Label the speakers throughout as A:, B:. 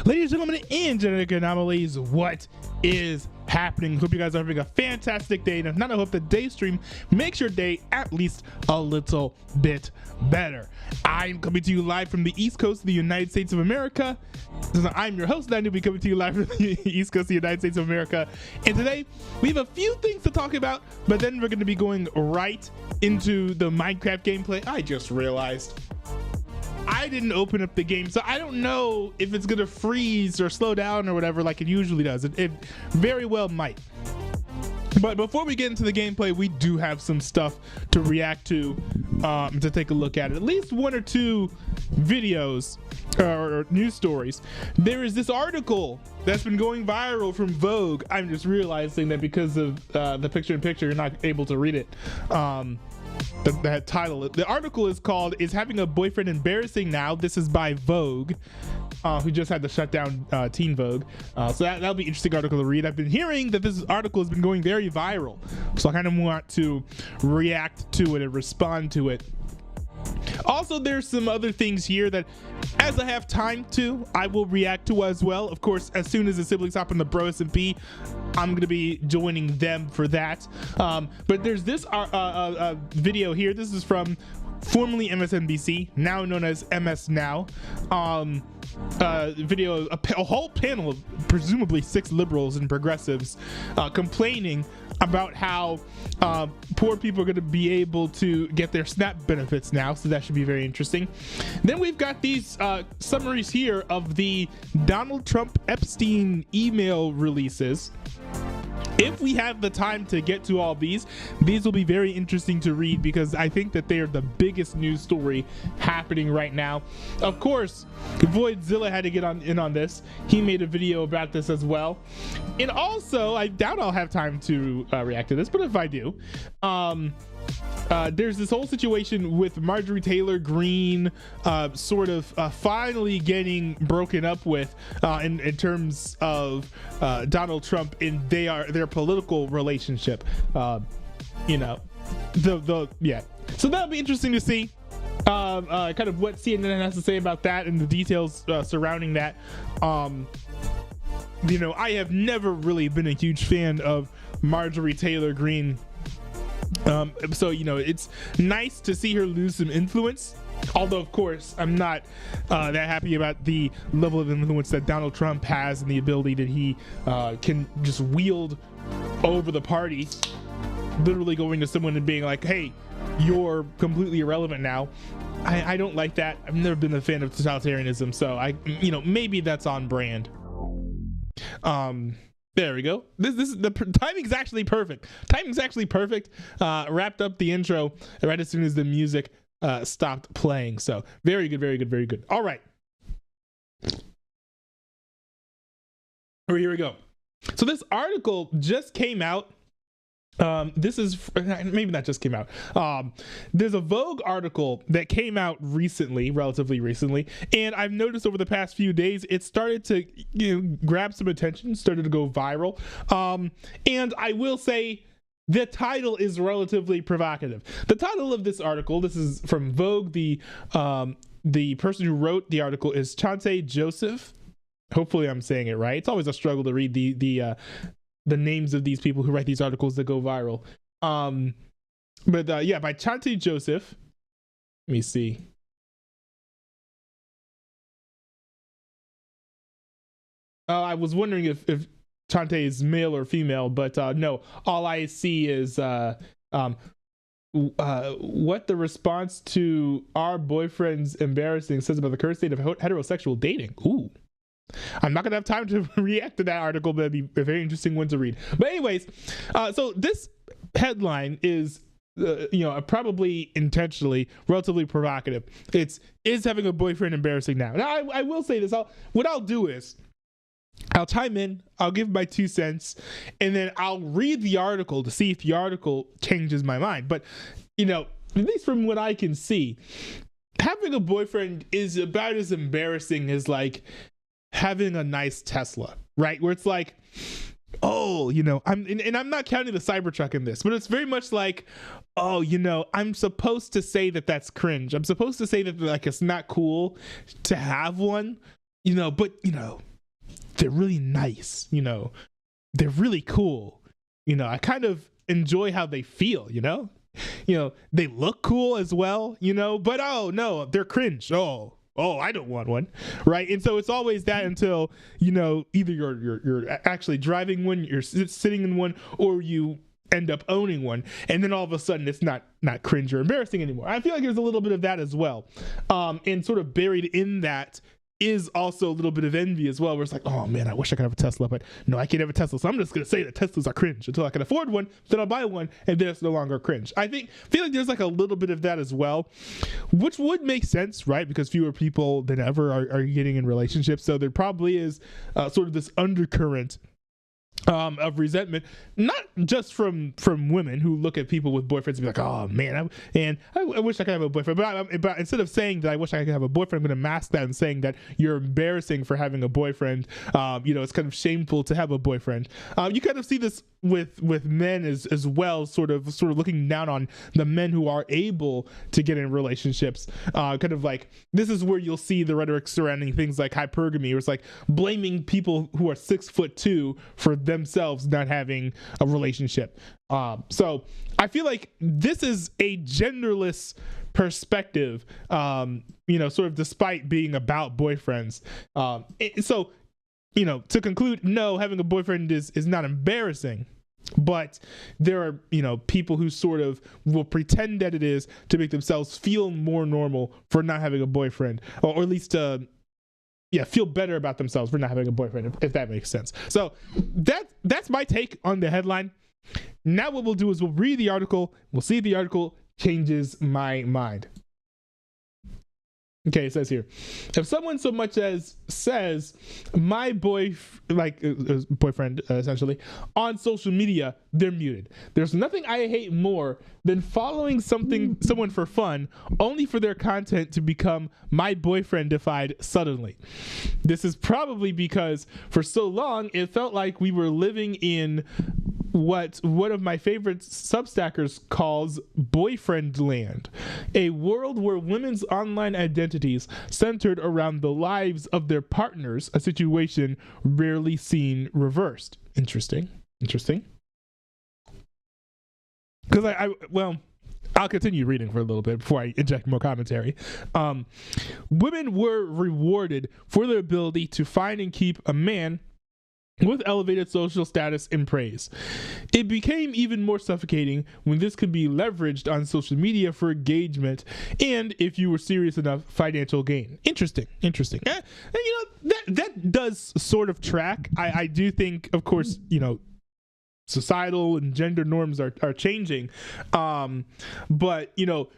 A: Ladies and gentlemen and genetic anomalies, what is happening? Hope you guys are having a fantastic day. And if not, I hope the day stream makes your day at least a little bit better. I'm coming to you live from the East Coast of the United States of America. I'm your host, Daniel, coming to you live from the East Coast of the United States of America. And today we have a few things to talk about, but then we're going to be going right into the Minecraft gameplay. I just realized I didn't open up the game, so I don't know if it's gonna freeze or slow down or whatever like it usually does. It very well might. But before we get into the gameplay, we do have some stuff to react to take a look at. At least one or two videos or news stories. There is this article that's been going viral from Vogue. I'm just realizing that because of the picture-in-picture, you're not able to read it. That title. The article is called "Is Having a Boyfriend Embarrassing Now?" This is by Vogue, who just had to shut down Teen Vogue. So that'll be an interesting article to read. I've been hearing that this article has been going very viral, so I kind of want to react to it and respond to it. Also, there's some other things here that, as I have time to, I will react to as well. Of course, as soon as the siblings hop on the BroSMP, I'm going to be joining them for that. But there's this video here. This is from formerly MSNBC, now known as MS Now. Video, a whole panel of presumably 6 liberals and progressives complaining about how poor people are going to be able to get their SNAP benefits now, so that should be very interesting. Then we've got these summaries here of the Donald Trump Epstein email releases. If we have the time to get to all these will be very interesting to read, because I think that they are the biggest news story happening right now. Of course, Voidzilla had to get in on this. He made a video about this as well. And also, I doubt I'll have time to react to this, but if I do, there's this whole situation with Marjorie Taylor Greene sort of finally getting broken up with in terms of Donald Trump and their political relationship. Yeah. So that'll be interesting to see kind of what CNN has to say about that and the details surrounding that. I have never really been a huge fan of Marjorie Taylor Greene. So it's nice to see her lose some influence, although of course I'm not that happy about the level of influence that Donald Trump has and the ability that he can just wield over the party, literally going to someone and being like, hey, you're completely irrelevant now. I don't like that. I've never been a fan of totalitarianism, so maybe that's on brand. There we go. This is the timing's actually perfect. Wrapped up the intro right as soon as the music stopped playing. So very good, very good, very good. All right. Here we go. So this article just came out. This is maybe not just came out. There's a Vogue article that came out relatively recently, and I've noticed over the past few days it started to grab some attention, started to go viral. And I will say the title is relatively provocative. The title of this article, this is from Vogue. The person who wrote the article is Shouldnt Joseph. Hopefully I'm saying it right. It's always a struggle to read the names of these people who write these articles that go viral. Yeah, by Shouldnt Joseph. Let me see. I was wondering if Shouldnt is male or female, but no. All I see is what the response to our boyfriend's embarrassing says about the current state of heterosexual dating. Ooh. I'm not gonna have time to react to that article, but it'd be a very interesting one to read. But anyways, so this headline is probably intentionally relatively provocative. Is having a boyfriend embarrassing now? Now I will say this. What I'll do is I'll chime in, I'll give my 2 cents, and then I'll read the article to see if the article changes my mind. But at least from what I can see, having a boyfriend is about as embarrassing as like having a nice Tesla, right? Where it's like, oh, I'm not counting the Cybertruck in this, but it's very much like, oh, I'm supposed to say that that's cringe. I'm supposed to say that like it's not cool to have one, but they're really nice, you know, they're really cool, you know, I kind of enjoy how they feel, you know, they look cool as well, you know, but oh no, they're cringe. Oh, I don't want one, right? And so it's always that until, you know, either you're actually driving one, you're sitting in one, or you end up owning one, and then all of a sudden it's not cringe or embarrassing anymore. I feel like there's a little bit of that as well, and sort of buried in that is also a little bit of envy as well, where it's like, oh man, I wish I could have a Tesla, but no, I can't have a Tesla, so I'm just gonna say that Teslas are cringe until I can afford one, then I'll buy one, and then it's no longer cringe. Feel like there's like a little bit of that as well, which would make sense, right? Because fewer people than ever are getting in relationships, so there probably is sort of this undercurrent of resentment, not just from women who look at people with boyfriends and be like, oh man, I wish I could have a boyfriend, but instead of saying that I wish I could have a boyfriend, I'm going to mask that and saying that you're embarrassing for having a boyfriend. It's kind of shameful to have a boyfriend. You kind of see this with men as well, sort of looking down on the men who are able to get in relationships. Kind of like, this is where you'll see the rhetoric surrounding things like hypergamy, where it's like blaming people who are 6'2" for themselves not having a relationship. So I feel like this is a genderless perspective, sort of despite being about boyfriends. So, to conclude, no, having a boyfriend is not embarrassing, but there are, people who sort of will pretend that it is to make themselves feel more normal for not having a boyfriend, or at least, feel better about themselves for not having a boyfriend, if that makes sense. So that's my take on the headline. Now what we'll do is we'll read the article. We'll see if the article changes my mind. Okay, it says here, if someone so much as says my boyfriend, essentially, on social media, they're muted. There's nothing I hate more than following someone for fun, only for their content to become my boyfriend-ified suddenly. This is probably because for so long, it felt like we were living in what one of my favorite Substackers calls boyfriend land, a world where women's online identities centered around the lives of their partners, a situation rarely seen reversed. Interesting. Because I'll continue reading for a little bit before I inject more commentary. Women were rewarded for their ability to find and keep a man with elevated social status and praise. It became even more suffocating when this could be leveraged on social media for engagement and, if you were serious enough, financial gain. Interesting. That does sort of track. I do think, of course, societal and gender norms are changing. But,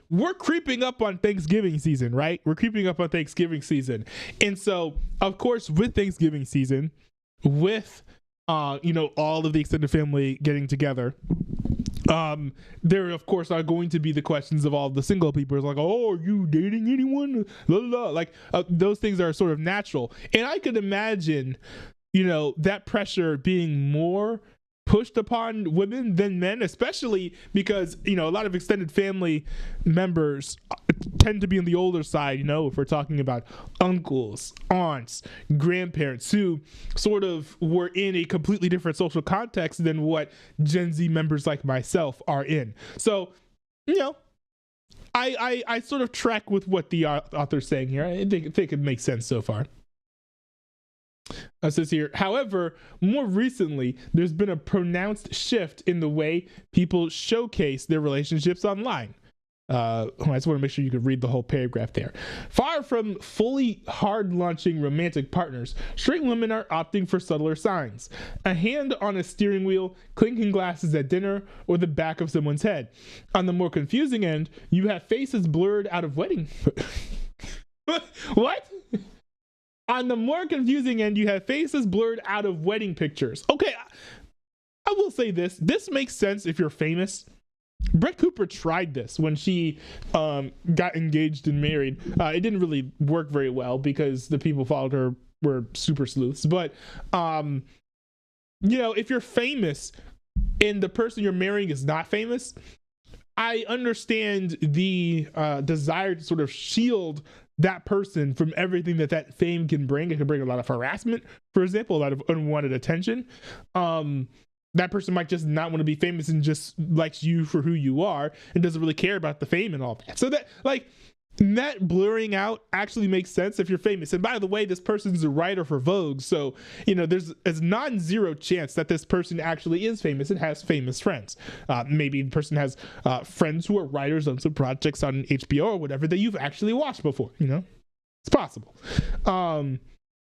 A: we're creeping up on Thanksgiving season, right? We're creeping up on Thanksgiving season. And so, of course, with Thanksgiving season, with all of the extended family getting together, there of course are going to be the questions of all the single people. It's like, oh, are you dating anyone? Blah, blah, blah. Like those things are sort of natural, and I could imagine that pressure being more pushed upon women than men, especially because a lot of extended family members tend to be on the older side, if we're talking about uncles, aunts, grandparents who sort of were in a completely different social context than what Gen Z members like myself are in. So I sort of track with what the author's saying here. I think it makes sense so far. It says here, however, more recently, there's been a pronounced shift in the way people showcase their relationships online. I just want to make sure you can read the whole paragraph there. Far from fully hard-launching romantic partners, straight women are opting for subtler signs. A hand on a steering wheel, clinking glasses at dinner, or the back of someone's head. On the more confusing end, you have faces blurred out of wedding... What? On the more confusing end, you have faces blurred out of wedding pictures. Okay, I will say this. This makes sense if you're famous. Brett Cooper tried this when she got engaged and married. It didn't really work very well because the people followed her were super sleuths. But, if you're famous and the person you're marrying is not famous, I understand the desire to sort of shield that person from everything that fame can bring. It can bring a lot of harassment, for example, a lot of unwanted attention. That person might just not want to be famous and just likes you for who you are and doesn't really care about the fame and all that. So that, like, that blurring out actually makes sense if you're famous. And by the way, this person's a writer for Vogue, so there's a non-zero chance that this person actually is famous and has famous friends. Maybe the person has friends who are writers on some projects on HBO or whatever that you've actually watched before. It's possible.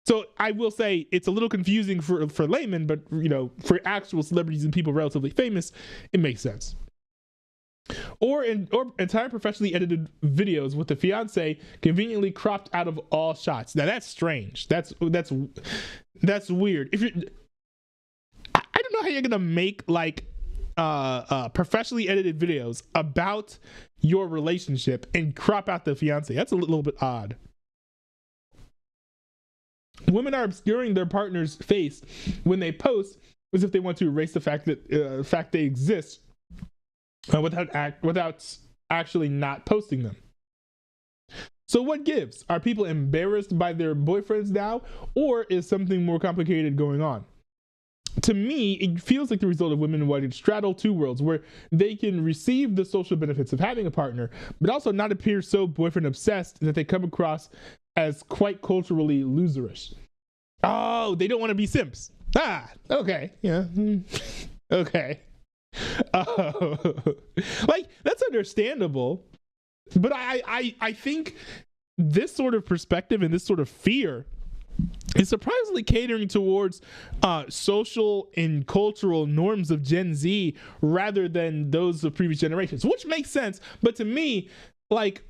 A: So I will say it's a little confusing for laymen, but for actual celebrities and people relatively famous, it makes sense. Or entire professionally edited videos with the fiance conveniently cropped out of all shots. Now that's strange. That's weird. If I don't know how you're gonna make like professionally edited videos about your relationship and crop out the fiance. That's a little bit odd. Women are obscuring their partner's face when they post as if they want to erase the fact that they exist without actually not posting them. So what gives? Are people embarrassed by their boyfriends now, or is something more complicated going on? To me, it feels like the result of women wanting to straddle two worlds where they can receive the social benefits of having a partner, but also not appear so boyfriend obsessed that they come across as quite culturally loserish. Oh, they don't want to be simps. Okay. Yeah. Okay. Like, that's understandable. But I think this sort of perspective and this sort of fear is surprisingly catering towards social and cultural norms of Gen Z rather than those of previous generations, which makes sense. But to me, like,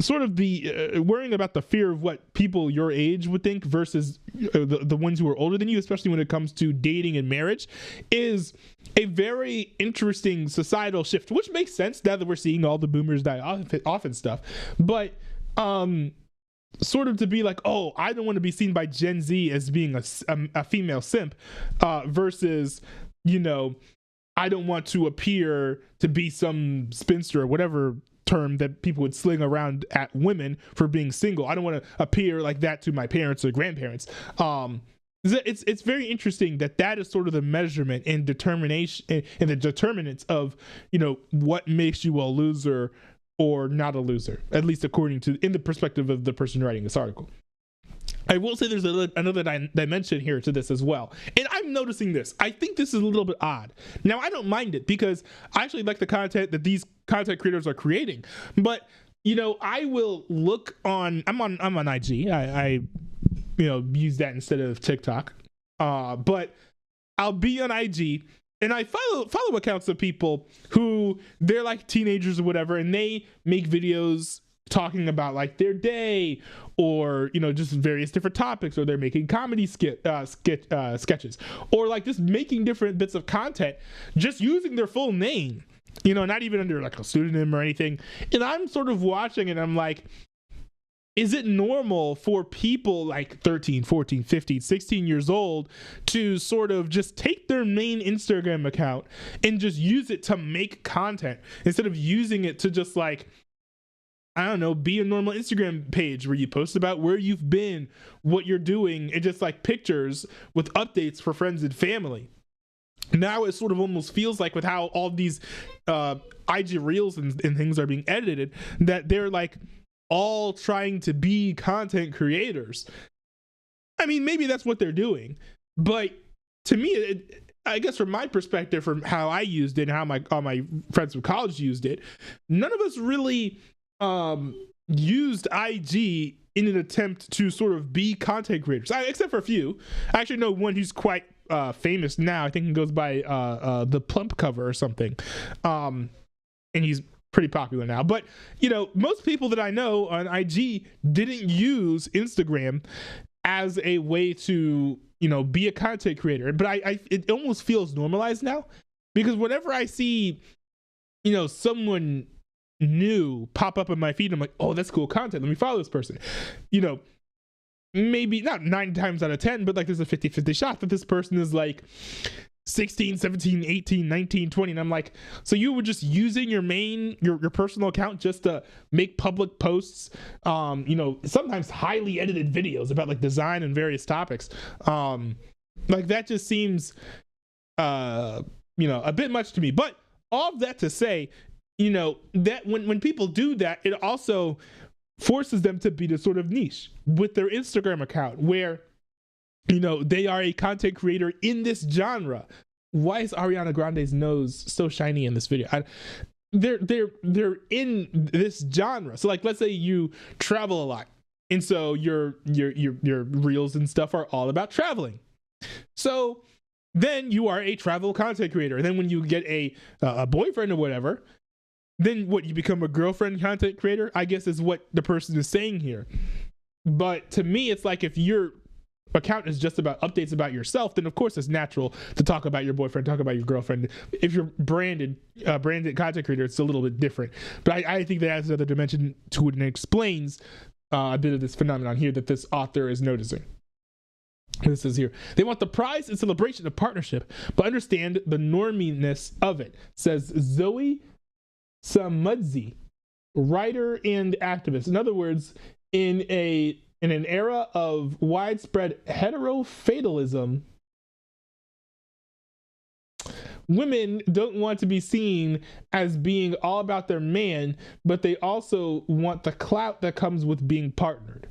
A: sort of the worrying about the fear of what people your age would think versus the ones who are older than you, especially when it comes to dating and marriage, is a very interesting societal shift, which makes sense now that we're seeing all the boomers die off and stuff. But sort of to be like, oh, I don't want to be seen by Gen Z as being a female simp versus, I don't want to appear to be some spinster or whatever term that people would sling around at women for being single. I don't want to appear like that to my parents or grandparents. It's very interesting that is sort of the measurement and determination and the determinants of what makes you a loser or not a loser, at least according to in the perspective of the person writing this article. I will say there's another dimension here to this as well. And I'm noticing this. I think this is a little bit odd. Now, I don't mind it because I actually like the content that these content creators are creating. But, I will look on, I'm on IG. I use that instead of TikTok. But I'll be on IG and I follow accounts of people who they're like teenagers or whatever, and they make videos talking about like their day or just various different topics, or they're making comedy sketches, or like just making different bits of content just using their full name, not even under like a pseudonym or anything. And I'm sort of watching and I'm like, is it normal for people like 13, 14, 15, 16 years old to sort of just take their main Instagram account and just use it to make content instead of using it to just like, I don't know, be a normal Instagram page where you post about where you've been, what you're doing, and just like pictures with updates for friends and family? Now it sort of almost feels like with how all these IG reels and things are being edited, that they're like all trying to be content creators. I mean, maybe that's what they're doing, but to me, I guess from my perspective, from how I used it and how all my friends from college used it, none of us really used IG in an attempt to sort of be content creators, except for a few. I actually know one who's quite famous now. I think he goes by the Plump Cover or something, and he's pretty popular now. But most people that I know on IG didn't use Instagram as a way to be a content creator. But it almost feels normalized now, because whenever I see someone new pop up in my feed, I'm like, oh, that's cool content, let me follow this person. Maybe not 9 times out of 10, but like there's a 50-50 shot that this person is like 16, 17, 18, 19, 20. And I'm like, so you were just using your personal account just to make public posts, sometimes highly edited videos about like design and various topics. Like that just seems, a bit much to me. But all of that to say, that when people do that, it also forces them to be the sort of niche with their Instagram account where they are a content creator in this genre. Why is Ariana Grande's nose so shiny in this video? They're in this genre. So like, let's say you travel a lot, and so your reels and stuff are all about traveling. So then you are a travel content creator. And then when you get a boyfriend or whatever, then what, you become a girlfriend content creator, I guess is what the person is saying here. But to me, it's like, if your account is just about updates about yourself, then of course it's natural to talk about your boyfriend, talk about your girlfriend. If you're branded content creator, it's a little bit different. But I think that adds another dimension to it and explains a bit of this phenomenon here that this author is noticing. This is here. They want the prize and celebration of partnership, but understand the norminess of it, says Zoe Samudzi, writer and activist. In other words, in an era of widespread heterofatalism, women don't want to be seen as being all about their man, but they also want the clout that comes with being partnered.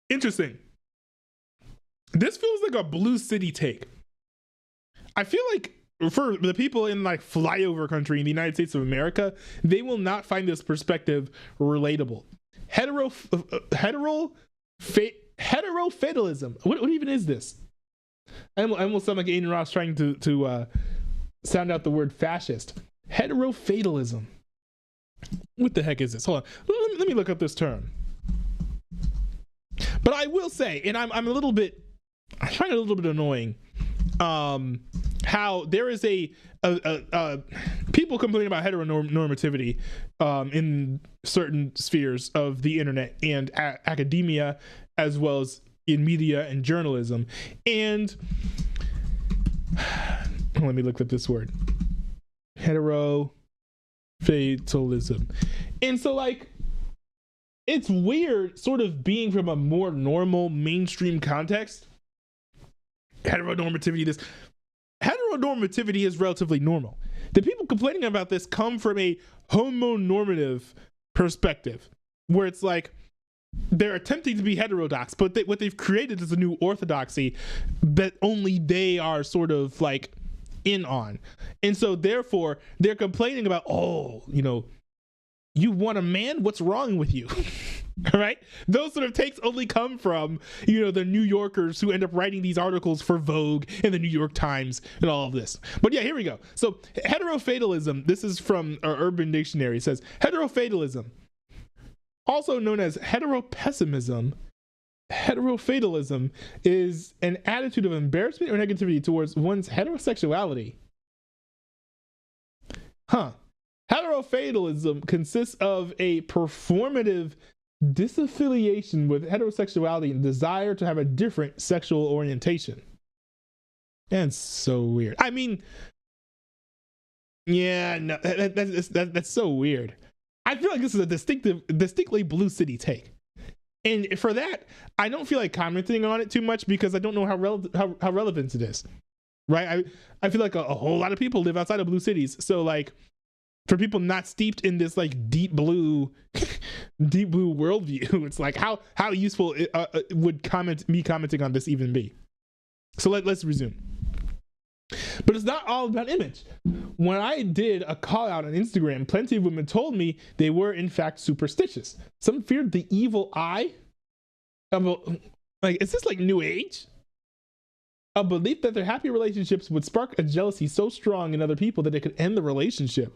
A: Interesting. This feels like a Blue City take. I feel like for the people in like flyover country in the United States of America, they will not find this perspective relatable. Heterofatalism. What even is this? I almost sound like Aiden Ross trying to sound out the word fascist. Heterofatalism. What the heck is this? Hold on. Let me look up this term. But I will say, and I find it a little bit annoying, how there is a people complaining about heteronormativity in certain spheres of the internet and academia, as well as in media and journalism. And let me look up this word, heterofatalism. And so like, it's weird sort of being from a more normal mainstream context. Heteronormativity is relatively normal. The people complaining about this come from a homonormative perspective, where it's like they're attempting to be heterodox, but what they've created is a new orthodoxy that only they are sort of like in on. And so therefore they're complaining about, you want a man? What's wrong with you? All right. Those sort of takes only come from, the New Yorkers who end up writing these articles for Vogue and the New York Times and all of this. But yeah, here we go. So heterofatalism, this is from our Urban Dictionary. It says heterofatalism, also known as heteropessimism. Heterofatalism is an attitude of embarrassment or negativity towards one's heterosexuality. Heterofatalism consists of a performative disaffiliation with heterosexuality and desire to have a different sexual orientation. And so weird. I mean, yeah, no, that's so weird. I feel like this is a distinctly Blue City take. And for that, I don't feel like commenting on it too much because I don't know how relevant it is. Right? I feel like a whole lot of people live outside of blue cities. So like, for people not steeped in this like deep blue worldview, it's like how useful would me commenting on this even be? So let's resume. But it's not all about image. When I did a call out on Instagram, plenty of women told me they were in fact superstitious. Some feared the evil eye is this like new age? A belief that their happy relationships would spark a jealousy so strong in other people that it could end the relationship.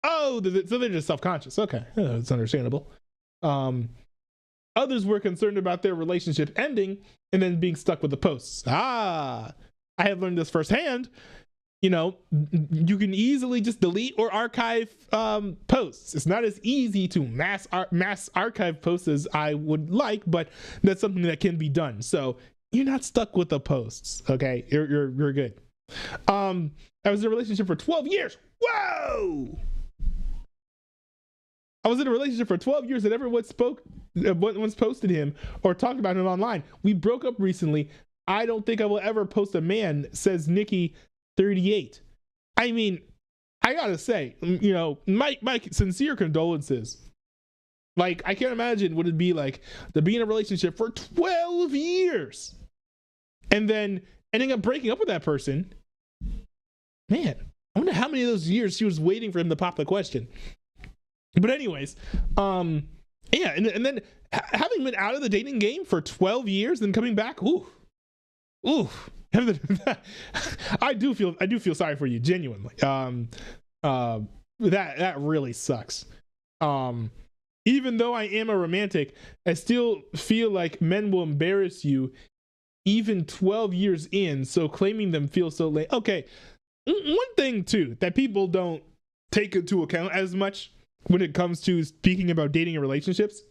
A: Oh, so they're just self-conscious. Okay, it's understandable. Others were concerned about their relationship ending and then being stuck with the posts. I have learned this firsthand. You can easily just delete or archive posts. It's not as easy to mass archive posts as I would like, but that's something that can be done. So, not stuck with the posts. Okay, you're good. I was in a relationship for 12 years. Whoa! I was in a relationship for 12 years and never once posted him or talked about him online. We broke up recently. I don't think I will ever post a man, says Nikki 38. I mean, I gotta say, you know, my sincere condolences. Like, I can't imagine what it'd be like to be in a relationship for 12 years and then ending up breaking up with that person. Man, I wonder how many of those years she was waiting for him to pop the question. But anyways, yeah, and then having been out of the dating game for 12 years and coming back, ooh. I do feel sorry for you, genuinely. That really sucks. Even though I am a romantic, I still feel like men will embarrass you even 12 years in, so claiming them feels so late. Okay, one thing too that people don't take into account as much when it comes to speaking about dating and relationships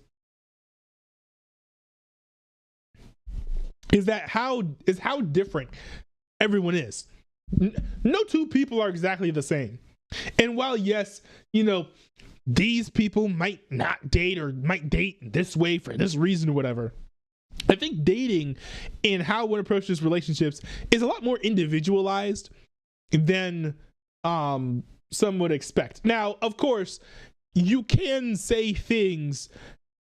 A: is how different everyone is. No two people are exactly the same. And while, yes, you know, these people might not date or might date this way for this reason or whatever, I think dating and how one approaches relationships is a lot more individualized than some would expect. Now, of course, you can say things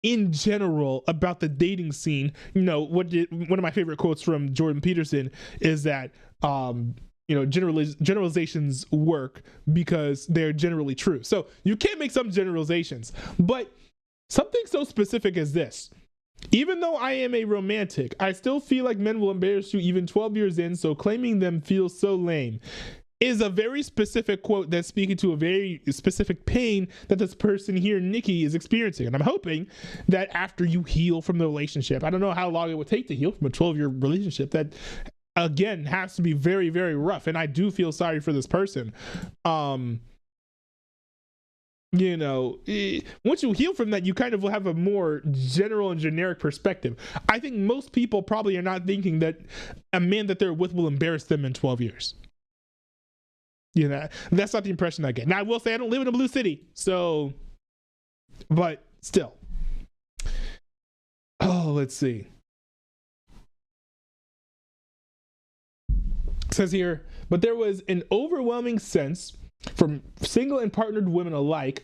A: in general about the dating scene. You know, one of my favorite quotes from Jordan Peterson is that you know, generalizations work because they're generally true. So you can make some generalizations, but something so specific as this: even though I am a romantic, I still feel like men will embarrass you even 12 years in, so claiming them feels so lame, is a very specific quote that's speaking to a very specific pain that this person here, Nikki, is experiencing. And I'm hoping that after you heal from the relationship, I don't know how long it would take to heal from a 12-year relationship that, again, has to be very, very rough. And I do feel sorry for this person. You know, once you heal from that, you kind of will have a more general and generic perspective. I think most people probably are not thinking that a man that they're with will embarrass them in 12 years. You know, that's not the impression I get. Now, I will say I don't live in a blue city, so, but still. Oh, let's see. It says here, but there was an overwhelming sense from single and partnered women alike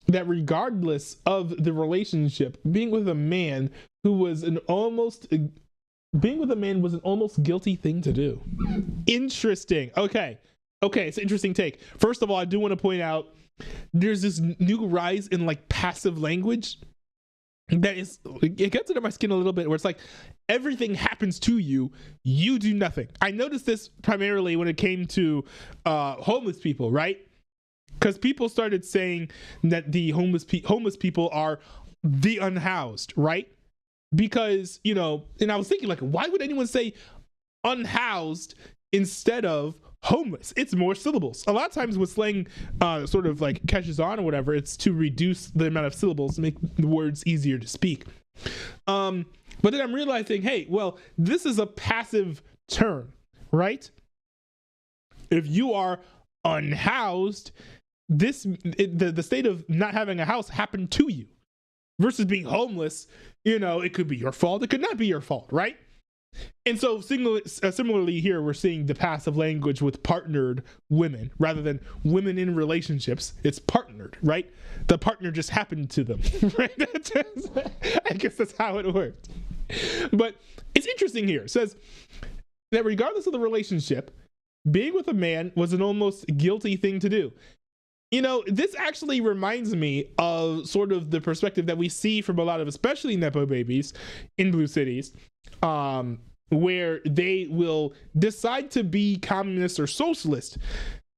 A: that regardless of the relationship, being with a man was an almost guilty thing to do. Interesting. Okay, it's an interesting take. First of all, I do want to point out there's this new rise in like passive language that is, it gets under my skin a little bit, where it's like everything happens to you, you do nothing. I noticed this primarily when it came to homeless people, right? Because people started saying that the homeless people are the unhoused, right? Because, you know, and I was thinking, like, why would anyone say unhoused instead of homeless? It's more syllables. A lot of times when slang sort of like catches on or whatever, it's to reduce the amount of syllables to make the words easier to speak. But then I'm realizing, hey, well, this is a passive term, right? If you are unhoused, the state of not having a house happened to you, versus being homeless, you know, it could be your fault, it could not be your fault, right? And so similarly here, we're seeing the passive language with partnered women rather than women in relationships. It's partnered, right? The partner just happened to them, right? I guess that's how it worked. But it's interesting here. It says that regardless of the relationship, being with a man was an almost guilty thing to do. You know, this actually reminds me of sort of the perspective that we see from a lot of, especially Nepo babies in blue cities, where they will decide to be communist or socialist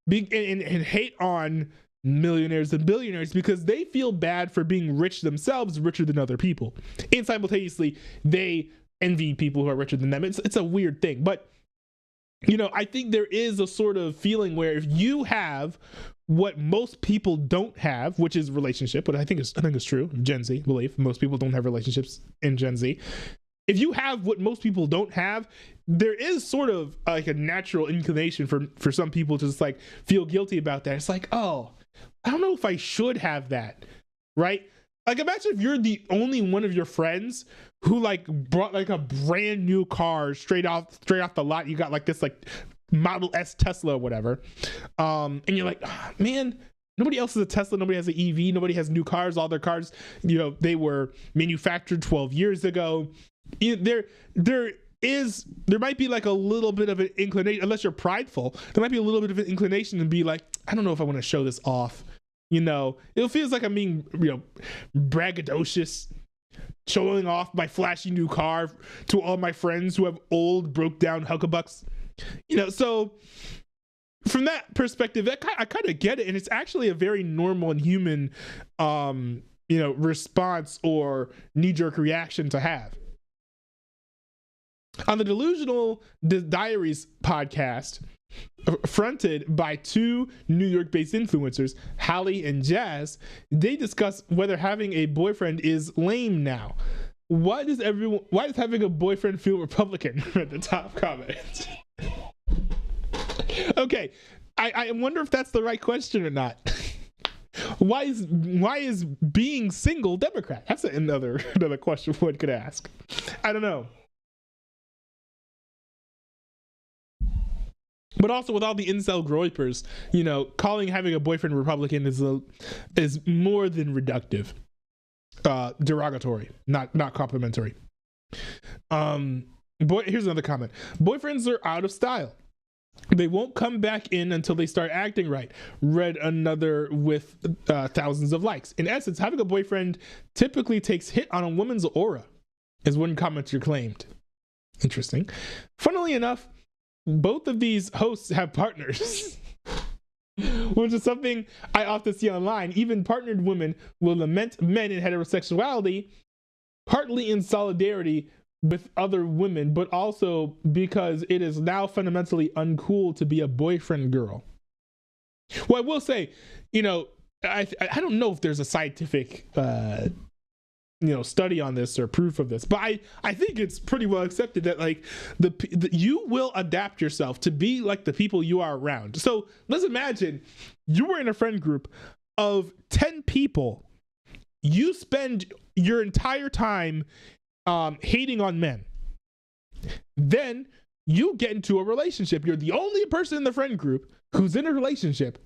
A: and hate on millionaires and billionaires because they feel bad for being rich themselves, richer than other people. And simultaneously, they envy people who are richer than them. It's a weird thing. But, you know, I think there is a sort of feeling where if you have what most people don't have, which is relationship, but I think it's true. Gen Z believe most people don't have relationships in Gen Z. if you have what most people don't have, there is sort of like a natural inclination for some people to just like feel guilty about that. It's like, oh, I don't know if I should have that, right? Like, imagine if you're the only one of your friends who like brought like a brand new car straight off the lot. You got like this like Model S Tesla or whatever, and you're like, oh, man, nobody else has a Tesla, nobody has an EV, nobody has new cars. All their cars, you know, they were manufactured 12 years ago. There might be like a little bit of an inclination, unless you're prideful, there might be a little bit of an inclination to be like, I don't know if I want to show this off. You know, it feels like I'm being, you know, braggadocious, showing off my flashy new car to all my friends who have old, broke down huckabucks. You know, so from that perspective, I kind of get it, and it's actually a very normal and human, you know, response or knee-jerk reaction to have. On the Delusional Diaries podcast, fronted by two New York-based influencers, Hallie and Jazz, they discuss whether having a boyfriend is lame now. Why does having a boyfriend feel Republican? At the top comment. Okay, I wonder if that's the right question or not. Why is being single Democrat? That's another question one could ask. I don't know. But also, with all the incel groypers, you know, calling having a boyfriend Republican is more than reductive, derogatory, not complimentary. Here's another comment: boyfriends are out of style. They won't come back in until they start acting right. Read another with thousands of likes. In essence, having a boyfriend typically takes hit on a woman's aura, is one commenter claimed. Interesting. Funnily enough, both of these hosts have partners, which is something I often see online. Even partnered women will lament men in heterosexuality, partly in solidarity with other women, but also because it is now fundamentally uncool to be a boyfriend girl. Well, I will say, you know, I don't know if there's a scientific you know, study on this or proof of this, but I think it's pretty well accepted that like you will adapt yourself to be like the people you are around. So let's imagine you were in a friend group of 10 people. You spend your entire time hating on men. Then you get into a relationship. You're the only person in the friend group who's in a relationship.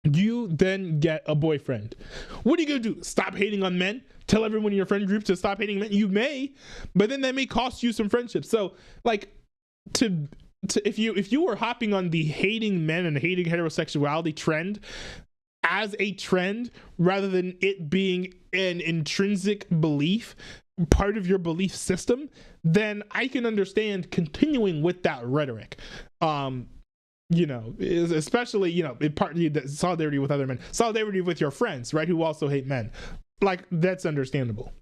A: You then get a boyfriend. What are you gonna do? Stop hating on men? Tell everyone in your friend group to stop hating men? You may, but then that may cost you some friendships. So like if you were hopping on the hating men and hating heterosexuality trend as a trend rather than it being an intrinsic belief, part of your belief system, then I can understand continuing with that rhetoric. You know, especially, you know, partly the solidarity with other men, solidarity with your friends, right, who also hate men. Like, that's understandable.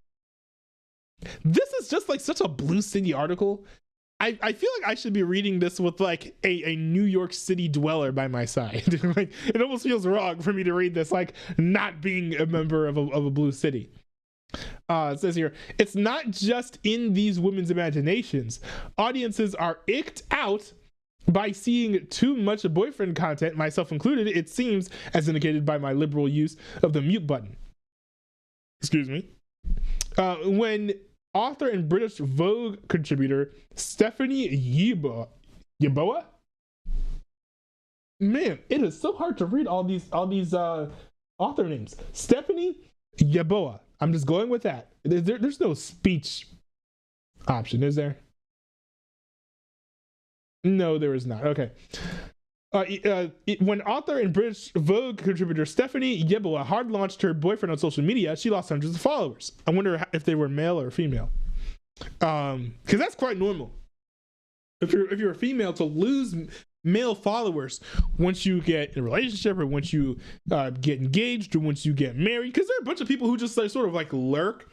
A: This is just like such a Blue City article. I feel like I should be reading this with like a New York City dweller by my side. Like, it almost feels wrong for me to read this like not being a member of a Blue City. It says here, it's not just in these women's imaginations. Audiences are icked out by seeing too much boyfriend content, myself included, it seems, as indicated by my liberal use of the mute button. Excuse me. When author and British Vogue contributor Stephanie Yeboah? Man, it is so hard to read all these author names. Stephanie Yeboah. I'm just going with that. There's no speech option, is there? No, there is not. Okay. When author and British Vogue contributor Stephanie Yeboah hard launched her boyfriend on social media, she lost hundreds of followers. I wonder if they were male or female. Because that's quite normal. If you're a female, to lose male followers once you get in a relationship or once you get engaged or once you get married, because there are a bunch of people who just like, sort of like lurk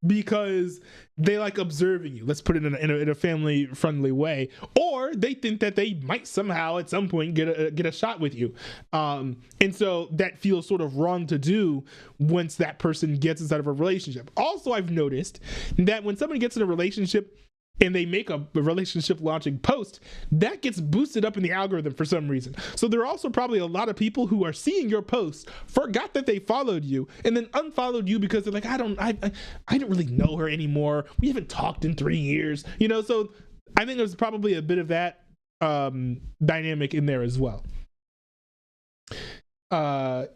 A: because they like observing you. Let's put it in a family friendly way, or they think that they might somehow at some point get a shot with you, and so that feels sort of wrong to do once that person gets inside of a relationship. Also, I've noticed that when somebody gets in a relationship and they make a relationship launching post, that gets boosted up in the algorithm for some reason. So there are also probably a lot of people who are seeing your post, forgot that they followed you, and then unfollowed you because they're like, I don't really know her anymore. We haven't talked in 3 years, you know. So I think there's probably a bit of that dynamic in there as well.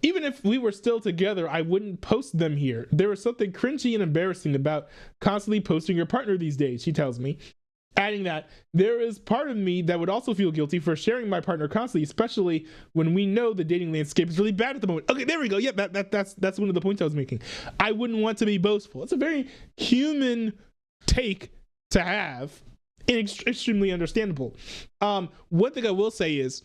A: Even if we were still together, I wouldn't post them here. There is something cringy and embarrassing about constantly posting your partner these days, she tells me. Adding that, there is part of me that would also feel guilty for sharing my partner constantly, especially when we know the dating landscape is really bad at the moment. Okay, there we go. Yeah, that's one of the points I was making. I wouldn't want to be boastful. It's a very human take to have, and extremely understandable. One thing I will say is,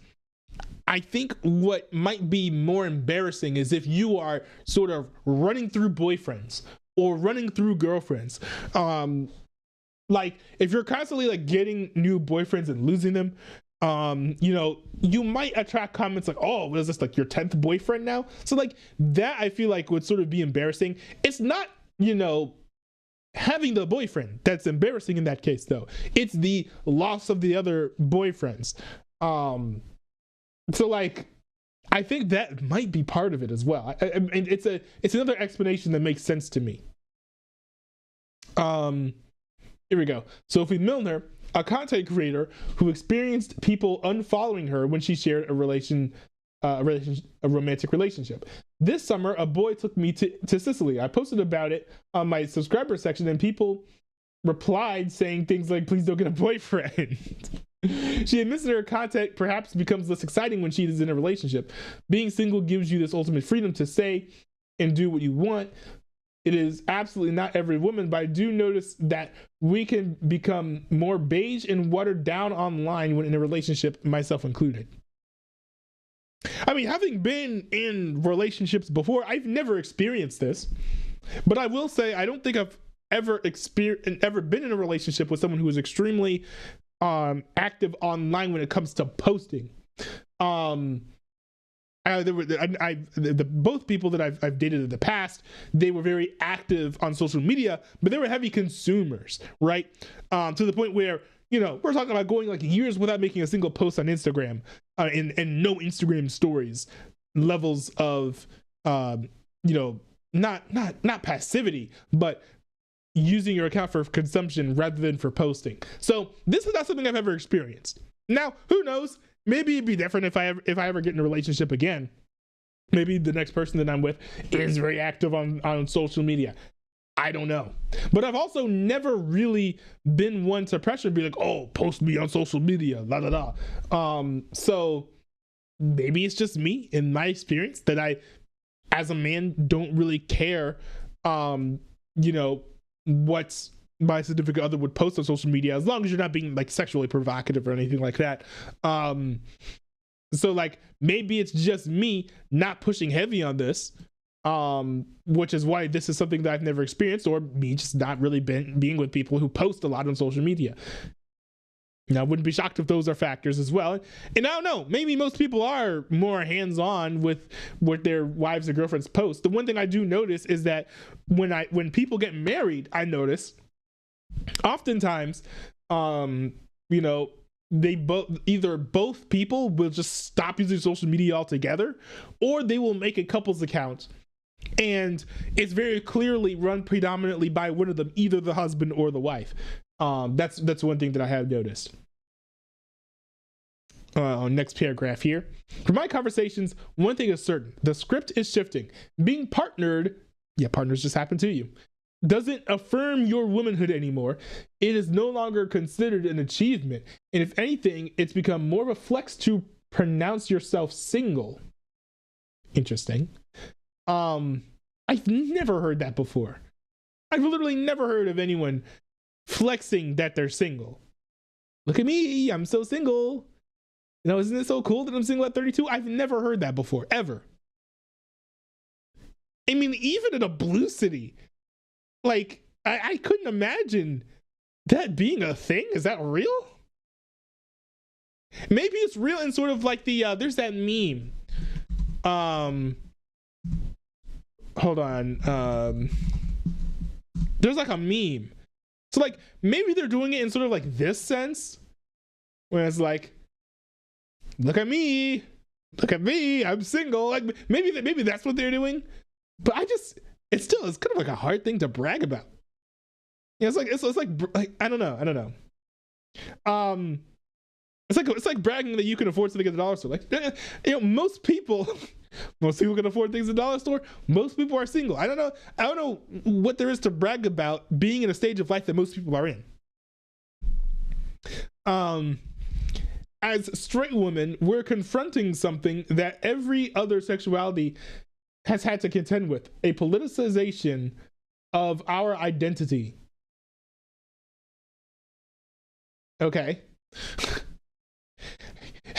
A: I think what might be more embarrassing is if you are sort of running through boyfriends or running through girlfriends. Like if you're constantly like getting new boyfriends and losing them, you know, you might attract comments like, oh, what is this, like your 10th boyfriend now? So like that I feel like would sort of be embarrassing. It's not, you know, having the boyfriend that's embarrassing in that case though. It's the loss of the other boyfriends. So like, I think that might be part of it as well. And it's another explanation that makes sense to me. Here we go. Sophie Milner, a content creator who experienced people unfollowing her when she shared a romantic relationship. This summer, a boy took me to Sicily. I posted about it on my subscriber section, and people replied saying things like, "Please don't get a boyfriend." She admits that her content perhaps becomes less exciting when she is in a relationship. Being single gives you this ultimate freedom to say and do what you want. It is absolutely not every woman, but I do notice that we can become more beige and watered down online when in a relationship, myself included. I mean, having been in relationships before, I've never experienced this, but I will say I don't think I've ever been in a relationship with someone who is extremely active online when it comes to posting. Both people that I've dated in the past, they were very active on social media, but they were heavy consumers, right? To the point where, you know, we're talking about going like years without making a single post on Instagram, and no Instagram stories levels of, you know, not passivity, but using your account for consumption rather than for posting. So this is not something I've ever experienced. Now, who knows? Maybe it'd be different if I ever get in a relationship again. Maybe the next person that I'm with is very active on social media. I don't know. But I've also never really been one to pressure and be like, oh, post me on social media, la la la. So maybe it's just me in my experience that I, as a man, don't really care, you know, what my significant other would post on social media, as long as you're not being like sexually provocative or anything like that. So like maybe it's just me not pushing heavy on this, which is why this is something that I've never experienced, or me just not really being with people who post a lot on social media. Now, I wouldn't be shocked if those are factors as well. And I don't know, maybe most people are more hands-on with what their wives or girlfriends post. The one thing I do notice is that when people get married, I notice oftentimes, you know, both people will just stop using social media altogether, or they will make a couple's account, and it's very clearly run predominantly by one of them, either the husband or the wife. That's one thing that I have noticed. Next paragraph here. For my conversations, one thing is certain: the script is shifting. Being partnered, partners just happen to you, doesn't affirm your womanhood anymore. It is no longer considered an achievement, and if anything, it's become more of a flex to pronounce yourself single. Interesting. I've never heard that before. I've literally never heard of anyone flexing that they're single. Look at me, I'm so single. You know, isn't it so cool that I'm single at 32? I've never heard that before, ever. I mean, even in a blue city, like, I couldn't imagine that being a thing. Is that real? Maybe it's real in sort of like the there's that meme. Hold on. There's like a meme. So like maybe they're doing it in sort of like this sense, where it's like, look at me, I'm single. Like maybe that's what they're doing. But it's kind of like a hard thing to brag about. Yeah, it's like I don't know. It's like bragging that you can afford something at the dollar store. Like, most people can afford things at the dollar store. Most people are single. I don't know what there is to brag about being in a stage of life that most people are in. As straight women, we're confronting something that every other sexuality has had to contend with: a politicization of our identity. Okay.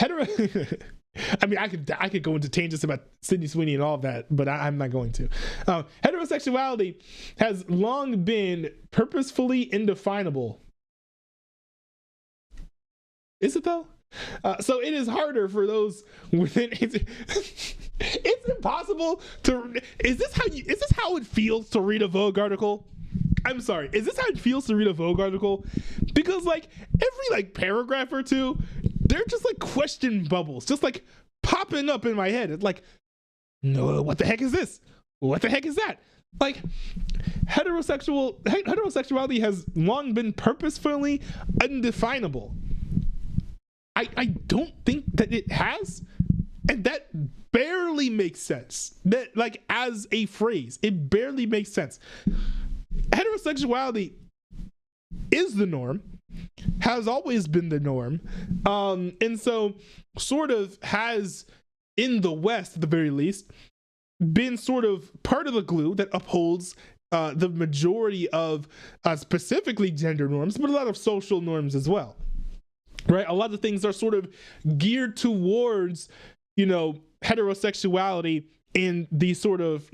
A: I mean, I could go into tangents about Sydney Sweeney and all of that, but I'm not going to. Heterosexuality has long been purposefully indefinable. Is it though? So it is harder for those within. It's impossible to. Is this how it feels to read a Vogue article? I'm sorry. Is this how it feels to read a Vogue article? Because like every like paragraph or two, they're just like question bubbles, just like popping up in my head. It's like, no, what the heck is this? What the heck is that? Like heterosexuality has long been purposefully undefinable. I don't think that it has, and that barely makes sense. That like as a phrase, it barely makes sense. Heterosexuality is the norm, has always been the norm, and so sort of has, in the West at the very least, been sort of part of the glue that upholds the majority of specifically gender norms, but a lot of social norms as well, right? A lot of things are sort of geared towards, heterosexuality and the sort of,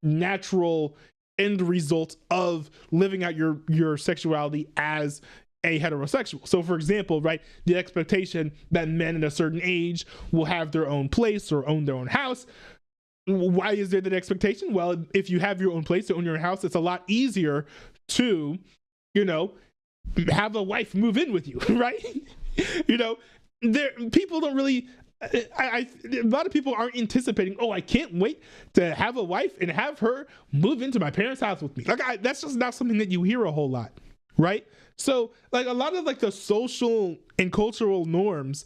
A: natural end result of living out your sexuality as a heterosexual. So for example, right, the expectation that men at a certain age will have their own place or own their own house. Why is there that expectation? Well, if you have your own place or own your own house, it's a lot easier to, have a wife move in with you, right? People don't really, a lot of people aren't anticipating, I can't wait to have a wife and have her move into my parents' house with me. Like, that's just not something that you hear a whole lot, right? So like a lot of like the social and cultural norms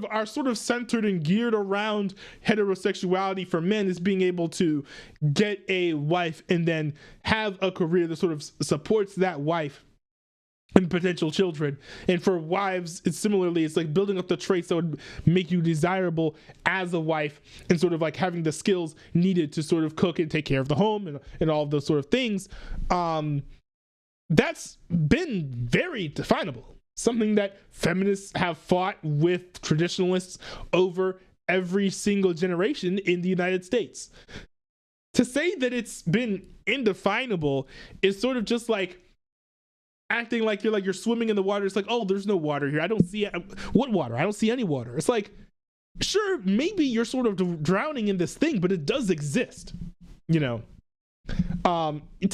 A: are sort of centered and geared around heterosexuality for men, is being able to get a wife and then have a career that sort of supports that wife and potential children. And for wives, it's like building up the traits that would make you desirable as a wife, and sort of like having the skills needed to sort of cook and take care of the home and all of those sort of things. That's been very definable. Something that feminists have fought with traditionalists over every single generation in the United States. To say that it's been indefinable is sort of just like acting like you're swimming in the water. It's like, there's no water here. I don't see it. What water? I don't see any water. It's like, sure, maybe you're sort of drowning in this thing, but it does exist, to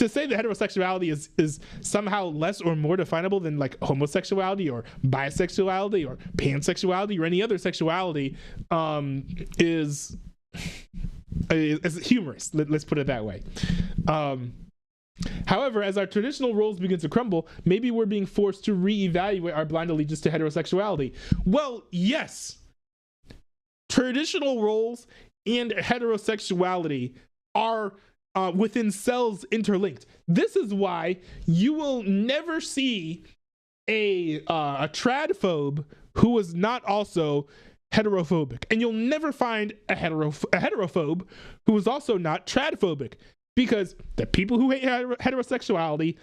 A: say that heterosexuality is somehow less or more definable than like homosexuality or bisexuality or pansexuality or any other sexuality is humorous. Let's put it that way. However, as our traditional roles begin to crumble, maybe we're being forced to reevaluate our blind allegiance to heterosexuality. Well, yes, traditional roles and heterosexuality are within cells interlinked. This is why you will never see a tradphobe who is not also heterophobic, and you'll never find a heterophobe who is also not tradphobic, because the people who hate heterosexuality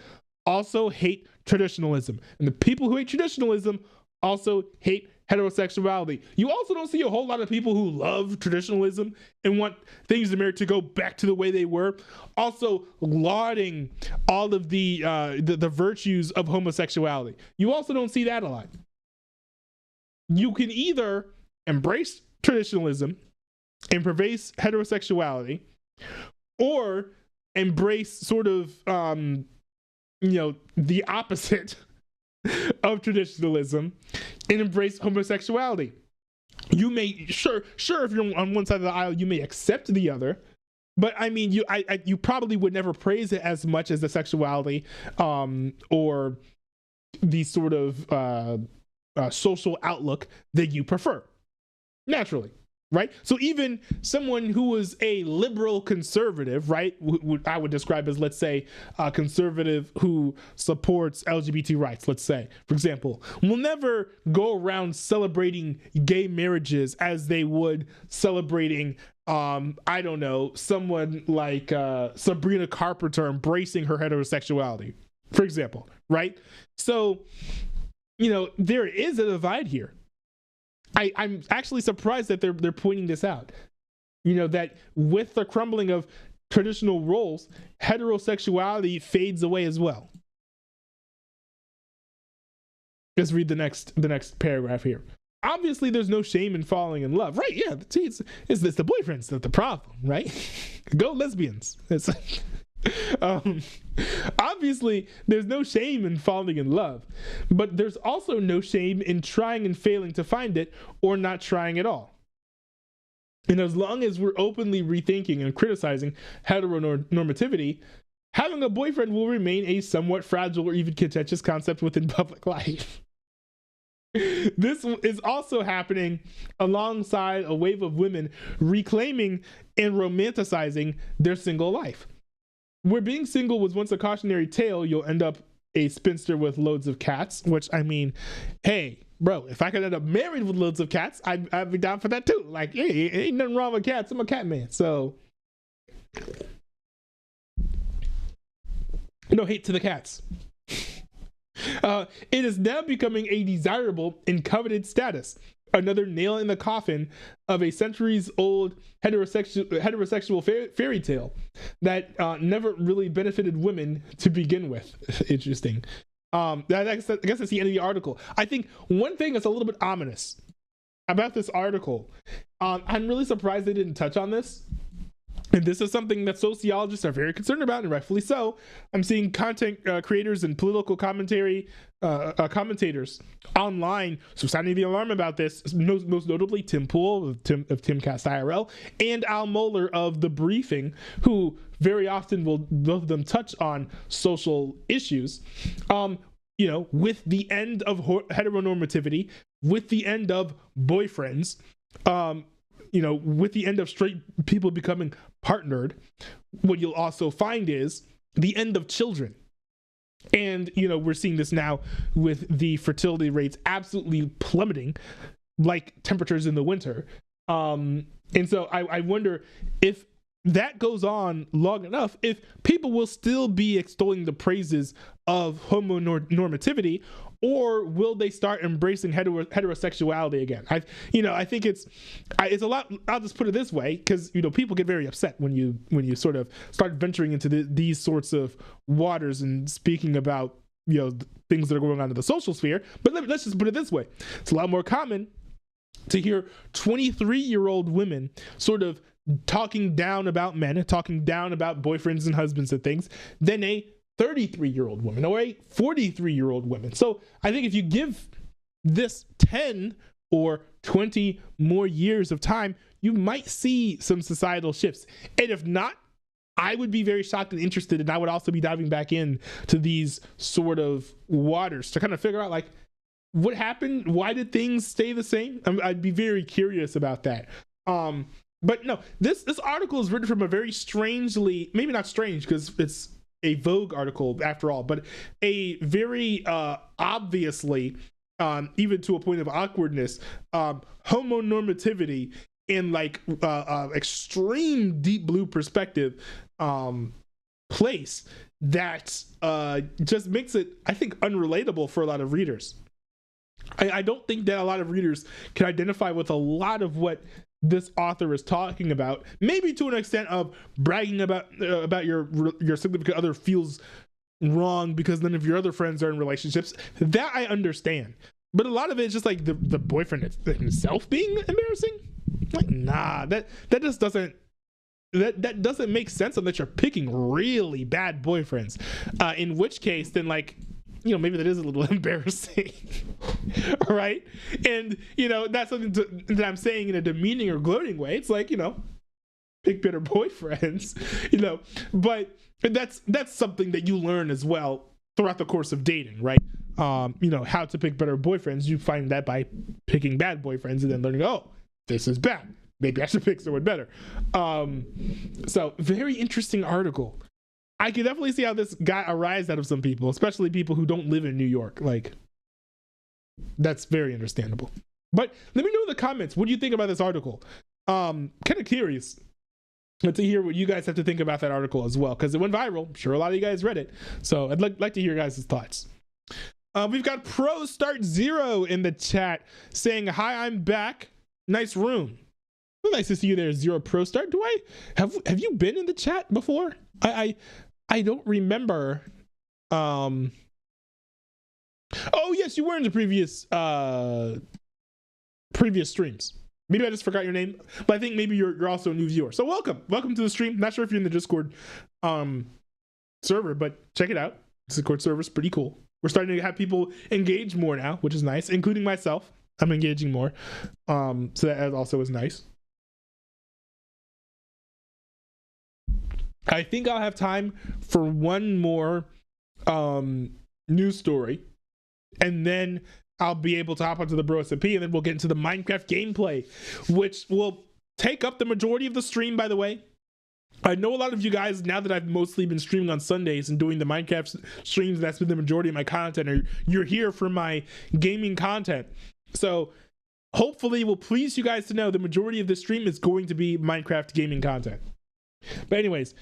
A: also hate traditionalism, and the people who hate traditionalism also hate heterosexuality. You also don't see a whole lot of people who love traditionalism and want things in marriage to go back to the way they were, also lauding all of the virtues of homosexuality. You also don't see that a lot. You can either embrace traditionalism and pervade heterosexuality, or embrace sort of the opposite of traditionalism and embrace homosexuality. You may sure if you're on one side of the aisle, you may accept the other, but I mean, you probably would never praise it as much as the sexuality or the sort of social outlook that you prefer, naturally. Right? So even someone who was a liberal conservative, right, I would describe as, let's say, a conservative who supports LGBT rights, let's say, for example, will never go around celebrating gay marriages as they would celebrating, I don't know, someone like Sabrina Carpenter embracing her heterosexuality, for example, right? So, there is a divide here. I'm actually surprised that they're pointing this out. That with the crumbling of traditional roles, heterosexuality fades away as well. Let's read the next paragraph here. Obviously, there's no shame in falling in love, right? Yeah, it's the boyfriends that's the problem, right? Go lesbians. It's obviously, there's no shame in falling in love, but there's also no shame in trying and failing to find it, or not trying at all. And as long as we're openly rethinking and criticizing heteronormativity, having a boyfriend will remain a somewhat fragile or even contentious concept within public life. This is also happening alongside a wave of women reclaiming and romanticizing their single life. Where being single was once a cautionary tale, you'll end up a spinster with loads of cats, which, I mean, hey, bro, if I could end up married with loads of cats, I'd be down for that too. Like, hey, ain't nothing wrong with cats. I'm a cat man. So, no hate to the cats. It is now becoming a desirable and coveted status. Another nail in the coffin of a centuries-old heterosexual fairy tale that never really benefited women to begin with. Interesting. I guess that's the end of the article. I think one thing that's a little bit ominous about this article, I'm really surprised they didn't touch on this. And this is something that sociologists are very concerned about, and rightfully so. I'm seeing content creators and political commentators online sounding the alarm about this. Most notably, Tim Pool of Timcast IRL and Al Mohler of The Briefing, who very often will both of them touch on social issues. With the end of heteronormativity, with the end of boyfriends, with the end of straight people becoming partnered, what you'll also find is the end of children. And, we're seeing this now with the fertility rates absolutely plummeting like temperatures in the winter. And so I wonder if that goes on long enough, if people will still be extolling the praises of homonormativity, or will they start embracing heterosexuality again? I think it's a lot. I'll just put it this way, because people get very upset when you sort of start venturing into these sorts of waters and speaking about things that are going on in the social sphere. But let's just put it this way: it's a lot more common to hear 23-year-old women sort of talking down about men, talking down about boyfriends and husbands and things, than a 33-year-old woman or a 43-year-old woman. So I think if you give this 10 or 20 more years of time, you might see some societal shifts. And if not, I would be very shocked and interested, and I would also be diving back in to these sort of waters to kind of figure out, like, what happened? Why did things stay the same? I'd be very curious about that. But no, this article is written from a very strangely, maybe not strange because it's a Vogue article after all, but a very obviously, even to a point of awkwardness, homonormativity in like extreme deep blue perspective place that just makes it, I think, unrelatable for a lot of readers. I don't think that a lot of readers can identify with a lot of what this author is talking about. Maybe to an extent of bragging about your significant other feels wrong because none of your other friends are in relationships. That I understand. But a lot of it is just like the boyfriend himself being embarrassing. Like, nah, that just doesn't. That doesn't make sense unless you're picking really bad boyfriends. In which case, then like, you know, maybe that is a little embarrassing, right? And you know, that's something that I'm saying in a demeaning or gloating way. It's like, you know, pick better boyfriends, you know. But that's something that you learn as well throughout the course of dating, right? You know, how to pick better boyfriends. You find that by picking bad boyfriends and then learning, oh, this is bad. Maybe I should pick someone better. So very interesting article. I can definitely see how this got a rise out of some people, especially people who don't live in New York. Like, that's very understandable. But let me know in the comments, what do you think about this article? Kind of curious to hear what you guys have to think about that article as well, because it went viral. I'm sure a lot of you guys read it. So I'd like to hear your guys' thoughts. We've got Pro Start Zero in the chat saying, hi, I'm back. Nice room. Well, nice to see you there, Zero Pro Start. Do I have you been in the chat before? I don't remember. Oh yes, you were in the previous streams. Maybe I just forgot your name, but I think maybe you're also a new viewer. So welcome to the stream. Not sure if you're in the Discord server, but check it out. Discord server is pretty cool. We're starting to have people engage more now, which is nice, including myself. I'm engaging more, so that also is nice. I think I'll have time for one more news story, and then I'll be able to hop onto the BroSMP, and then we'll get into the Minecraft gameplay, which will take up the majority of the stream, by the way. I know a lot of you guys, now that I've mostly been streaming on Sundays and doing the Minecraft streams, that's been the majority of my content, or you're here for my gaming content. So hopefully it will please you guys to know the majority of this stream is going to be Minecraft gaming content. But anyways,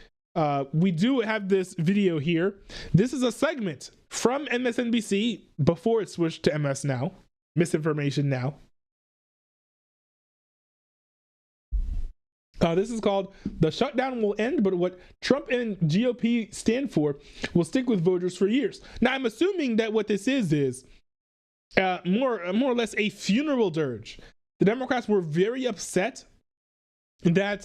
A: we do have this video here. This is a segment from MSNBC before it switched to MS Now. Misinformation Now. This is called "The Shutdown Will End, but what Trump and GOP stand for will stick with voters for years." Now, I'm assuming that what this is more or less a funeral dirge. The Democrats were very upset that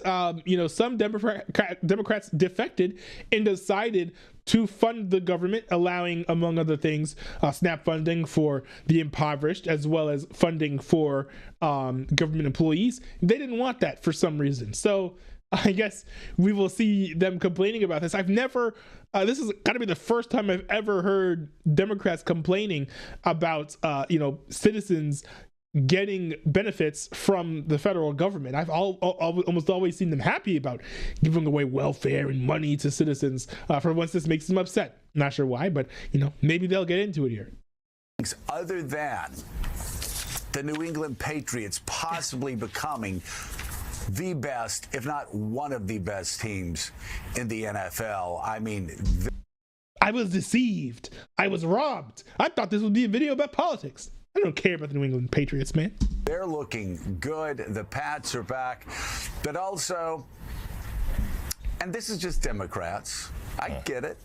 A: some Democrats defected and decided to fund the government, allowing, among other things, SNAP funding for the impoverished, as well as funding for government employees. They didn't want that for some reason. So I guess we will see them complaining about this. I've never, this has got to be the first time I've ever heard Democrats complaining about, citizens getting benefits from the federal government. I've almost always seen them happy about giving away welfare and money to citizens. For once, this makes them upset. Not sure why, but maybe they'll get into it here.
B: Other than the New England Patriots possibly becoming the best, if not one of the best teams in the NFL, I mean,
A: I was deceived. I was robbed. I thought this would be a video about politics. I don't care about the New England Patriots, man.
B: They're looking good. The Pats are back. But also, and this is just Democrats, I get it.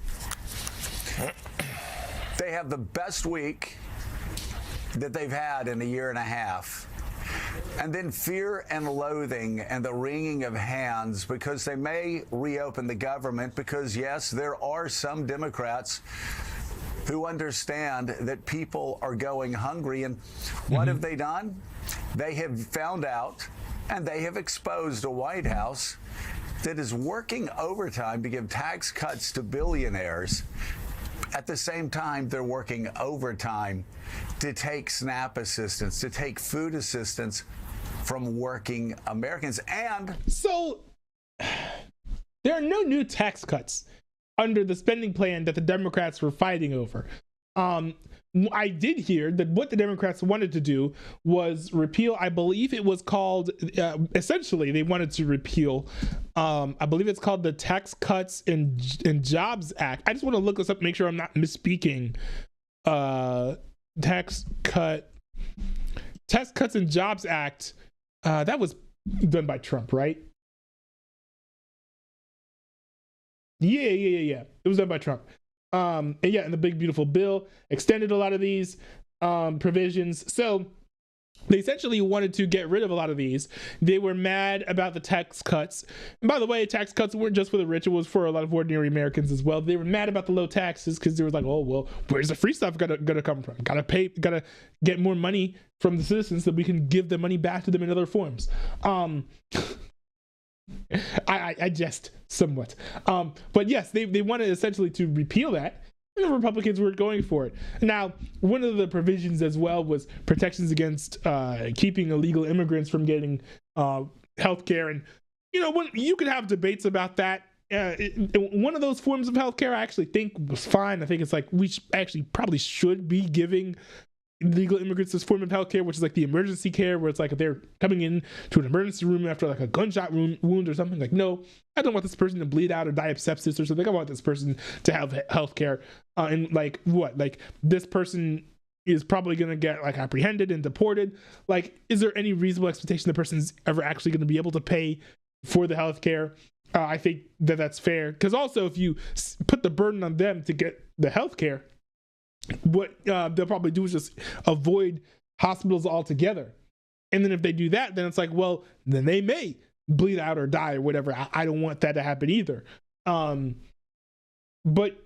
B: They have the best week that they've had in a year and a half. And then fear and loathing and the wringing of hands because they may reopen the government because, yes, there are some Democrats who understand that people are going hungry. And what have they done? They have found out and they have exposed a White House that is working overtime to give tax cuts to billionaires. At the same time, they're working overtime to take SNAP assistance, to take food assistance from working Americans. And
A: so there are no new tax cuts under the spending plan that the Democrats were fighting over. I did hear that what the Democrats wanted to do was repeal, I believe it was called, essentially they wanted to repeal, I believe it's called the Tax Cuts and Jobs Act. I just want to look this up, make sure I'm not misspeaking. Tax Cut Tax Cuts and Jobs Act, that was done by Trump, right? Yeah. It was done by Trump. And the big beautiful bill extended a lot of these provisions. So they essentially wanted to get rid of a lot of these. They were mad about the tax cuts. And by the way, tax cuts weren't just for the rich, it was for a lot of ordinary Americans as well. They were mad about the low taxes because they were like, oh, well, where's the free stuff gonna come from? Gotta get more money from the citizens so we can give the money back to them in other forms. I jest somewhat. But yes, they wanted essentially to repeal that. And the Republicans were going for it. Now, one of the provisions as well was protections against keeping illegal immigrants from getting health care. And, when you could have debates about that. One of those forms of healthcare I actually think was fine. I think it's like we probably should be giving legal immigrants this form of healthcare, which is like the emergency care, where it's like if they're coming in to an emergency room after like a gunshot wound or something, like, no, I don't want this person to bleed out or die of sepsis or something. I want this person to have healthcare. And like this person is probably going to get like apprehended and deported. Like, is there any reasonable expectation the person's ever actually going to be able to pay for the healthcare? I think that's fair, because also if you put the burden on them to get the healthcare, what they'll probably do is just avoid hospitals altogether. And then if they do that, then it's like, well, then they may bleed out or die or whatever. I don't want that to happen either. But,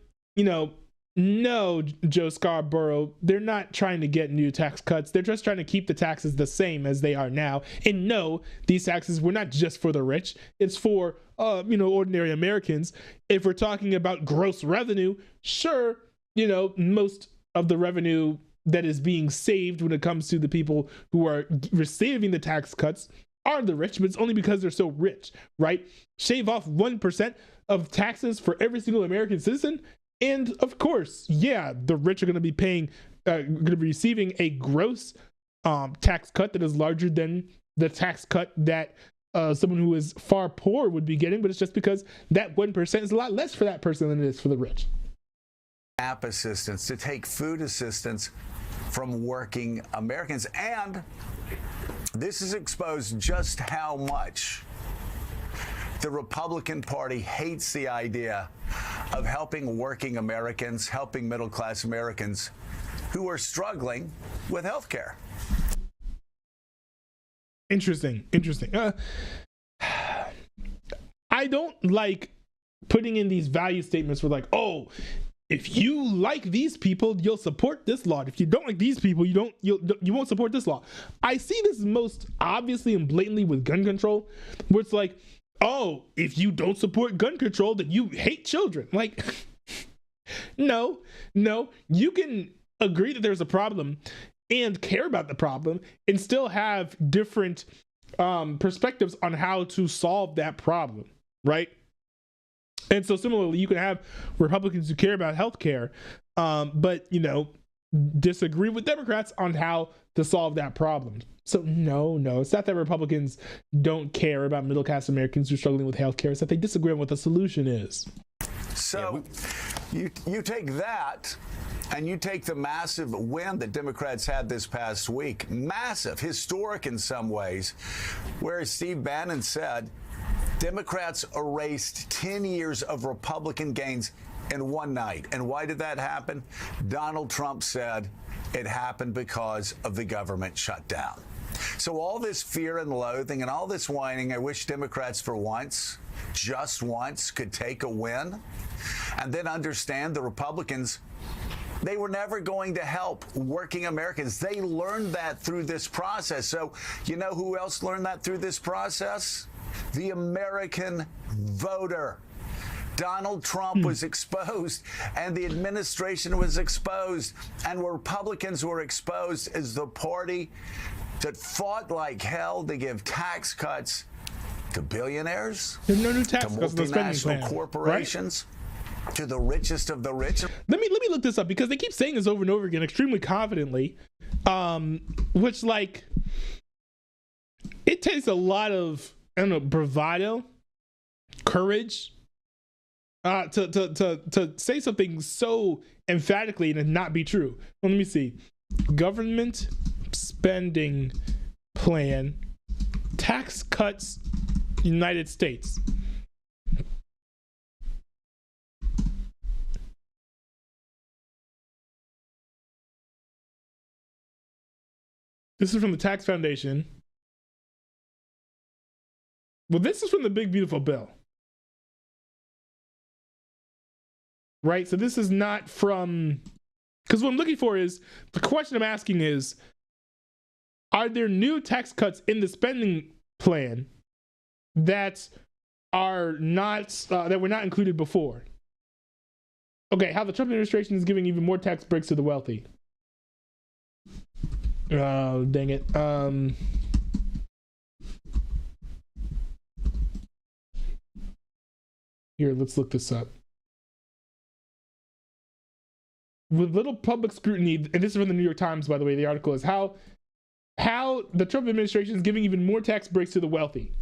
A: no, Joe Scarborough, they're not trying to get new tax cuts. They're just trying to keep the taxes the same as they are now. And no, these taxes were not just for the rich. It's for, ordinary Americans. If we're talking about gross revenue, sure, most of the revenue that is being saved when it comes to the people who are receiving the tax cuts are the rich, but it's only because they're so rich, right? Shave off 1% of taxes for every single American citizen. And of course, the rich are going to be receiving a gross tax cut that is larger than the tax cut that someone who is far poor would be getting, but it's just because that 1% is a lot less for that person than it is for the rich.
B: App assistance, to take food assistance from working Americans. And this has exposed just how much the Republican Party hates the idea of helping working Americans, helping middle-class Americans who are struggling with health care.
A: Interesting. I don't like putting in these value statements where like, oh, if you like these people, you'll support this law. If you don't like these people, you won't support this law. I see this most obviously and blatantly with gun control, where it's like, oh, if you don't support gun control, then you hate children. Like, no, you can agree that there's a problem and care about the problem and still have different perspectives on how to solve that problem, right? And so similarly, you can have Republicans who care about healthcare, but, disagree with Democrats on how to solve that problem. So no, it's not that Republicans don't care about middle-class Americans who are struggling with healthcare. It's that they disagree on what the solution is.
B: So you take that and you take the massive win that Democrats had this past week, massive, historic in some ways, where Steve Bannon said Democrats erased 10 years of Republican gains in one night. And why did that happen? Donald Trump said it happened because of the government shutdown. So all this fear and loathing and all this whining, I wish Democrats for once, just once, could take a win and then understand the Republicans, they were never going to help working Americans. They learned that through this process. So you know who else learned that through this process? The American voter. Donald Trump was exposed and the administration was exposed, and Republicans were exposed as the party that fought like hell to give tax cuts to billionaires,
A: There's no new tax
B: to
A: cuts in the spending
B: multinational
A: plan,
B: corporations, right? To the richest of the rich.
A: Let me look this up, because they keep saying this over and over again extremely confidently, which, like, it takes a lot of, bravado, courage, to say something so emphatically and it not be true. Well, let me see. Government spending plan, tax cuts, United States. This is from the Tax Foundation. Well, this is from the Big Beautiful Bill. Right? So this is not from, because what I'm looking for is, the question I'm asking is, are there new tax cuts in the spending plan that are not, that were not included before? Okay, how the Trump administration is giving even more tax breaks to the wealthy. Oh, dang it. Here, let's look this up. With little public scrutiny, and this is from the New York Times, by the way, the article is how the Trump administration is giving even more tax breaks to the wealthy.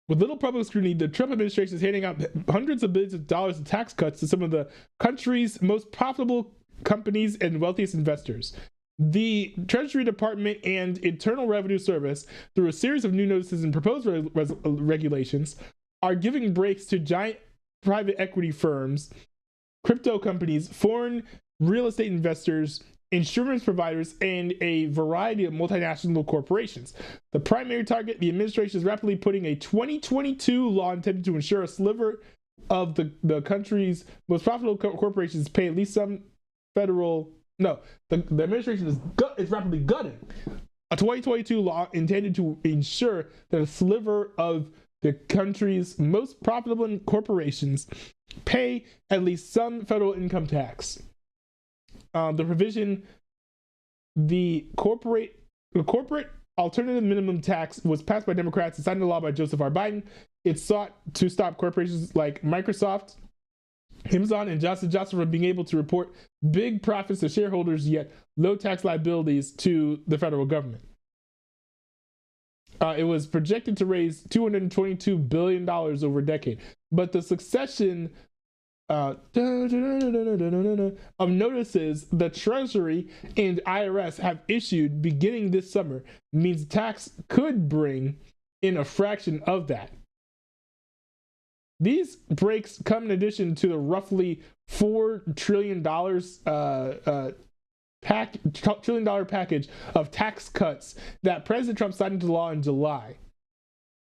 A: With little public scrutiny, the Trump administration is handing out hundreds of billions of dollars in tax cuts to some of the country's most profitable companies and wealthiest investors. The Treasury Department and Internal Revenue Service, through a series of new notices and proposed regulations, are giving breaks to giant private equity firms, crypto companies, foreign real estate investors, insurance providers, and a variety of multinational corporations. The primary target, the administration is rapidly putting a 2022 law intended to ensure a sliver of the country's most profitable corporations pay at least some federal. No, the administration is rapidly gutting a 2022 law intended to ensure that a sliver of the country's most profitable corporations pay at least some federal income tax. The provision, the corporate alternative minimum tax, was passed by Democrats and signed into law by Joseph R. Biden. It sought to stop corporations like Microsoft, Amazon, and Johnson & Johnson from being able to report big profits to shareholders, yet low tax liabilities to the federal government. It was projected to raise $222 billion over a decade, but the succession of notices the Treasury and IRS have issued beginning this summer means tax could bring in a fraction of that. These breaks come in addition to the roughly $4 trillion package of tax cuts that President Trump signed into law in July.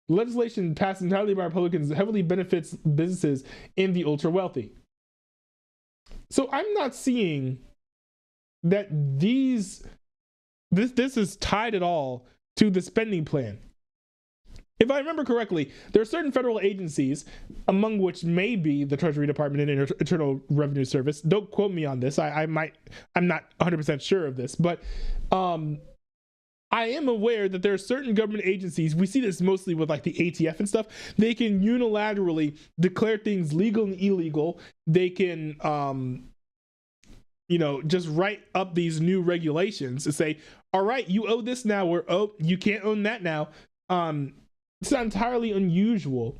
A: Legislation passed entirely by Republicans heavily benefits businesses and the ultra wealthy. So I'm not seeing that this is tied at all to the spending plan. If I remember correctly, there are certain federal agencies, among which may be the Treasury Department and Internal Revenue Service. Don't quote me on this. I'm not 100% sure of this, but I am aware that there are certain government agencies. We see this mostly with like the ATF and stuff. They can unilaterally declare things legal and illegal. They can, just write up these new regulations and say, all right, you owe this now, or oh, you can't own that now. It's not entirely unusual,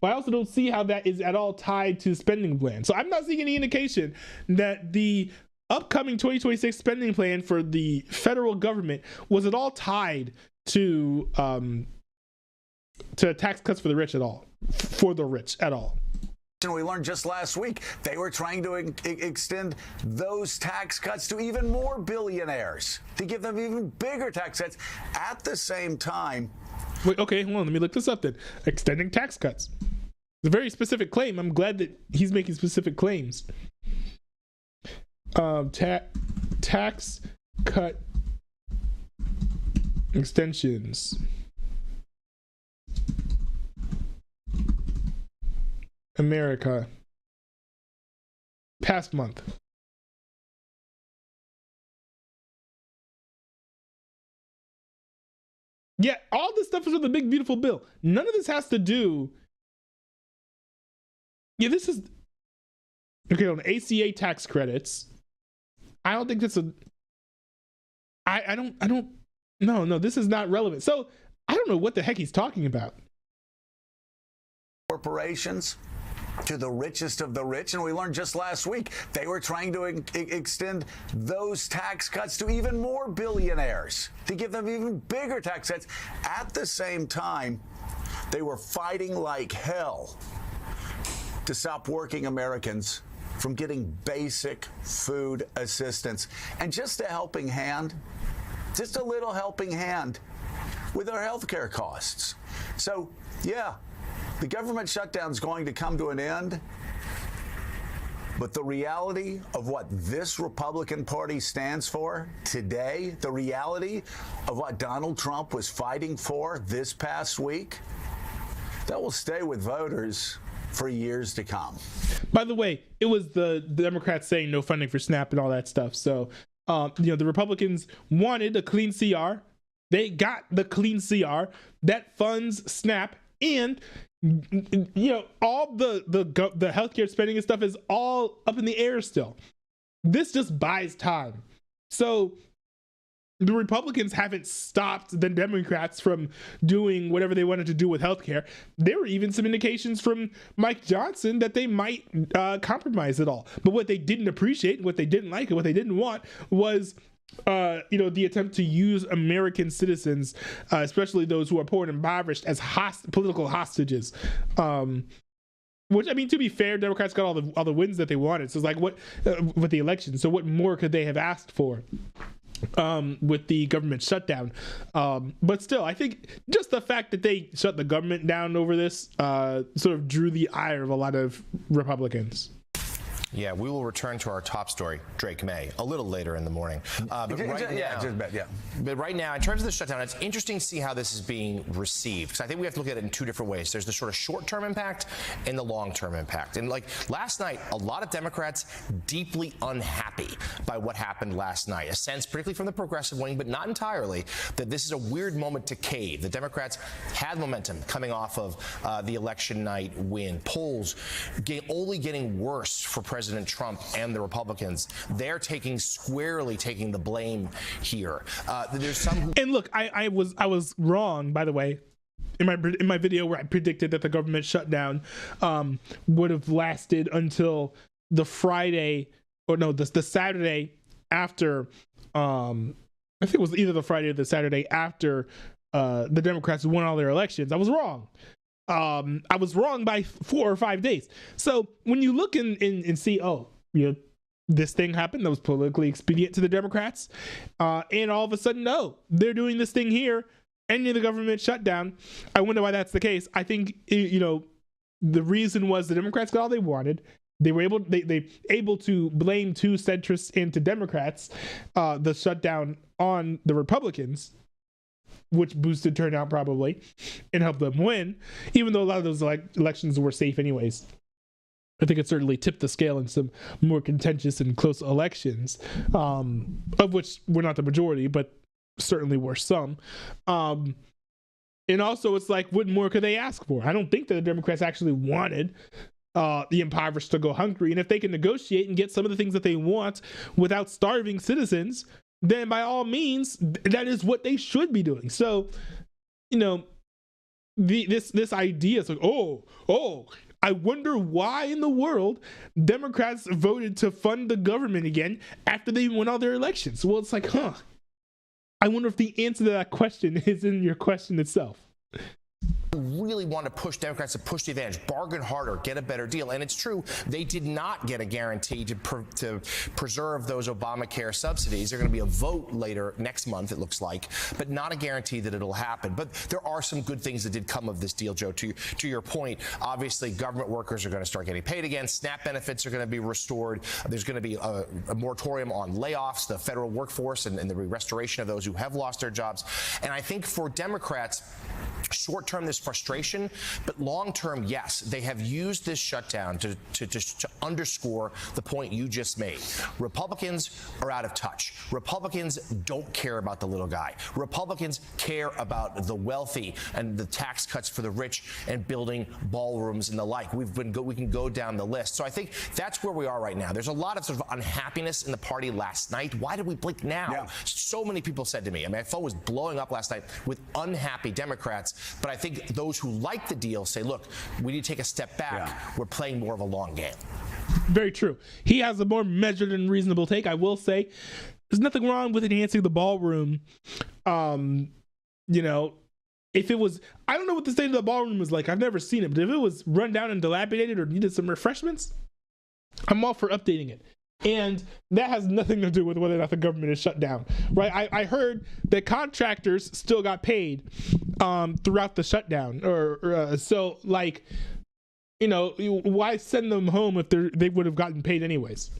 A: but I also don't see how that is at all tied to the spending plan. So I'm not seeing any indication that the upcoming 2026 spending plan for the federal government was at all tied to tax cuts for the rich at all.
B: We learned just last week they were trying to extend those tax cuts to even more billionaires, to give them even bigger tax cuts at the same time.
A: Wait, okay, hold on. Let me look this up then. Extending tax cuts. It's a very specific claim. I'm glad that he's making specific claims. Tax cut extensions. America. Past month. Yeah, all this stuff is with the Big Beautiful Bill. None of this has to do. Yeah, this is okay on ACA tax credits. I don't think that's a. I don't. No, this is not relevant. So I don't know what the heck he's talking about.
B: Corporations to the richest of the rich. And we learned just last week they were trying to extend those tax cuts to even more billionaires, to give them even bigger tax cuts. At the same time, they were fighting like hell to stop working Americans from getting basic food assistance. And just a helping hand, just a little helping hand with our health care costs. So, yeah, the government shutdown is going to come to an end. But the reality of what this Republican Party stands for today, the reality of what Donald Trump was fighting for this past week, that will stay with voters for years to come.
A: By the way, it was the Democrats saying no funding for SNAP and all that stuff. So, the Republicans wanted a clean CR. They got the clean CR that funds SNAP, and all the healthcare spending and stuff is all up in the air still. This just buys time. So the Republicans haven't stopped the Democrats from doing whatever they wanted to do with healthcare. There were even some indications from Mike Johnson that they might compromise it all. But what they didn't appreciate, what they didn't like, and what they didn't want was the attempt to use American citizens, especially those who are poor and impoverished, as political hostages. Which, I mean, to be fair, Democrats got all the wins that they wanted. So it's like, what with the election? So what more could they have asked for with the government shutdown? But still, I think just the fact that they shut the government down over this sort of drew the ire of a lot of Republicans.
C: Yeah, we will return to our top story, Drake May, a little later in the morning. But right now, in terms of the shutdown, it's interesting to see how this is being received. Because I think we have to look at it in two different ways. There's the sort of short-term impact and the long-term impact. And like last night, a lot of Democrats deeply unhappy by what happened last night. A sense, particularly from the progressive wing, but not entirely, that this is a weird moment to cave. The Democrats had momentum coming off of the election night win. Polls only getting worse for President Trump and the Republicans. They're squarely taking the blame here. There's some
A: and look, I was wrong, by the way, in my video where I predicted that the government shutdown would have lasted until the Friday, or no, the Saturday after. I think it was either the Friday or the Saturday after the Democrats won all their elections. I was wrong. I was wrong by 4 or 5 days. So when you look and see, this thing happened that was politically expedient to the Democrats, and all of a sudden, no, they're doing this thing here, ending the government shutdown. I wonder why that's the case. I think the reason was the Democrats got all they wanted. They were able to blame two centrists and to Democrats the shutdown on the Republicans, which boosted turnout probably and helped them win, even though a lot of those elections were safe anyways. I think it certainly tipped the scale in some more contentious and close elections, of which were not the majority, but certainly were some. And also, it's like, what more could they ask for? I don't think that the Democrats actually wanted the impoverished to go hungry. And if they can negotiate and get some of the things that they want without starving citizens, then by all means, that is what they should be doing. So, this idea is like, I wonder why in the world Democrats voted to fund the government again after they won all their elections. Well, it's like, I wonder if the answer to that question is in your question itself.
C: Really want to push Democrats to push the advantage, bargain harder, get a better deal. And it's true, they did not get a guarantee to preserve those Obamacare subsidies. There's going to be a vote later next month, it looks like, but not a guarantee that it'll happen. But there are some good things that did come of this deal, Joe. To your point, obviously, government workers are going to start getting paid again. SNAP benefits are going to be restored. There's going to be a moratorium on layoffs, the federal workforce, and the restoration of those who have lost their jobs. And I think for Democrats, short term, there's frustration, but long term, yes, they have used this shutdown to underscore the point you just made. Republicans are out of touch. Republicans don't care about the little guy. Republicans care about the wealthy and the tax cuts for the rich and building ballrooms and the like. We can go down the list. So I think that's where we are right now. There's a lot of sort of unhappiness in the party last night. Why did we blink now? Yeah. So many people said to me, my phone was blowing up last night with unhappy Democrats, but I think those who who like the deal say, look, we need to take a step back.
B: Yeah.
C: We're playing more of a long game.
A: Very true. He has a more measured and reasonable take. I will say there's nothing wrong with enhancing the ballroom. You know, if it was, I don't know what the state of the ballroom was like. I've never seen it, but if it was run down and dilapidated or needed some refreshments, I'm all for updating it. And that has nothing to do with whether or not the government is shut down, right? I heard that contractors still got paid throughout the shutdown, so like, you know, why send them home if they would have gotten paid anyways?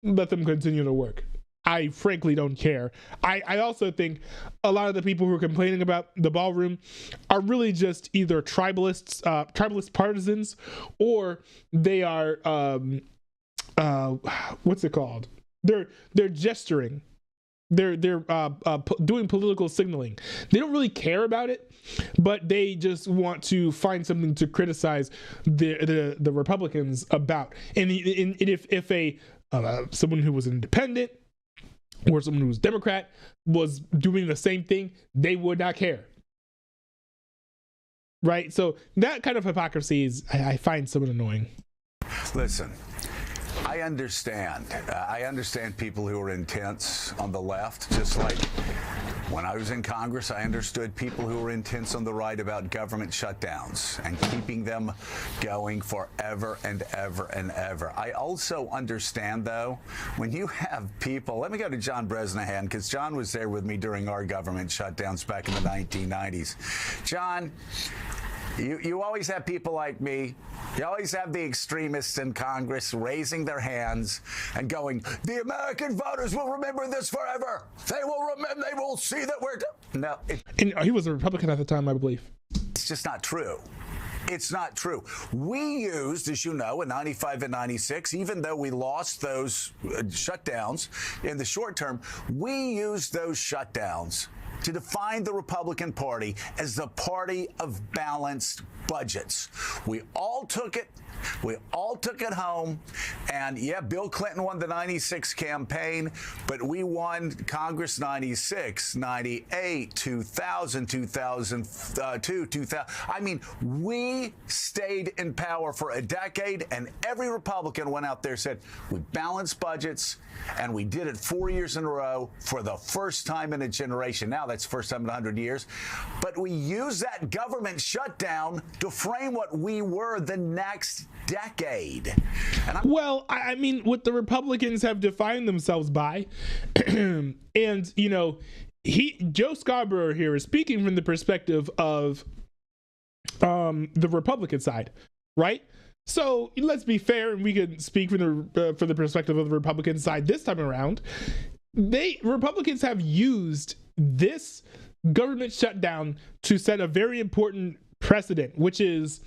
A: Let them continue to work. I frankly don't care. I also think a lot of the people who are complaining about the ballroom are really just either tribalist partisans, or they are what's it called? They're gesturing. They're doing political signaling. They don't really care about it, but they just want to find something to criticize the Republicans about. And if someone who was independent or someone who was Democrat was doing the same thing, they would not care. Right? So that kind of hypocrisy is, I find somewhat annoying.
B: Listen, I understand. I understand people who are intense on the left, just like when I was in Congress, I understood people who were intense on the right about government shutdowns and keeping them going forever and ever and ever. I also understand, though, when you have people, let me go to John Bresnahan, because John was there with me during our government shutdowns back in the 1990s. John, you always have people like me. You always have the extremists in Congress raising their hands and going, the American voters will remember this forever. They will remember. They will see that we're... No.
A: And he was a Republican at the time, I believe.
B: It's just not true. It's not true. We used, as you know, in 95 and 96, even though we lost those shutdowns in the short term, we used those shutdowns to define the Republican Party as the party of balanced budgets. We all took it. We all took it home. And yeah, Bill Clinton won the 96 campaign, but we won Congress 96, 98, 2000, 2002, 2000. I mean, we stayed in power for a decade, and every Republican went out there and said, we balanced budgets, and we did it 4 years in a row for the first time in a generation. Now that's the first time in 100 years. But we used that government shutdown to frame what we were the next decade.
A: Well, I mean, what the Republicans have defined themselves by, and, you know, Joe Scarborough here is speaking from the perspective of the Republican side, right? So let's be fair, and we can speak from the perspective of the Republican side this time around. Republicans have used this government shutdown to set a very important precedent, which is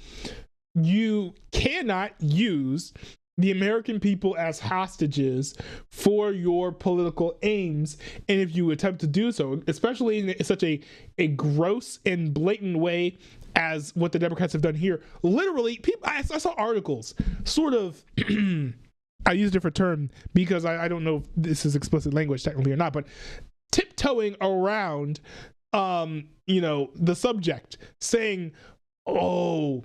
A: you cannot use the American people as hostages for your political aims. And if you attempt to do so, especially in such a gross and blatant way as what the Democrats have done here, literally, I saw articles sort of, I use a different term because I don't know if this is explicit language technically or not, but tiptoeing around, you know, the subject, saying, oh,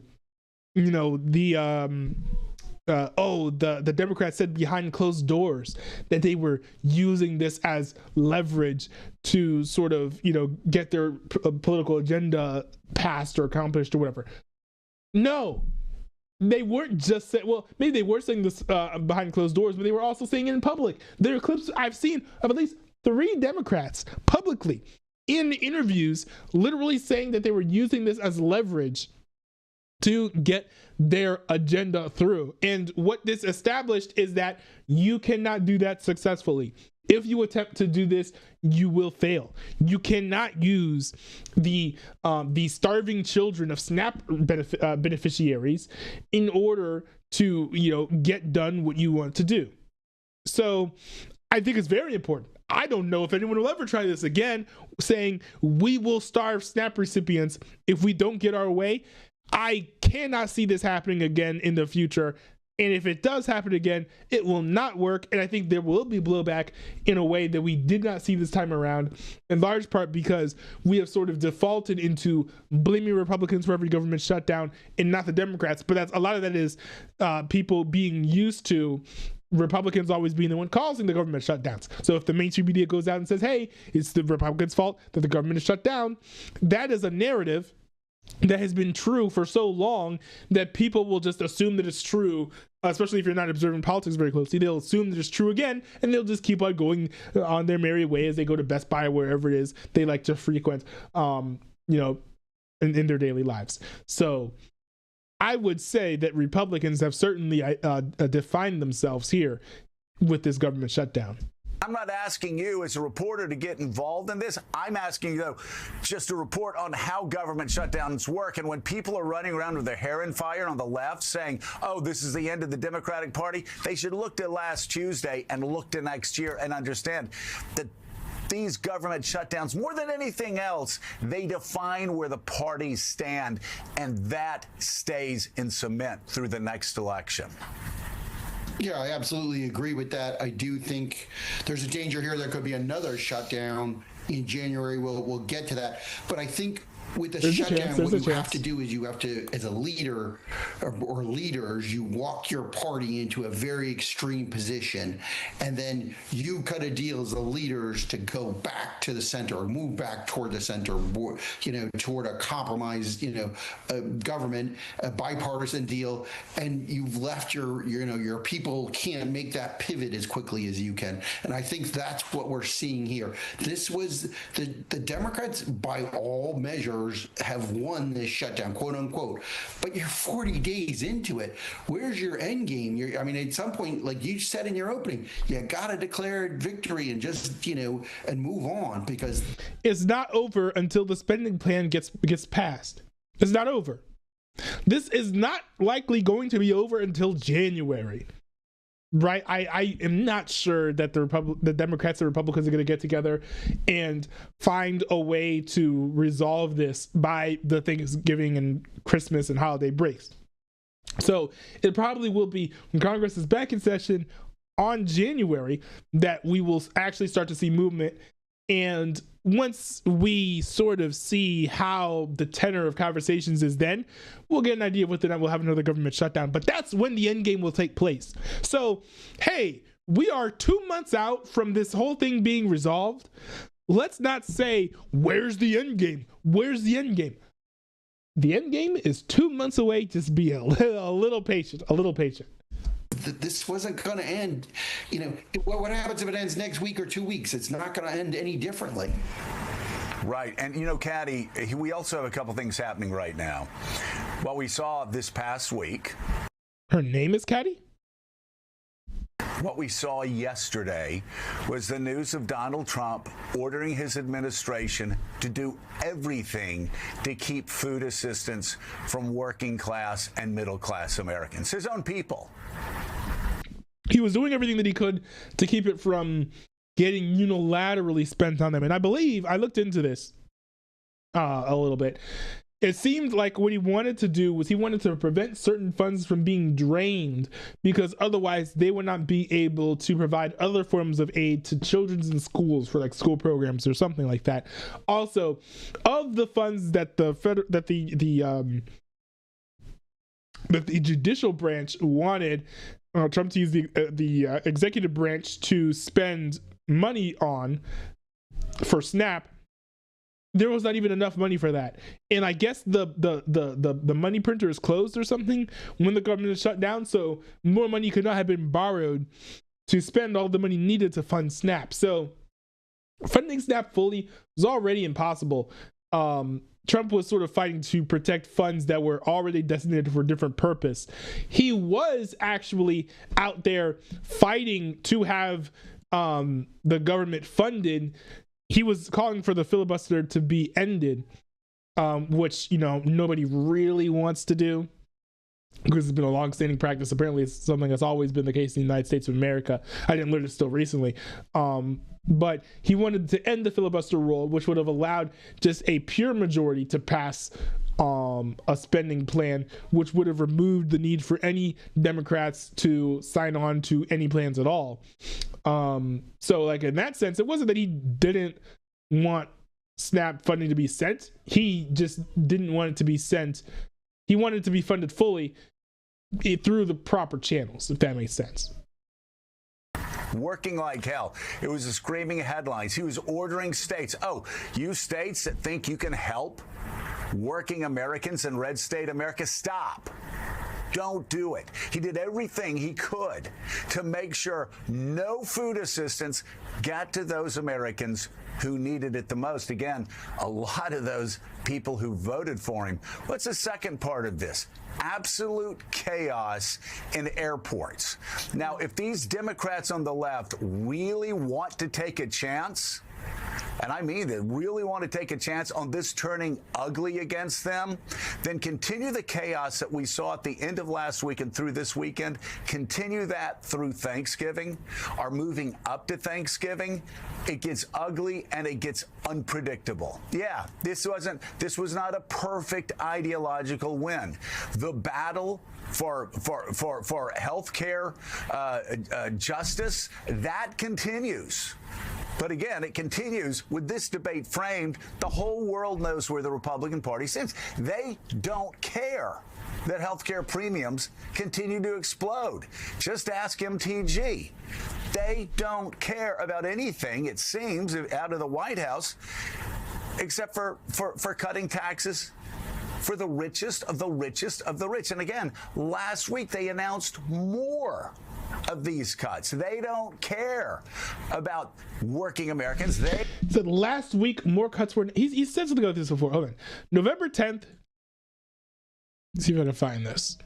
A: you know, the Democrats said behind closed doors that they were using this as leverage to sort of, you know, get their political agenda passed or accomplished or whatever. No, they weren't just saying, well, maybe they were saying this behind closed doors, but they were also saying it in public. There are clips I've seen of at least 3 Democrats publicly in interviews literally saying that they were using this as leverage to get their agenda through. And what this established is that you cannot do that successfully. If you attempt to do this, you will fail. You cannot use the starving children of SNAP beneficiaries in order to, you know, get done what you want to do. So I think it's very important. I don't know if anyone will ever try this again, saying we will starve SNAP recipients if we don't get our way. I cannot see this happening again in the future And if it does happen again, it will not work. And I think there will be blowback in a way that we did not see this time around, in large part because we have sort of defaulted into blaming Republicans for every government shutdown and not the Democrats. But a lot of that is people being used to Republicans always being the one causing the government shutdowns. So if the mainstream media goes out and says, hey, it's the Republicans' fault that the government is shut down, that is a narrative that has been true for so long that people will just assume that it's true, especially if you're not observing politics very closely. They'll assume that it's true again, and they'll just keep on going on their merry way as they go to Best Buy or wherever it is they like to frequent, in their daily lives. So I would say that Republicans have certainly defined themselves here with this government shutdown.
B: I'm not asking you as a reporter to get involved in this. I'm asking you, though, just to report on how government shutdowns work. And when people are running around with their hair in fire on the left saying, oh, this is the end of the Democratic Party, they should look to last Tuesday and look to next year and understand that these government shutdowns, more than anything else, they define where the parties stand, and that stays in cement through the next election.
D: Yeah, I absolutely agree with that. I do think there's a danger here. There could be another shutdown in January. We'll get to that. But I think with the shutdown, what you have to do is you have to, as a leader or leaders, you walk your party into a very extreme position, and then you cut a deal as the leaders to go back to the center or move back toward the center, toward a compromise, a government, a bipartisan deal, and you've left your people can't make that pivot as quickly as you can. And I think that's what we're seeing here. This was the Democrats, by all measures, have won this shutdown, quote unquote, but you're 40 days into it. Where's your end game? At some point, like you said in your opening, you got to declare victory and just, and move on, because
A: it's not over until the spending plan gets passed. It's not over. This is not likely going to be over until January. Right, I am not sure that the Democrats and Republicans are going to get together and find a way to resolve this by the Thanksgiving and Christmas and holiday breaks. So it probably will be when Congress is back in session on January that we will actually start to see movement. And once we sort of see how the tenor of conversations is, then we'll get an idea of whether or not we'll have another government shutdown. But that's when the end game will take place. So, hey, we are 2 months out from this whole thing being resolved. Let's not say, where's the end game? Where's the end game? The end game is 2 months away. Just be a little patient, a little patient.
D: This wasn't going to end. What happens if it ends next week or 2 weeks? It's not going to end any differently.
B: Right. And, Caddy, we also have a couple things happening right now. What we saw this past week.
A: Her name is Caddy?
B: What we saw yesterday was the news of Donald Trump ordering his administration to do everything to keep food assistance from working class and middle class Americans, his own people.
A: He was doing everything that he could to keep it from getting unilaterally spent on them. And I believe, I looked into this a little bit. It seemed like what he wanted to do was he wanted to prevent certain funds from being drained, because otherwise they would not be able to provide other forms of aid to children in schools for like school programs or something like that. Also, of the funds that the judicial branch wanted Trump to use the executive branch to spend money on for SNAP, there was not even enough money for that. And I guess the money printer is closed or something when the government is shut down, so more money could not have been borrowed to spend all the money needed to fund SNAP. So funding SNAP fully was already impossible. Trump was sort of fighting to protect funds that were already designated for a different purpose. He was actually out there fighting to have the government funded. He was calling for the filibuster to be ended, which, nobody really wants to do, because it's been a long-standing practice. Apparently, it's something that's always been the case in the United States of America. I didn't learn it still recently. But he wanted to end the filibuster rule, which would have allowed just a pure majority to pass a spending plan, which would have removed the need for any Democrats to sign on to any plans at all. So like in that sense, it wasn't that he didn't want SNAP funding to be sent. He just didn't want it to be sent. He wanted it to be funded fully through the proper channels, if that makes sense.
B: Working like hell. It was screaming headlines. He was ordering states. Oh, you states that think you can help working Americans in red state America, stop. Don't do it. He did everything he could to make sure no food assistance got to those Americans who needed it the most. Again, a lot of those people who voted for him. What's the second part of this? Absolute chaos in airports. Now, if these Democrats on the left really want to take a chance, and I mean they really want to take a chance on this turning ugly against them, then continue the chaos that we saw at the end of last week and through this weekend. Continue that through Thanksgiving, or moving up to Thanksgiving. It gets ugly and it gets unpredictable. Yeah, this was not a perfect ideological win. The battle for health care justice, that continues. But again, it continues with this debate framed. The whole world knows where the Republican Party stands. They don't care that healthcare premiums continue to explode. Just ask MTG. They don't care about anything, it seems, out of the White House, except for cutting taxes for the richest of the richest of the rich. And again, last week they announced more of these cuts. They don't care about working Americans. They
A: said last week more cuts were. He said something about this before. Hold on. November 10th. Let's see if I can find this.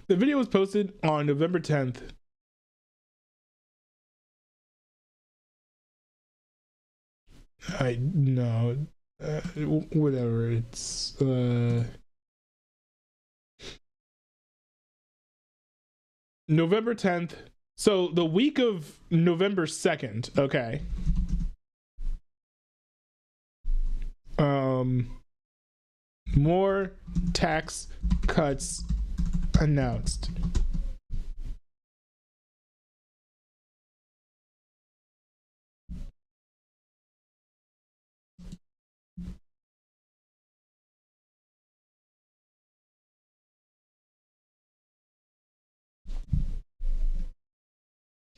A: The video was posted on November 10th. Whatever. It's November 10th. So the week of November 2nd, okay. More tax cuts announced.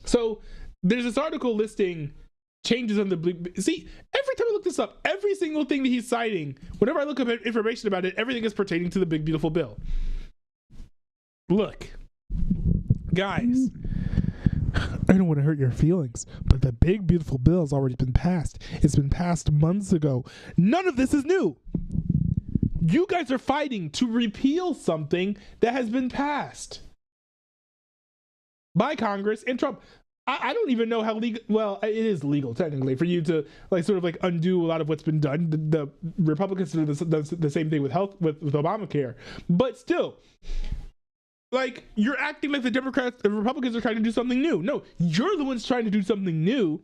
A: So there's this article listing changes on the see, every time I look this up, every single thing that he's citing, whenever I look up information about it, everything is pertaining to the big beautiful bill. Look, guys, I don't want to hurt your feelings, but the big beautiful bill has already been passed. It's been passed months ago. None of this is new. You guys are fighting to repeal something that has been passed by Congress and Trump. I don't even know how legal. Well, it is legal technically for you to undo a lot of what's been done. The Republicans do the same thing with Obamacare, but still, you're acting like the Republicans are trying to do something new. No, you're the ones trying to do something new.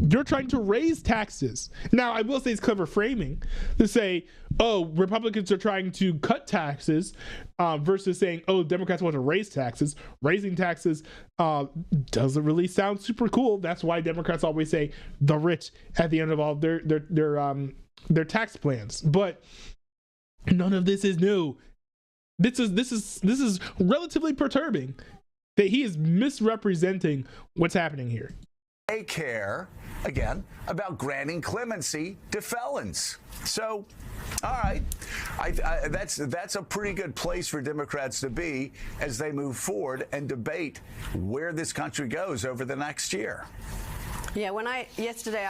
A: You're trying to raise taxes. Now, I will say it's clever framing to say, oh, Republicans are trying to cut taxes versus saying, oh, Democrats want to raise taxes. Raising taxes doesn't really sound super cool. That's why Democrats always say the rich at the end of all their tax plans. But none of this is new. This is relatively perturbing that he is misrepresenting what's happening here.
B: They care, again, about granting clemency to felons. So, all right, that's a pretty good place for Democrats to be as they move forward and debate where this country goes over the next year.
E: Yeah, yesterday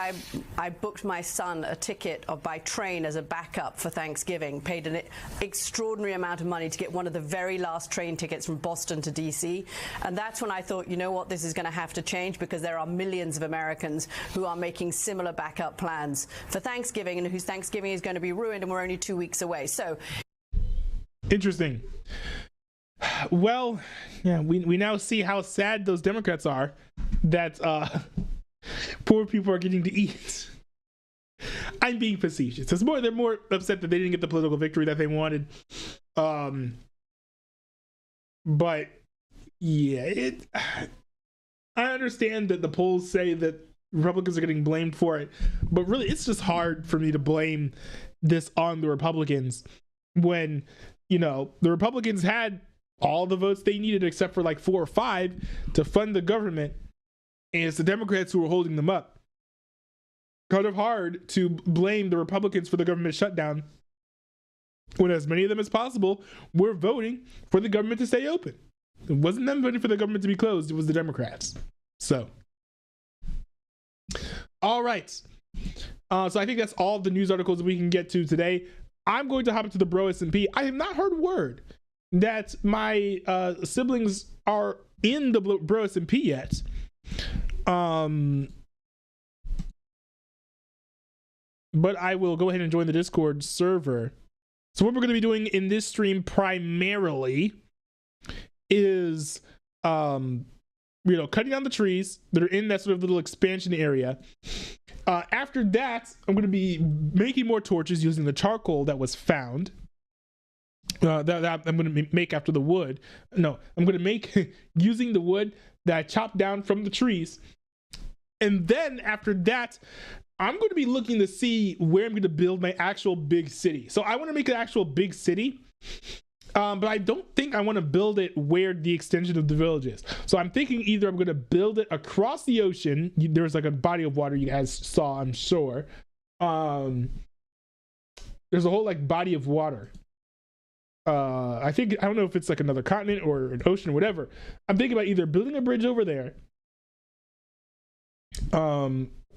E: I booked my son a ticket by train as a backup for Thanksgiving, paid an extraordinary amount of money to get one of the very last train tickets from Boston to DC. And that's when I thought, you know what, this is going to have to change because there are millions of Americans who are making similar backup plans for Thanksgiving and whose Thanksgiving is going to be ruined, and we're only 2 weeks away. So
A: interesting. Well, yeah, we now see how sad those Democrats are that poor people are getting to eat. I'm being facetious. They're more upset that they didn't get the political victory that they wanted. But yeah, I understand that the polls say that Republicans are getting blamed for it, but really it's just hard for me to blame this on the Republicans when, you know, the Republicans had all the votes they needed except for like 4 or 5 to fund the government, and it's the Democrats who are holding them up. Kind of hard to blame the Republicans for the government shutdown when as many of them as possible were voting for the government to stay open. It wasn't them voting for the government to be closed, it was the Democrats. So, all right. So I think that's all the news articles we can get to today. I'm going to hop into the BroSMP. I have not heard word that my siblings are in the BroSMP yet. But I will go ahead and join the Discord server. So what we're going to be doing in this stream primarily is, you know, cutting down the trees that are in that sort of little expansion area. After that, I'm going to be making more torches using the charcoal that was found. That I'm going to make after the wood. No, I'm going to make using the wood that I chopped down from the trees. And then after that, I'm going to be looking to see where I'm going to build my actual big city. So I want to make an actual big city, but I don't think I want to build it where the extension of the village is. So I'm thinking either I'm going to build it across the ocean. There's like a body of water you guys saw, I'm sure. There's a whole like body of water. I don't know if it's like another continent or an ocean or whatever. I'm thinking about either building a bridge over there,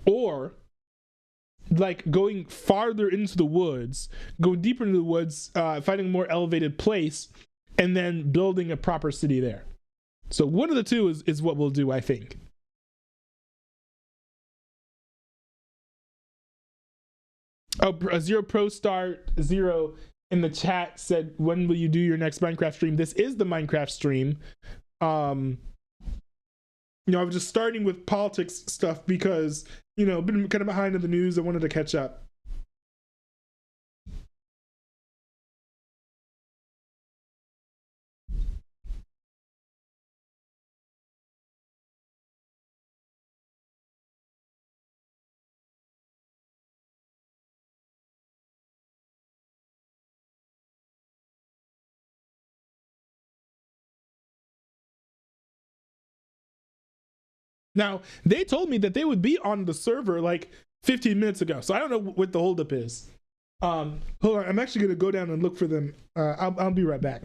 A: or like going farther into the woods, going deeper into the woods, finding a more elevated place, and then building a proper city there. So one of the two is what we'll do, I think. Oh, Zero Pro Star Zero in the chat said, when will you do your next Minecraft stream? This is the Minecraft stream. You know, I was just starting with politics stuff because, you know, been kind of behind in the news. I wanted to catch up. Now, they told me that they would be on the server like 15 minutes ago, so I don't know what the holdup is. Hold on, I'm actually gonna go down and look for them. I'll be right back.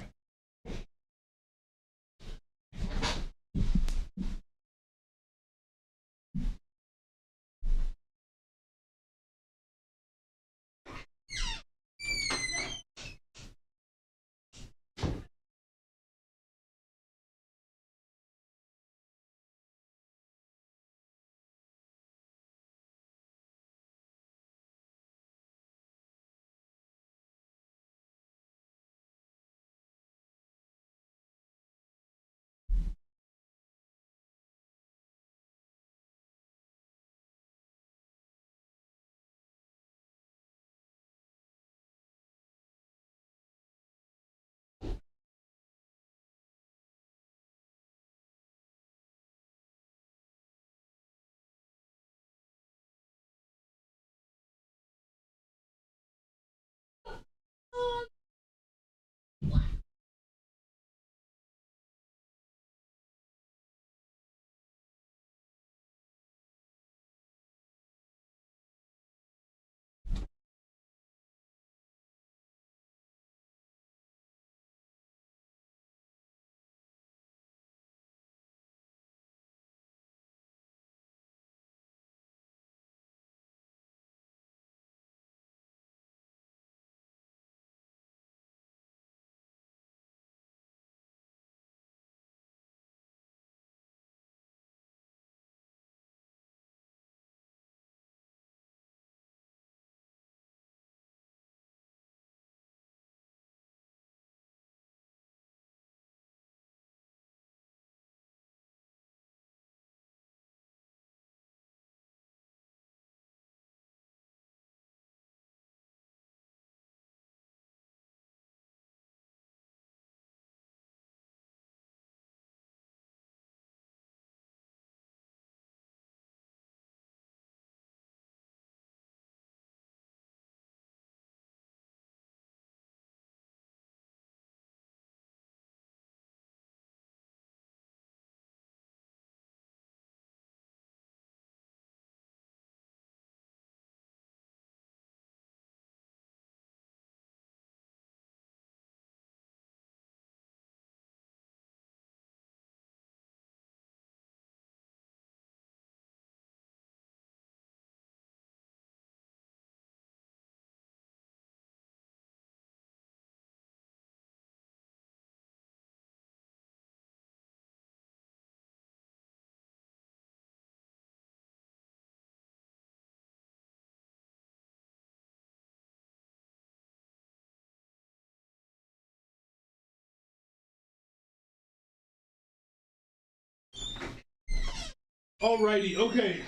A: Alrighty, okay.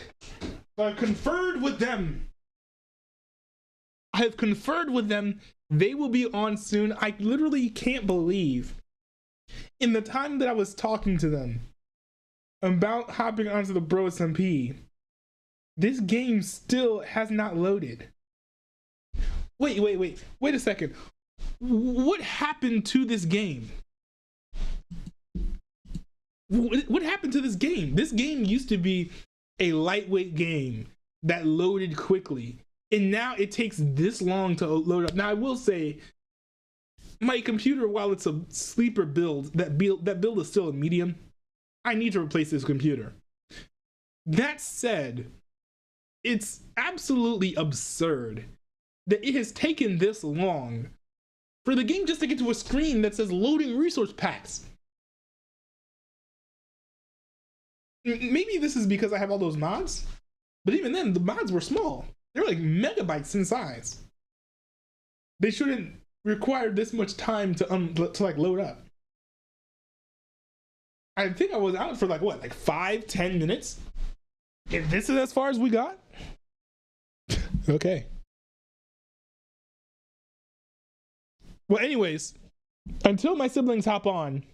A: I've conferred with them. They will be on soon. I literally can't believe in the time that I was talking to them about hopping onto the BroSMP, this game still has not loaded. Wait a second. What happened to this game? What happened to this game? This game used to be a lightweight game that loaded quickly, and now it takes this long to load up. Now I will say, my computer, while it's a sleeper build, that build is still a medium. I need to replace this computer. That said, it's absolutely absurd that it has taken this long for the game just to get to a screen that says loading resource packs. Maybe this is because I have all those mods, but even then, the mods were small. They were like megabytes in size. They shouldn't require this much time to like load up. I think I was out for like what, like 5-10 minutes? If this is as far as we got? Okay. Well, anyways, until my siblings hop on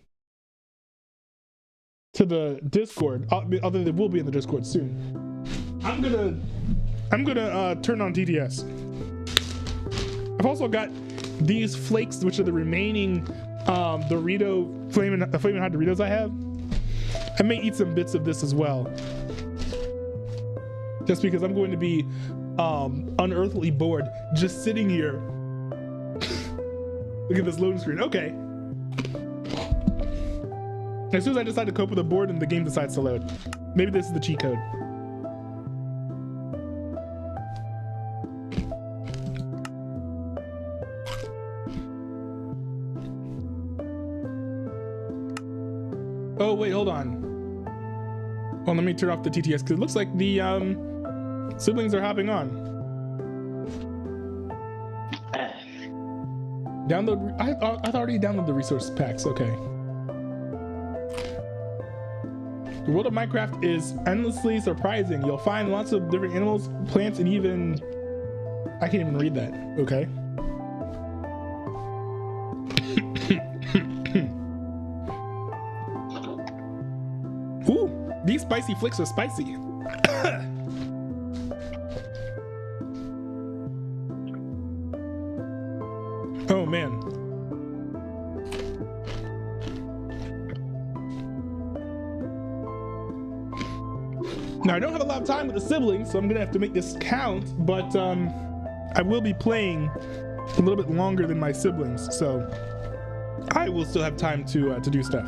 A: to the Discord, although they will be in the Discord soon, I'm gonna turn on TTS. I've also got these flakes, which are the remaining Dorito flaming hot Doritos I have. I may eat some bits of this as well, just because I'm going to be unearthly bored just sitting here. Look at this loading screen. Okay. As soon as I decide to cope with the board and the game decides to load. Maybe this is the cheat code. Oh, wait, hold on. Well, let me turn off the TTS because it looks like the siblings are hopping on. Download. I've already downloaded the resource packs. Okay. The world of Minecraft is endlessly surprising. You'll find lots of different animals, plants, and even... I can't even read that. Okay. Ooh, these spicy flicks are spicy. Oh, man. Now, I don't have a lot of time with the siblings, so I'm gonna have to make this count, but I will be playing a little bit longer than my siblings, so I will still have time to do stuff.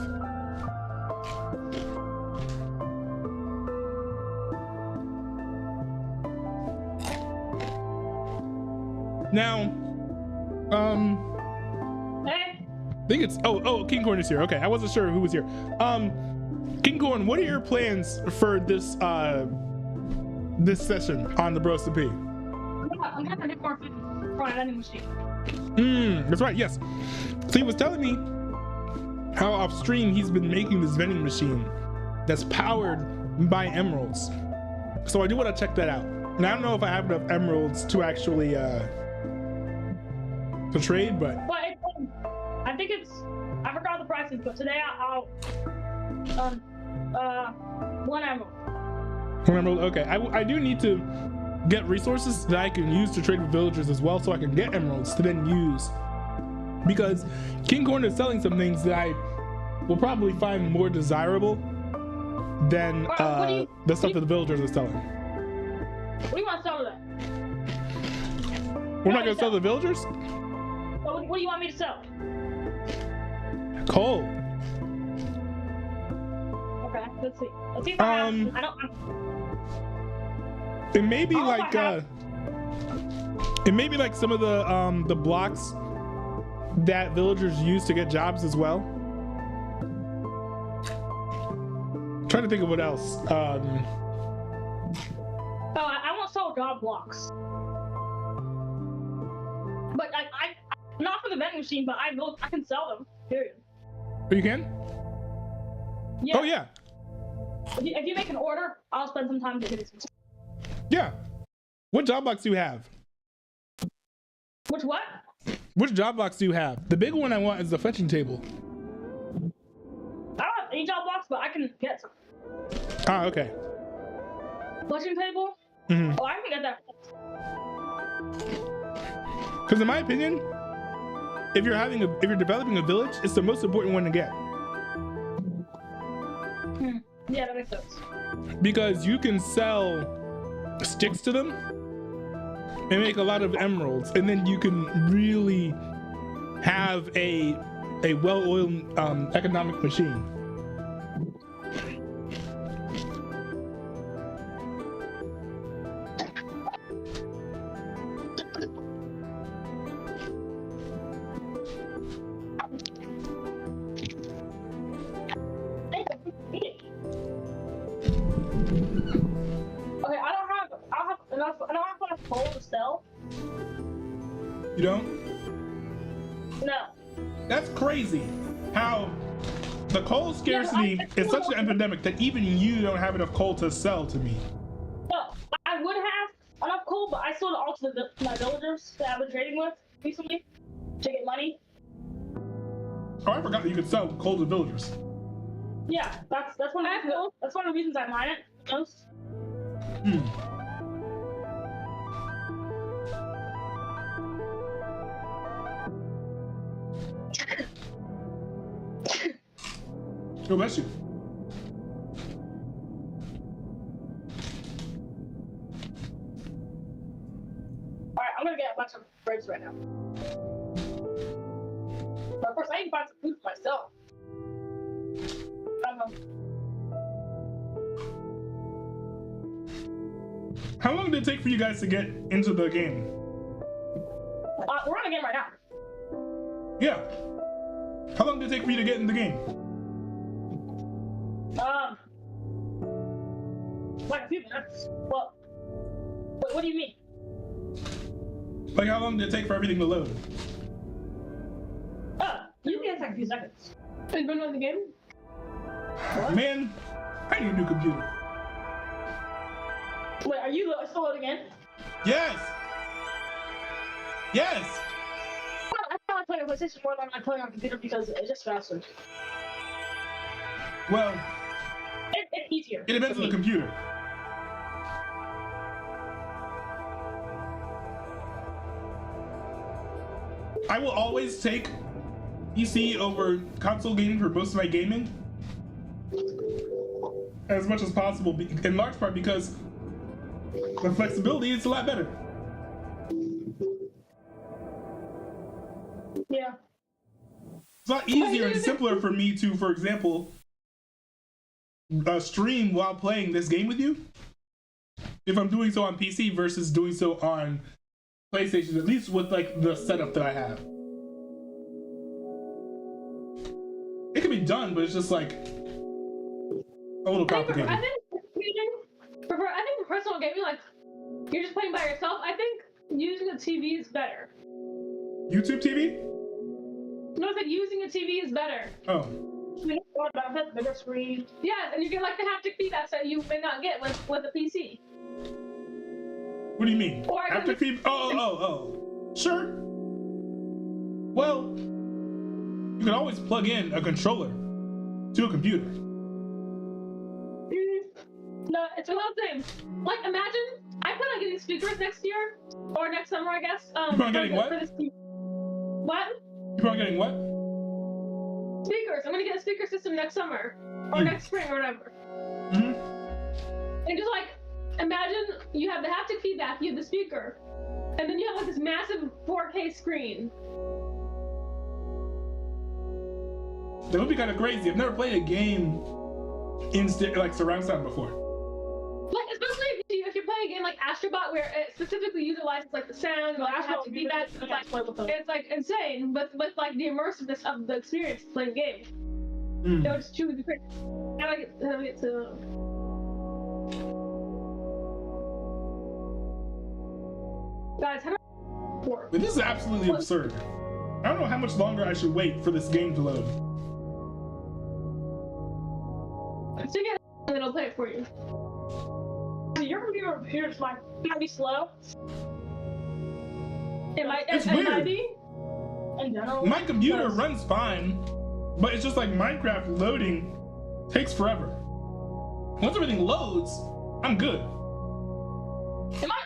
A: Now,
F: Hey.
A: I think it's King Corn is here. Okay, I wasn't sure who was here. King Corn, what are your plans for this this session on the BroSMP?
F: I'm having a more for a vending machine.
A: That's right. Yes. So he was telling me how off stream he's been making this vending machine that's powered by emeralds. So I do want to check that out. And I don't know if I have enough emeralds to actually to trade, but
F: It's, I think it's, I forgot the prices, but today I'll 1 emerald.
A: 1 emerald. Okay. I do need to get resources that I can use to trade with villagers as well, so I can get emeralds to then use. Because King Corn is selling some things that I will probably find more desirable than the stuff that the villagers are selling.
F: What do you want to sell then?
A: We're not gonna sell the villagers?
F: What do you want me to sell?
A: Coal.
F: Okay, let's see. Let's see if I have. I don't.
A: It may be like it may be like some of the blocks that villagers use to get jobs as well. I'm trying to think of what else.
F: I won't sell job blocks. But I not for the vending machine, but I can sell them. Period.
A: Oh, you can?
F: Yeah.
A: Oh yeah.
F: If you make an order, I'll spend some time getting some.
A: Yeah. What job box do you have?
F: Which what?
A: Which job box do you have? The big one I want is the fetching table.
F: I don't have any job box, but I can get some.
A: Ah, okay.
F: Flushing table?
A: Mm-hmm.
F: Oh, I can get that.
A: Because in my opinion, if you're developing a village, it's the most important one to get.
F: Yeah, that makes sense.
A: Because you can sell sticks to them and make a lot of emeralds, and then you can really have a well-oiled economic machine.
F: Okay, I don't have enough coal to sell.
A: You don't?
F: No.
A: That's crazy. How the coal scarcity is such an epidemic that even you don't have enough coal to sell to me.
F: No, I would have enough coal, but I sold it all to my villagers that I've been trading with recently to get money.
A: Oh, I forgot that you could sell coal to villagers.
F: Yeah, that's one of the reasons I mine it the most.
A: God bless you.
F: Alright, I'm gonna get a bunch of breads right now. But of course, I can find some food for myself.
A: How long did it take for you guys to get into the game?
F: We're on a game right now.
A: Yeah. How long did it take for you to get in the game?
F: Like a few minutes. Well, what do you mean?
A: Like, how long did it take for everything to load?
F: You can take a few seconds. Have you been on the game? What?
A: Man, I need a new computer.
F: Wait, are you still loading in?
A: Yes! Yes!
F: I feel like playing on PlayStation more than I play on computer because it's just faster.
A: Well,
F: It's easier.
A: it depends on the computer. I will always take PC over console gaming for most of my gaming, as much as possible, in large part because the flexibility is a lot better.
F: Yeah.
A: It's a lot easier and simpler for me to, for example, stream while playing this game with you if I'm doing so on PC versus doing so on PlayStation, at least with like the setup that I have. It can be done, but it's just like a little complicated.
F: I think for personal gaming, like you're just playing by yourself, I think using a TV is better.
A: YouTube TV?
F: No, I said using a TV is better.
A: Oh.
F: Bigger screen. Yes, and you get like the haptic feedback that you may not get with a PC.
A: What do you mean?
F: Or
A: Haptic feedback? Oh. Sure. Well, you can always plug in a controller to a computer.
F: No, it's about the same. Like, imagine I plan on getting speakers next year or next summer, I guess.
A: You plan on getting what?
F: What?
A: You plan on getting what?
F: Speakers. I'm gonna get a speaker system next summer or next spring or whatever. And just like imagine you have the haptic feedback, you have the speaker, and then you have like this massive 4K screen.
A: That would be kind of crazy. I've never played a game in like surround sound before.
F: Like especially if you're playing a game like Astrobot where it specifically utilizes like the sound, like haptic feedback, it's like insane, but with like the immersiveness of the experience of playing the game. It would just truly be crazy. How do I get to? Guys, how do I work?
A: This is absolutely absurd. I don't know how much longer I should wait for this game to load.
F: So you get then it'll play it for you. So your computer's might be slow. It might.
A: It's
F: it
A: weird.
F: might be. In general,
A: My computer runs fine, but it's just like Minecraft loading takes forever. Once everything loads, I'm good.
F: It might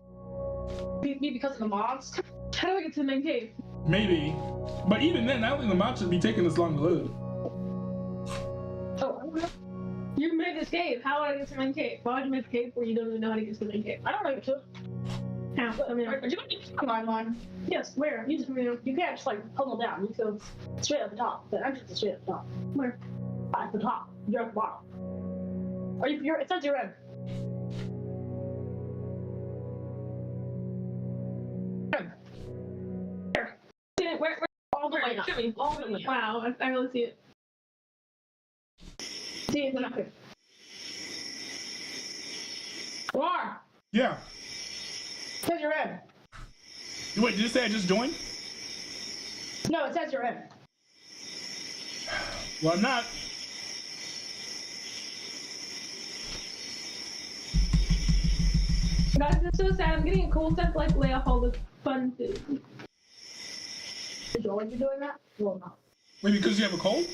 F: be because of the mods. How do I get to the main cave?
A: Maybe. But even then, I don't think the mod should be taking this long to load.
F: Oh, I don't know. You made this cave. How would I get to the main cave? Why would you make the cave where you don't even know how to get to the main cave? I don't know. You how? I mean, are you going to use the line? Yes, where? You just, you can't just like pummel down. You go straight at the top. The entrance is straight at the top. Where? At the top. You're at the bottom. It says you're in. Where? All the way up. All the way up. Wow, I really see it. See it up here. War!
A: Yeah.
F: Says you're in.
A: Wait, did you say I just joined?
F: No, it says you're in.
A: Well, I'm not.
F: Guys, it's so sad. I'm getting a cold set to like lay off all the fun food. Joel, are you doing that? Well, no.
A: Wait, because you have a cold?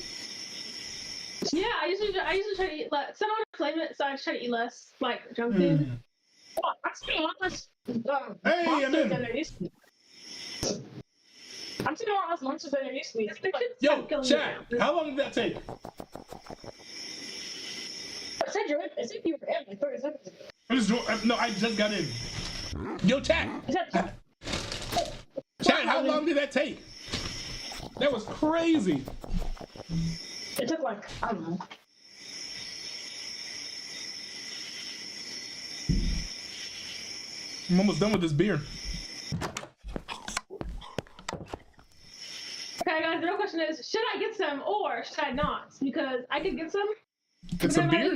F: Yeah, I usually try to eat less. Someone claim it, so I try to eat less, like junk food. Oh, I'm seeing a lot less.
A: Hey, I'm in.
F: Than there used to be. I'm seeing a lot less monsters than there used to be.
A: Yo, chat, how long did that take?
F: I said you're in. I said you were in like 30 seconds ago.
A: No, I just got in. Yo, chat. Chat, how long did that take? That was crazy.
F: It took like, I don't know.
A: I'm almost done with this beer.
F: Okay, guys, the real question is, should I get some or should I not? Because I could get some.
A: Get some beer?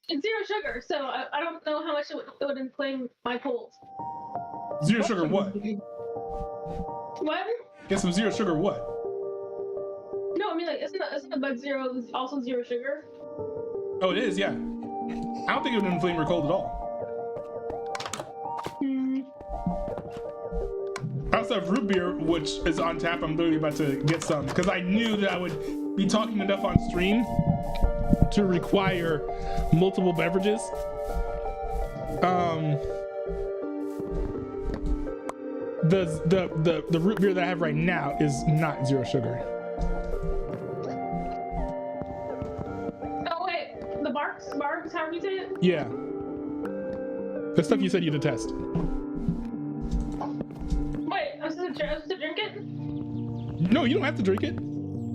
F: It's zero sugar, so I don't know how much it would inflame my cold.
A: Zero sugar what?
F: What?
A: Get some zero sugar what?
F: No, I mean, like, isn't the Bug Zero also zero sugar?
A: Oh, it is, yeah. I don't think it would inflame your cold at all. I also have root beer, which is on tap. I'm literally about to get some because I knew that I would be talking enough on stream to require multiple beverages. The root beer that I have right now is not zero sugar.
F: Oh wait, the barks, however you say it?
A: Yeah. The stuff you said you detest.
F: Wait, I'm supposed to drink it?
A: No, you don't have to drink it.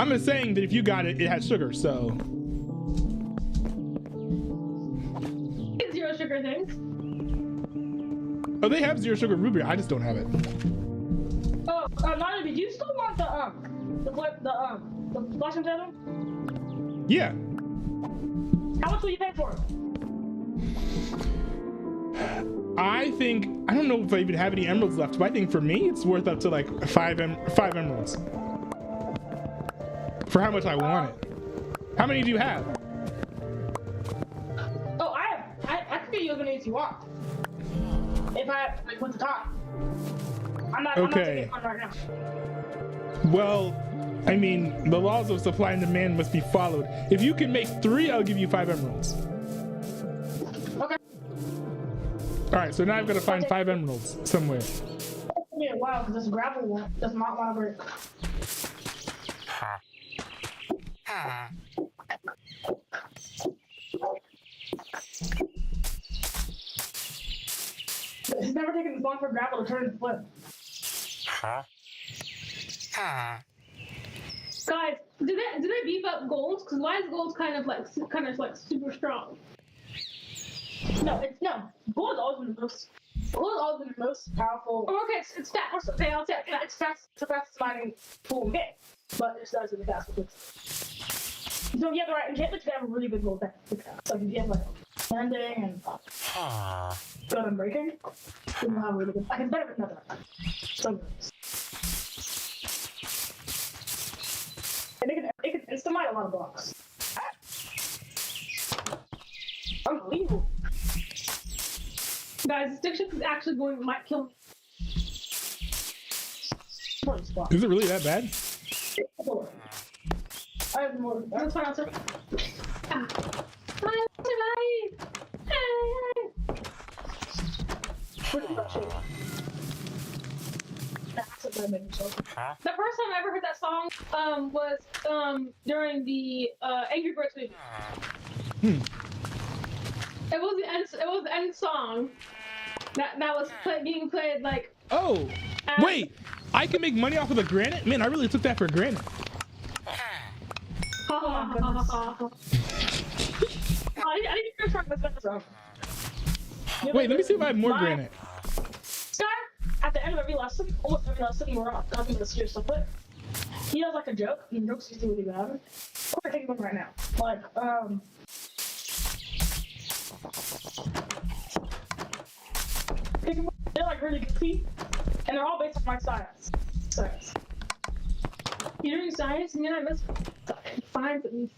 A: I'm just saying that if you got it, it has sugar, so.
F: It's zero sugar things.
A: Oh, they have zero sugar root beer. I just don't have it.
F: Oh, Nana, did you still want the Flash and Shadow?
A: Yeah.
F: How much will you pay for it?
A: I don't know if I even have any emeralds left, but I think for me, it's worth up to like five emeralds. For how much I want it. How many do you have?
F: Oh, I can get you as many as you want. If I like put the top. I'm not taking one right now.
A: Well, I mean, the laws of supply and demand must be followed. If you can make 3, I'll give you 5 emeralds.
F: Okay.
A: All right, so now I've got to find 5 emeralds somewhere.
F: It's gonna be a while because this gravel does not want to break. It's never taken this long for gravel to turn into flip. Guys, do they beef up gold? Because why is gold kind of like super strong? No. Gold has always been the most powerful. Oh, okay, it's fast. Okay, I'll say it's fast. It's the fastest mining tool in the game, but it starts with the fastest. So if you have the right enchantment, you have a really good gold back. So if you have like landing and good on breaking, you will have a really good. I can better than nothing. So good. And it can insta-mine a lot of blocks. Guys, this dick is actually might kill me.
A: Is it really that bad?
F: I have more. That's fine, I'll survive. The first time I ever heard that song was during the Angry Birds movie. It was the end song that was being played like.
A: Oh, wait! I can make money off of the granite? Man, I really took that for granted. Wait, let me see if I have more granite.
F: Sky, at the end of every lesson, almost every lesson, we're not talking this serious stuff, but he does like a joke. He jokes he's really bad. I'm taking one right now. Like, they're like really goofy, and they're all based on my science. You're doing science, and then I miss science at least.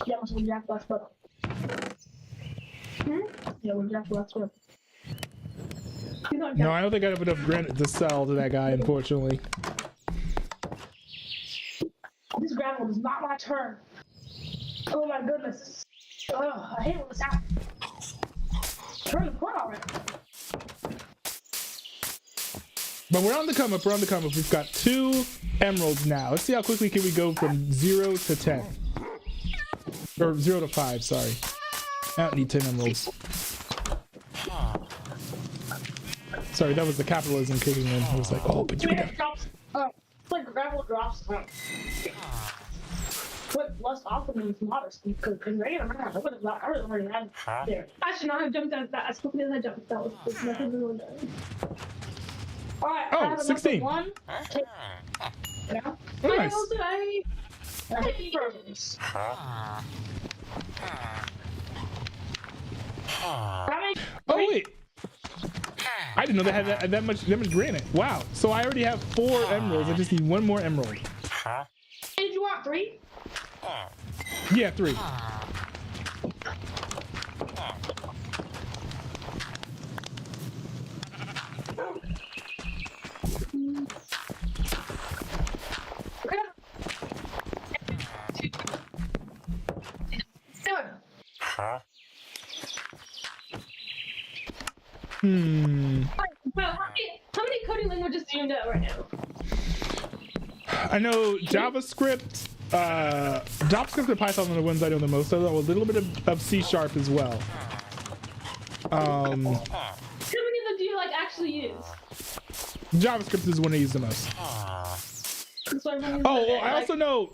F: Yeah, must be Jack last but. Yeah, we're Jack last but.
A: No, I don't think I have enough granite to sell to that guy, unfortunately.
F: This gravel is not my turn. Oh my goodness. Oh, I hate when this happens. Turn the corner already.
A: But we're on the come up, We've got 2 emeralds now. Let's see how quickly can we go from 0 to 10. Or 0 to 5, sorry. I don't need 10 emeralds. Sorry, that was the capitalism kicking in. I was like, oh, but you can...
F: It's like gravel drops. But less often than modest, because in regular math, I would have already had there. I should not have jumped out that as quickly as I jumped. That was nothing really done. Alright,
A: oh,
F: I have
A: 16.
F: One. Yeah.
A: Nice. Oh wait, I didn't know they had that much granite. Wow. So I already have 4 emeralds. I just need 1 more emerald.
F: Did you want 3?
A: Yeah, 3.
F: Well, how many coding languages do you know right now?
A: I know JavaScript, JavaScript and Python are the ones I know the most. I know a little bit of C# as well.
F: How many of them do you like actually use?
A: JavaScript is the one I use the most. Oh, well, I also know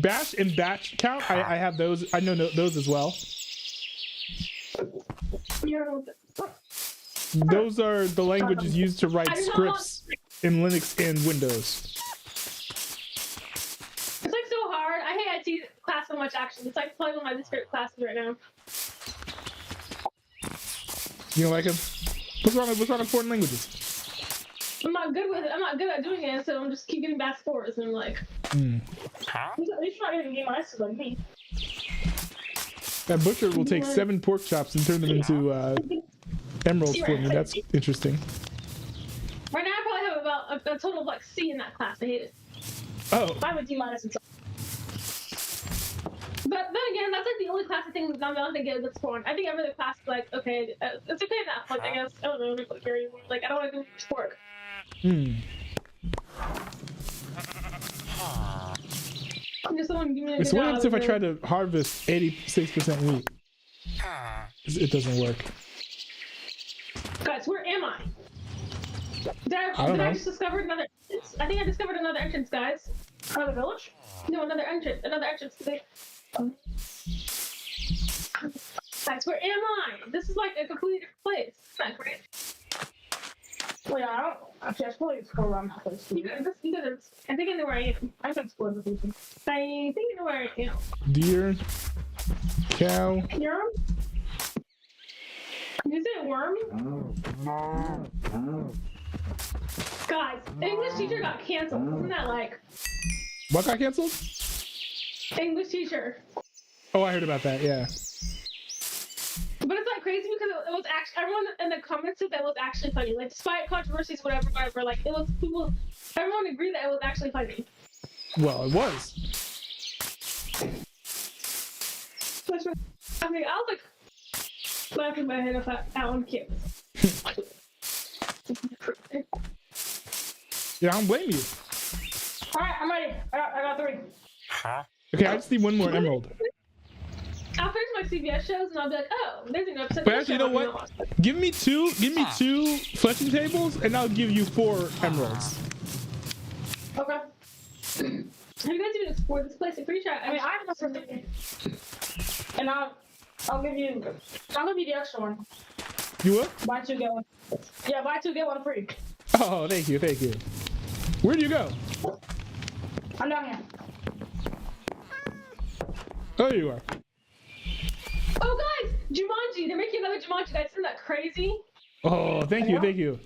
A: Bash and Batch count. I have those. I know those as well. Those are the languages used to write scripts in Linux and Windows.
F: It's like so hard. I hate IT class so much actually. It's like probably one of my least favorite classes right now.
A: You don't like them? What's wrong with foreign languages?
F: I'm not good with it. I'm not good at doing it, so I'm just keep getting bad scores and I'm like. At least you're not getting game ISO like me.
A: That butcher will take 7 pork chops and turn them into emeralds for me. That's interesting.
F: Right now I probably have about a total of like C in that class. I hate it.
A: Oh.
F: I have a D- and stuff. But then again, that's like the only class I think I'm not thinking that's foreign. I think every other class is like, okay, it's okay enough. Like, I guess, I don't know, like, I don't want to do sport.
A: So what happens if I try to harvest 86% wheat? It doesn't work.
F: Guys, where am I? Did I just discover another entrance? I think I discovered another entrance, guys. Another village? No, another entrance. Guys, where am I? This is like a completely different place. It's not great. Well, yeah, I don't know. Actually, I should probably explore around that place. I think I know where I am. I can explore the region. I think I know where I am.
A: Deer. Cow.
F: Worm? Is it worm? Guys, English teacher got canceled. Isn't that like...
A: What got canceled?
F: English teacher.
A: Oh, I heard about that, yeah.
F: But it's like crazy because it was actually everyone in the comments said that it was actually funny. Like despite controversies, whatever. Like it was people. Everyone agreed that it was actually funny.
A: Well, it was.
F: I mean, I was like laughing my head off at one kid.
A: Yeah, I don't blame you.
F: All right, I'm ready. I got 3.
A: Okay, I just need one more emerald.
F: I'll finish my CBS shows and I'll be like, oh, there's an episode.
A: But actually, you know what? Give me two fletching tables, and I'll give you 4 emeralds.
F: Okay. Have you guys even explored this place? I'm pretty sure. I mean, I have no something. And I'll give you the extra one.
A: You will?
F: Buy 2 get 1. Yeah, buy 2 get 1 free.
A: Oh, thank you. Where do you go?
F: I'm down here.
A: Oh, there you are.
F: Oh, guys, Jumanji. They're making another Jumanji. Guys, isn't that crazy?
A: Oh, thank you.
F: You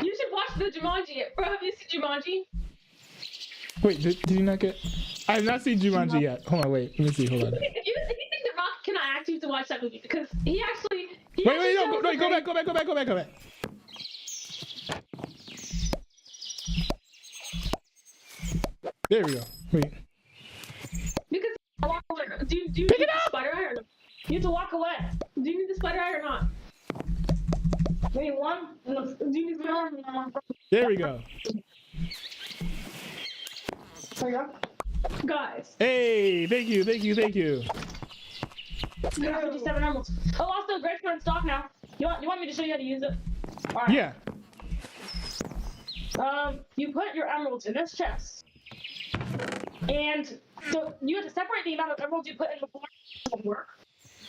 F: should watch the Jumanji. Bro, have you seen Jumanji?
A: Wait, did you not get? I have not seen Jumanji yet. Hold on, wait. Let me see. Hold on.
F: If you think The Rock cannot act, you have to watch that movie because he actually.
A: Wait, no, go back. There we go. Wait.
F: Because walk away. Do you
A: Pick
F: need
A: it
F: the
A: up!
F: spider eye or not? You have to walk away. Do you need the spider eye or not? Maybe one. Do you need the spider eye?
A: There we go.
F: There you go. Guys.
A: Hey, thank you.
F: We have 57 emeralds. Oh, also, Great in stock now. You want me to show you how to use it? All right.
A: Yeah.
F: You put your emeralds in this chest. And so you have to separate the amount of emeralds you put in before it work.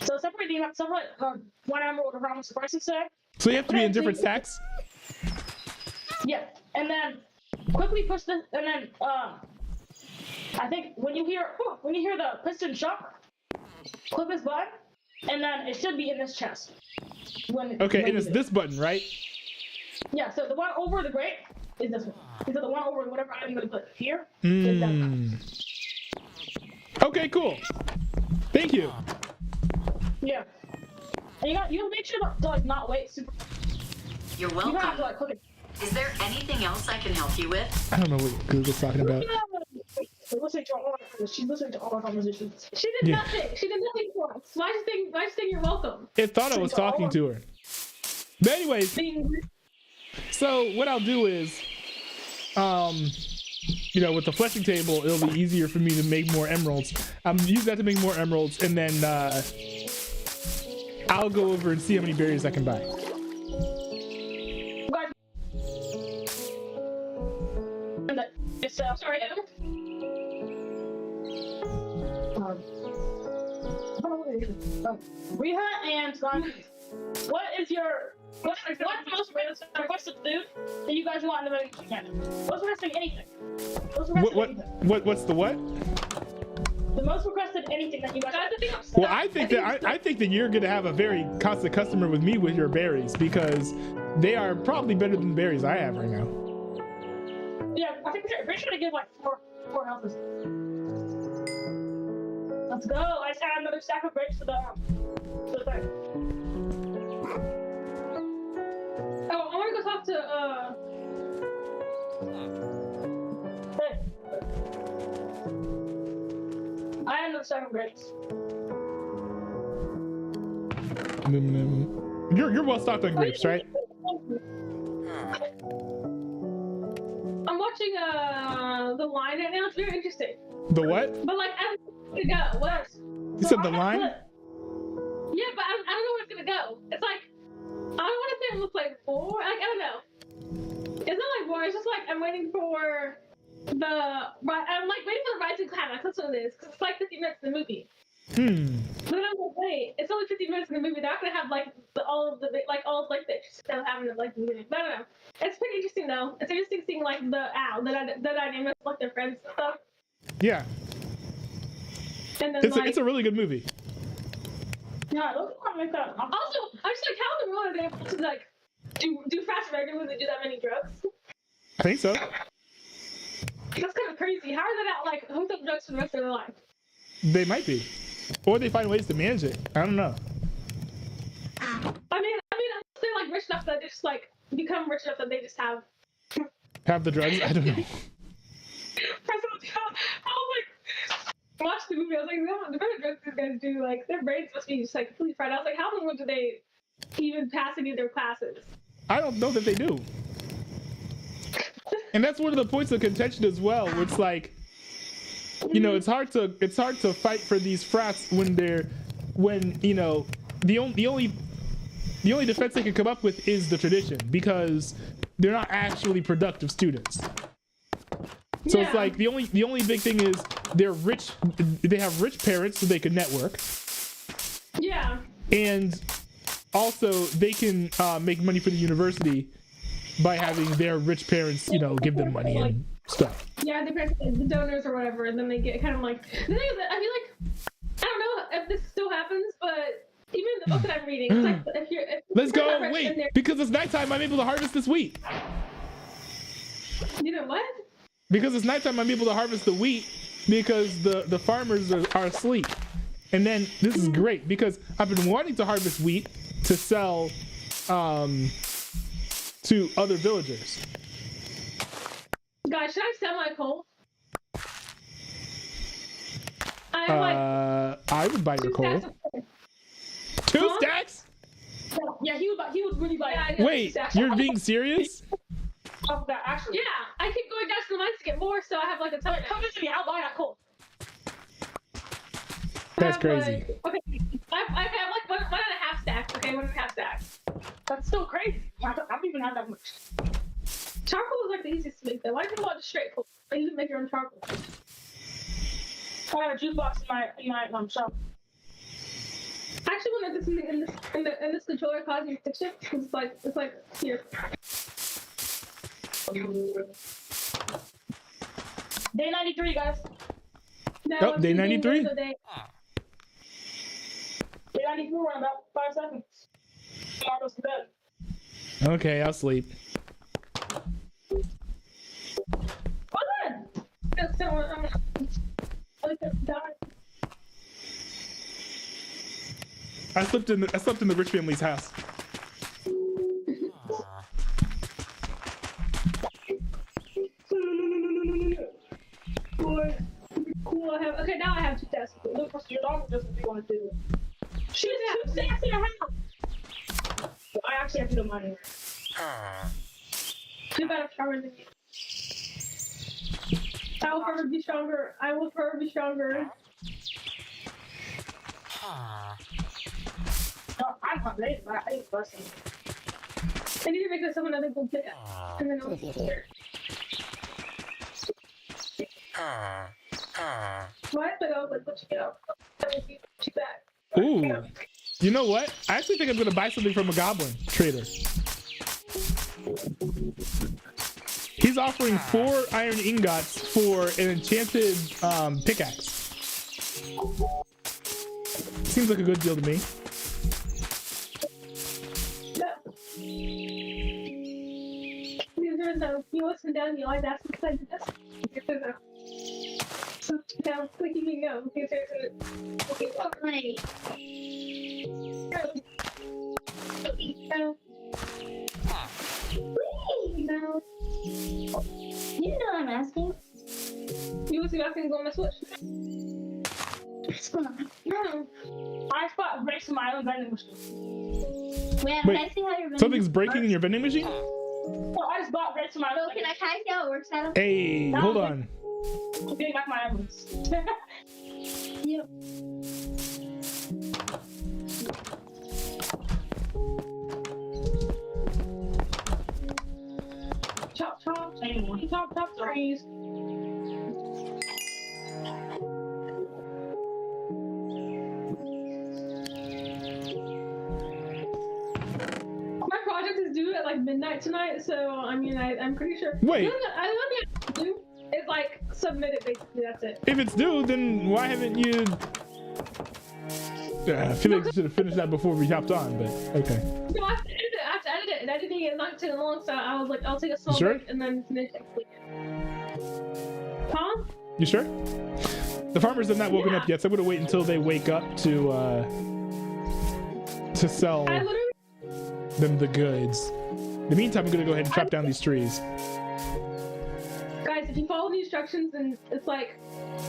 F: So separate 1 emerald around the prices say.
A: So you have to be in different stacks?
F: Yeah. And then quickly push this, and then I think when you hear the piston shock, click this button, and then it should be in this chest.
A: Okay, and it's this button, right?
F: Yeah, so the one over the grate is this one. So the one over whatever I'm going to put here is that one.
A: Okay, cool. Thank you.
F: Yeah. And you make sure to like not wait super.
G: You're
F: You
G: welcome.
F: don't have to like click it.
G: Is there anything else I can help you with?
A: I don't know what Google's talking about.
F: She's listening to all our conversations. She did nothing. She did nothing for us. Why do you think you're welcome?
A: It thought I was talking to her. But anyways, so what I'll do is, with the fleshing table, it'll be easier for me to make more emeralds. Use that to make more emeralds, and then I'll go over and see how many berries I can buy.
F: Sorry, Riha and what's the most requested food that you guys want in the movie? What's requesting anything?
A: What's the what?
F: The most requested anything that you guys want.
A: Well, I think that you're gonna have a very constant customer with me with your berries because they are probably better than the berries I have right now.
F: Yeah, I think we're pretty sure to give like four houses. Let's go. I just add another stack of grapes to the thing. Oh, I want to go talk to Hey. I have another stack of grapes.
A: You're well stocked on grapes, right?
F: I'm watching the line right now. It's very interesting.
A: The what?
F: But like, I don't know where to go. What?
A: You said the line?
F: Yeah, but I don't know where it's gonna go. It's like I don't want to say it looks like war. Like I don't know. It's not like war. It's just like I'm waiting for I'm like waiting for the rising climax. That's what it is. Because it's like 50 minutes in the movie. But then I'm like, wait, it's only 50 minutes in the movie. They're not gonna have like all of the the stuff happening like the movie. But I don't know. It's pretty interesting though. It's interesting seeing like the dynamics, like their friends and stuff.
A: Yeah.
F: And then
A: It's a really good movie.
F: Yeah, those are make that. Also, I'm just like, how in the world are they able to like do fast regular when they do that many drugs?
A: I think so.
F: That's kind of crazy. How are they not like hooked up drugs for the rest of their life?
A: They might be. Or they find ways to manage it. I don't know.
F: but they just have
A: the drugs. I don't know.
F: I was like, watch the movie. I was like, no, the better drugs these guys do, like their brains must be just like completely fried. I was like, how long do they even pass any of their classes?
A: I don't know that they do. And that's one of the points of contention as well, where it's like, you know, it's hard to fight for these frats when you know, the only defense they can come up with is the tradition, because they're not actually productive students. So it's like the only big thing is they're rich. They have rich parents, so they can network.
F: Yeah.
A: And also they can make money for the university by having their rich parents, you know, give them money and stuff.
F: Yeah, the parents, the donors or whatever, and then they get kind of like. The thing is that I feel like, I don't know if this still happens, but even the book that I'm reading, it's like if
A: let's go. Wait, because it's nighttime, I'm able to harvest this wheat.
F: You know what?
A: Because it's nighttime, I'm able to harvest the wheat because the farmers are asleep. And then this is great because I've been wanting to harvest wheat to sell to other villagers.
F: Guys, should I sell my coal?
A: I would buy your coal. Two stacks?
F: Yeah, he would really buy it.
A: Wait, you're being serious?
F: Of that, actually. Yeah, I keep going down to the mines to get more, so I have like a ton. Come visit me, I'll buy that coal.
A: That's crazy.
F: Okay, I have like one and a half stacks. Okay, 1.5 stacks. That's still crazy. I don't even have that much. Charcoal is like the easiest to make though. Why do you want just straight coal? You can make your own charcoal. I got a jukebox in my shop. I actually wanted this in this controller causing fiction because it's like here. Day 93, guys.
A: Oh, day 93?
F: Day 94 in about 5 seconds. I'll go to bed.
A: Okay, I'll sleep. I slept in the rich family's house.
F: Cool. Okay, now I have 2 stacks. Look, your dog doesn't want to do. She has 2 stacks in her house. I actually have to do money. You better stronger than me. I will forever be stronger. I will forever be stronger. No, I'm not late, but I ain't busting. I need to make this someone other go get it. And then I'll be here. What? But I was like, let you go. Let me get you back.
A: Ooh. You know what? I actually think I'm going to buy something from a goblin trader. He's offering 4 iron ingots for an enchanted pickaxe. Seems like a good deal to me.
F: You listen down, you always ask inside the desk. Now, click you can go. Okay, alright. Go. No. You know I'm asking. You was asking to go on my Switch. No. I spot breaks in my own vending machine.
A: Wait, something's breaking in your vending machine?
F: Well, I just bought breaks in my own. Can I see how it works out?
A: Hey, hold on.
F: I'm getting back my items. Yep. Chop, chop trees. My project is due at like midnight tonight, so I mean, I'm pretty sure.
A: Wait.
F: The only thing I have to do is like submit it basically. That's it.
A: If it's due, then why haven't you? I feel like you should have finished that before we hopped on, but okay.
F: No, I have to edit it, and editing it is not taking long, so I was like, I'll take a small break and then finish it. Huh?
A: You sure? The farmers have not woken up yet, so I'm gonna wait until they wake up to sell them the goods. In the meantime, I'm gonna go ahead and chop down these trees.
F: Guys, if you follow the instructions, then it's like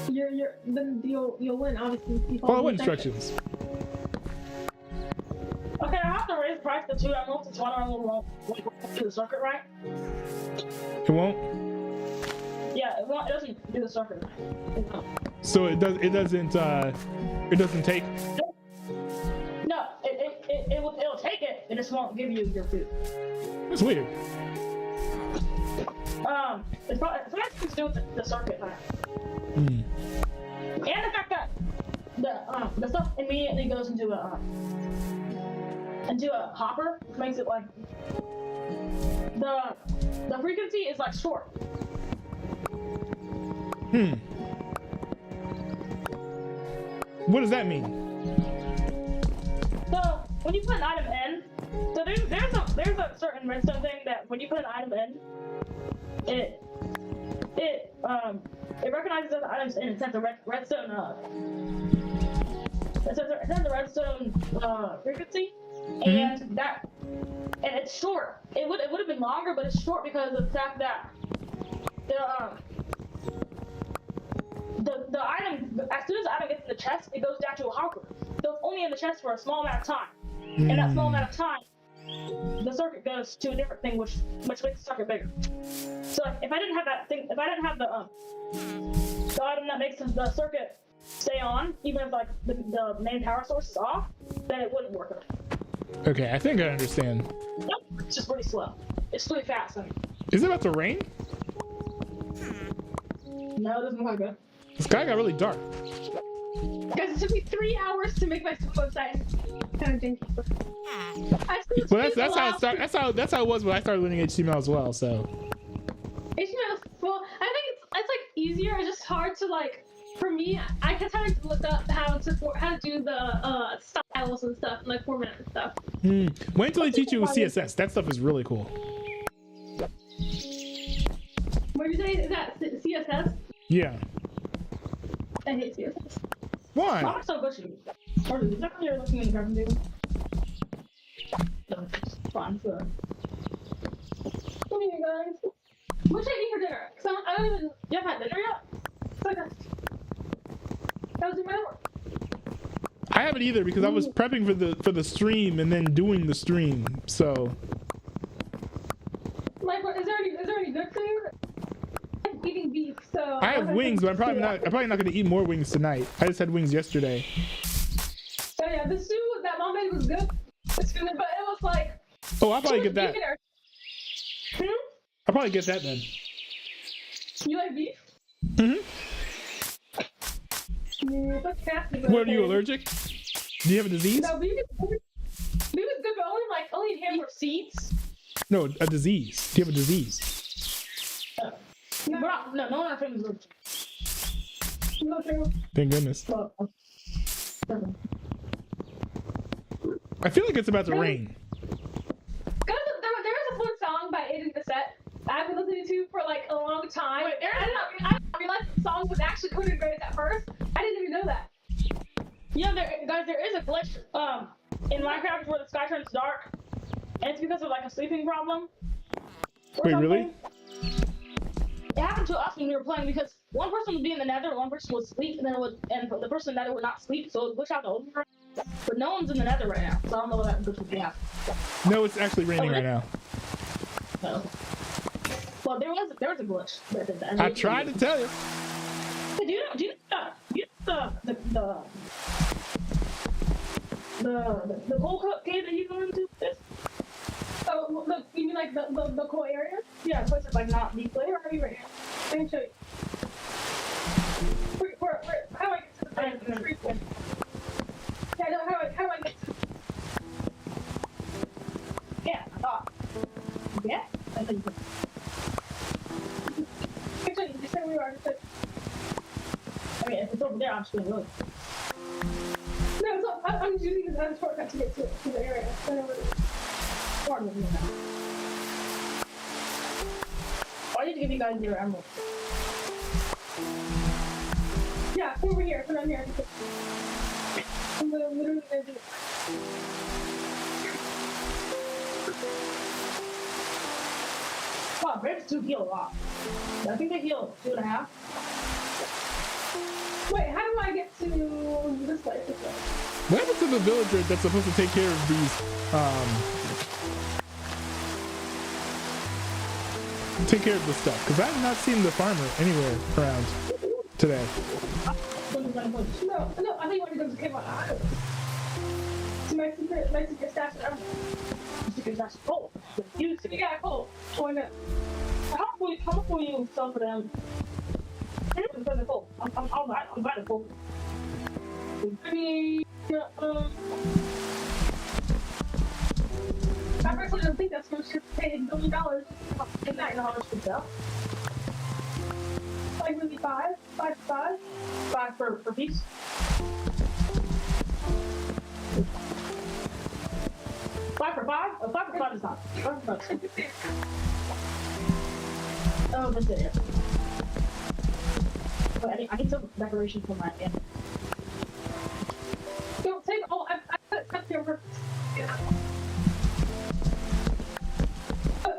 F: then you'll win. Obviously, if you
A: Follow
F: the
A: instructions.
F: Okay, I have to raise the price to 2 emeralds. It's 1 emerald won't do the circuit right.
A: It won't.
F: Yeah, it won't. It doesn't do the circuit right.
A: So it does. It doesn't. It doesn't take.
F: No, it'll take it. It just won't give you your food.
A: That's weird.
F: It's something to do with the circuit right?
A: Mm.
F: And the fact that the stuff immediately goes into a hopper, which makes it like the frequency is like short.
A: What does that mean?
F: So when you put an item in, so there's a certain redstone thing that when you put an item in, it recognizes other items and it sends a redstone it sends a redstone frequency, and it's short. It would have been longer, but it's short because of the fact that the item, as soon as the item gets in the chest, it goes down to a hopper. So it's only in the chest for a small amount of time. And that small amount of time, the circuit goes to a different thing, which makes the circuit bigger. So like, if I didn't have that thing, if I didn't have the item that makes the circuit stay on, even if like the main power source is off, then it wouldn't work.
A: Okay, I think I understand.
F: It's just really slow. It's really fast. I mean.
A: Is it about to rain?
F: No, it doesn't look like it.
A: The sky got really dark.
F: Guys, it took me 3 hours to make my website. Kind of janky.
A: Well, that's how it started. That's how it was when I started learning HTML as well. So.
F: HTML. Well, I think it's like easier. It's just hard to like. For me, I kept having to look up how to do the styles and stuff, and like format and stuff.
A: Wait until they teach you CSS. That stuff is really cool.
F: What did you say? Is that CSS?
A: Yeah.
F: I hate CSS.
A: Why?
F: I'm so bushy. Or is that you're looking in the garden table? No, it's fine. So. Come here, guys. What should I eat for dinner? Cause I don't even. You haven't had dinner yet? It's like that. That was my homework.
A: I haven't either because I was prepping for the stream and then doing the stream. So.
F: Like, is there any good food? I'm eating beef, so.
A: I have wings, but I'm probably not going to eat more wings tonight. I just had wings yesterday.
F: So yeah, the stew that mom made was good. It's good, but it was like.
A: Oh, I'll probably get that. I'll probably get that then.
F: You like beef?
A: Mm-hmm.
F: Yeah, that's nasty.
A: What, are you allergic? Do you have a disease?
F: No, beef is good, but only in ham or seeds.
A: No, a disease. Do you have a disease?
F: No, no one in our family is allergic. No, true.
A: Thank goodness. I feel like it's about to rain.
F: There is a fun song by Aiden Cassette I've been listening to for like a long time. I didn't realize the song was actually coded great at first. I didn't even know that. Yeah, guys, there is a glitch in Minecraft where the sky turns dark, and it's because of like a sleeping problem.
A: Wait, really?
F: It happened to us when we were playing because one person would be in the nether, one person would sleep, and the person in the nether would not sleep, so it would glitch out the overflow. But no one's in the nether right now, so I don't know what that glitch would be happening.
A: No, it's actually raining right now.
F: No. Well, there was a glitch.
A: I tried to tell you.
F: Hey, do you the coal cave that you go into? Oh, you mean like the coal area? Yeah, place it like not deep layer. Or are you right here? Let me show you. Where, how do I get to the tree? Yeah, no, how do I get to? Yeah, I thought. Yeah, I think you could. Actually, you said we were already. I mean, if it's over there, I'm just gonna look. No, so I'm just using this as a shortcut to get to the area. So I know where the farm is now. I need to give you guys your emerald. Yeah, come over here. Put it on here. I'm literally gonna do it. Oh, bears do heal a lot. I think they heal 2.5. Wait, how do I get to this place?
A: What happened to the villager that's supposed to take care of these, take care of the stuff? Because I have not seen the farmer anywhere around today.
F: No, I think you want to go to the cave on island. So my secret stash is secret stash is coal. You got coal. Why not? How much will you sell for them? I'm coal. I'll buy the coal. I mean, I personally don't think that's going to pay $1 billion. And that, you know how much to sell? Like maybe 5 per piece. Five for five? Oh, 5 for 5 is not. 5 for 5. Oh, that's it. But I need some decoration for my end. Don't take all. I cut the over. Yeah.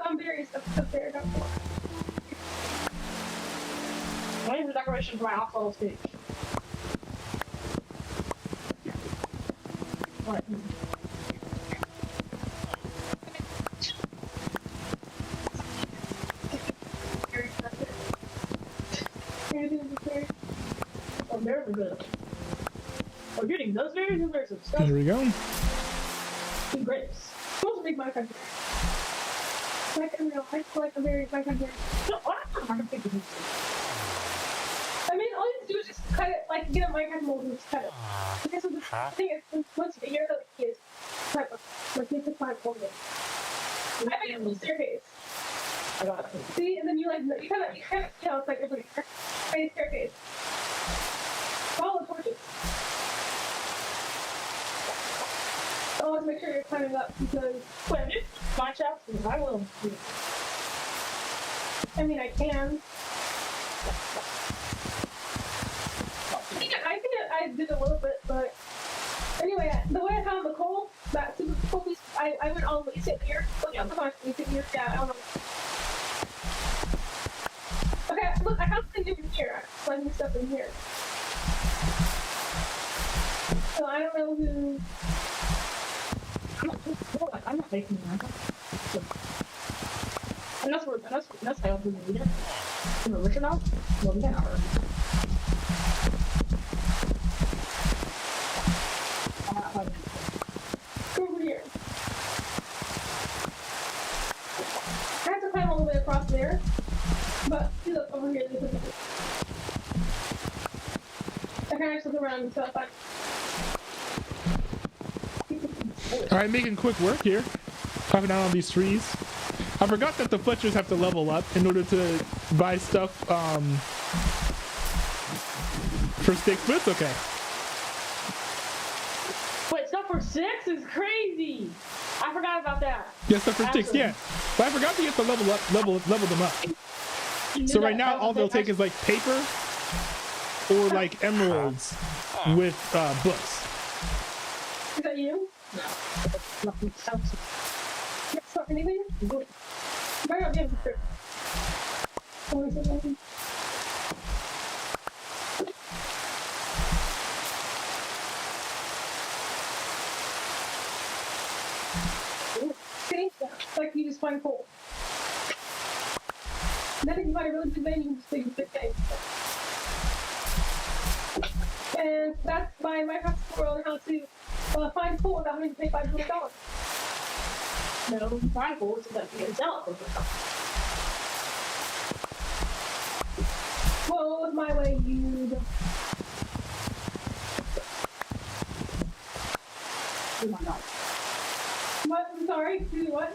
F: I'm very up there. I need the decoration for my hospital stage. What? Oh, there's a good. Oh, you're getting those berries and there's some stuff.
A: Here we go.
F: Some grapes. Supposed to make my country. Like a real, I like a very my country. No, I'm not picking these. I mean, all you have to do is just cut it, like get a Minecraft mold and just cut it. Because of the thing is, once a year, like is type of like you have to climb over it. I made a little staircase. I got it. See, and then you kind of, you know, it's like every staircase. Follow the torches. Always make sure you're climbing up because when it's my shafts, I will. I mean, I can. I think I did a little bit, but anyway, the way I found the coal, that super coal piece, I went all the way to here. Look, yeah, I don't know. Okay, look, I have something different here. I'm finding stuff in here. So I don't know who. I'm not making that. And that's how we need it. In the original, well, we can hour. Go over here. I have to climb all the way across there. But see, look over here. I can actually look around and stuff.
A: All right, making quick work here. Chopping down on these trees. I forgot that the Fletchers have to level up in order to buy stuff for sticks, but it's okay.
F: Wait, stuff for 6 is crazy. I forgot about that.
A: Yeah, stuff for sticks, yeah. But I forgot that you have to level them up. So right now, all they'll take is like paper or like emeralds with books.
F: Is that you? No. Nothing else. Yes, not anything? Good. Where are you? Oh, is it nothing? See? Like you just find coal. Then if you find a really big vein, you can just dig a big vein. And that's my Minecraft tutorial on how to find coal without having to pay $5 million. No, find coal so that you can sell it for $1. Well, with my way, you. Oh my god. What? I'm sorry. Do what?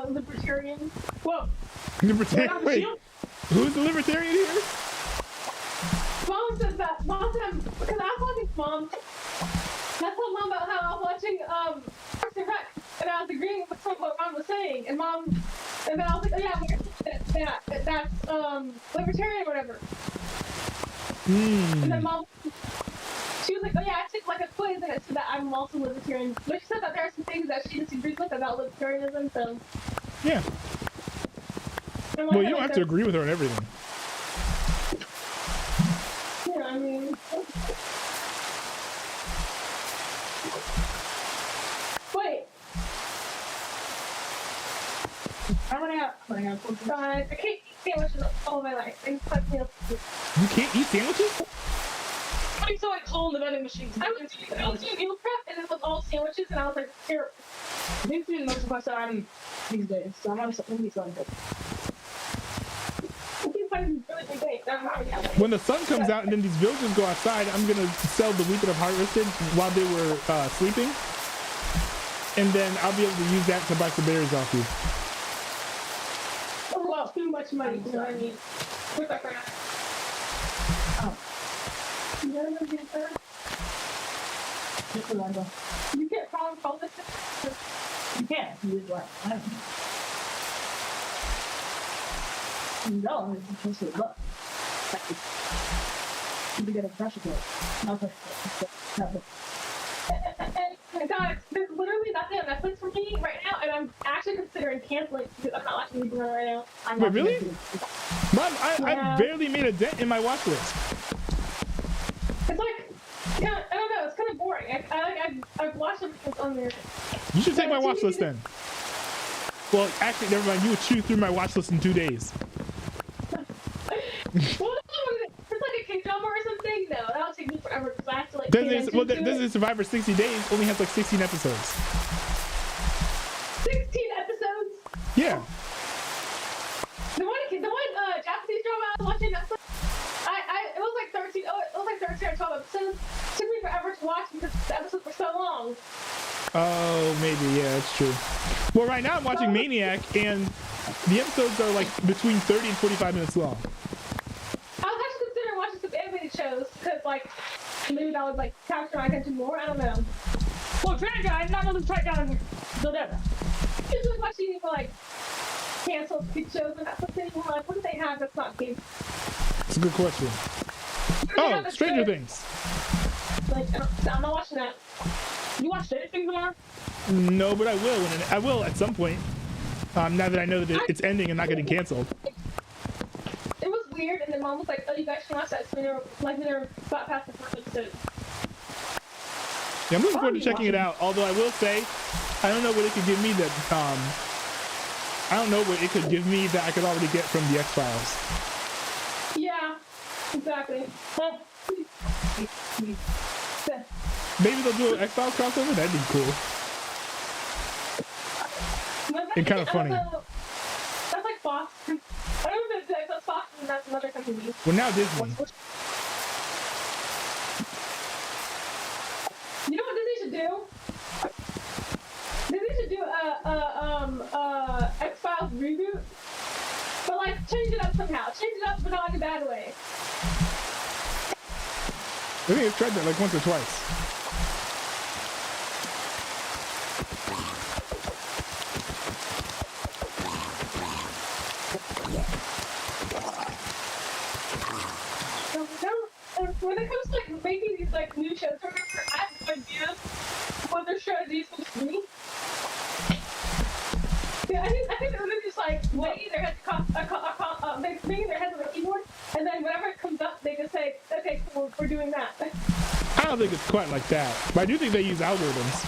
F: Libertarian. Whoa.
A: Libertarian? Wait. Who's the libertarian here?
F: Mom said that. Mom said, because I was watching Mom. I told Mom about how I was watching Parks and Rec, and I was agreeing with what Mom was saying, and Mom, and then I was like, oh yeah, that's libertarian or whatever. And then Mom, She was like, oh yeah, I took like a quiz and it said that I'm also libertarian. But she said that there are some things that she disagrees with about libertarianism, so.
A: Yeah. Well, you don't have to agree with her on everything.
F: Yeah, I mean. Wait. I'm running out. I can't eat sandwiches all my life. I just fuck me up.
A: You can't eat sandwiches?
F: I'm so like cold in the vending machines. I was doing meal prep and it was all sandwiches and I was like, here. These are most of my time these days, so I'm gonna be so good.
A: When the sun comes out and then these villagers go outside, I'm gonna sell the wheat that I've harvested while they were sleeping, and then I'll be able to use that to buy some berries off you.
F: Oh wow, too much money. You know what I mean? What's that for now? Oh. You know what I'm doing, sir? You can't call this. You can't. You just what? I don't know. No, it's supposed to look. You get a pressure plate. Not pressure. And guys, there's literally nothing on Netflix for me right now, and I'm actually considering canceling because I'm not watching anything right now.
A: Wait, really? Mom, I barely made a dent in my watch list.
F: It's like, yeah, I don't know. It's kind of boring. I've watched everything on there.
A: You should take my watch list then. Well, actually, never mind. You would chew through my watch list in 2 days.
F: Well, it's like a K-drama or something. No, that'll take me forever because I have to like.
A: Disney Survivor 60 Days only has like 16 episodes.
F: 16 episodes?
A: Yeah.
F: The one Japanese drama I was watching Netflix. It was like 13. Oh, it was like 13 or 12 episodes. It took me forever to watch because the episodes were so long.
A: Oh, maybe. Yeah, that's true. Well, right now I'm watching Maniac, and the episodes are like between 30 and 45 minutes long.
F: I was actually considering watching some animated shows because, like, maybe that would like capture my attention more. I don't know. Well, Dragon, I'm not going to try down whatever. Usually watching like canceled kid shows and that sort of thing. Like, what do they have that's not kids?
A: That's a good question. Oh, Stranger Things.
F: Like, I'm not watching that. You watch Stranger Things tomorrow?
A: No, but I will. I will at some point. Now that I know that it's ending and not getting canceled.
F: It was weird, and then Mom was like, "Oh, you guys should watch that." So we never got past the first episode.
A: Yeah, I'm looking forward to checking it out. Although I will say, I don't know what it could give me that. I don't know what it could give me that I could already get from the X-Files.
F: Yeah, exactly.
A: Maybe they'll do an X-Files crossover. That'd be cool. And kind of funny.
F: That's like Fox. I don't know if it's Fox and that's another company.
A: Well, now Disney.
F: You know what Disney should do? Disney should do a X-Files reboot, but like change it up somehow. Change it up, but not in a bad way.
A: I think I've tried that like once or twice.
F: When it comes to like making these like new shows, remember, I have no idea what their strategy is supposed to be. Yeah, I think they're gonna just like banging their heads banging their heads on the keyboard, and then whenever it comes up, they just say, "Okay, cool, we're doing that."
A: I don't think it's quite like that, but I do think they use algorithms.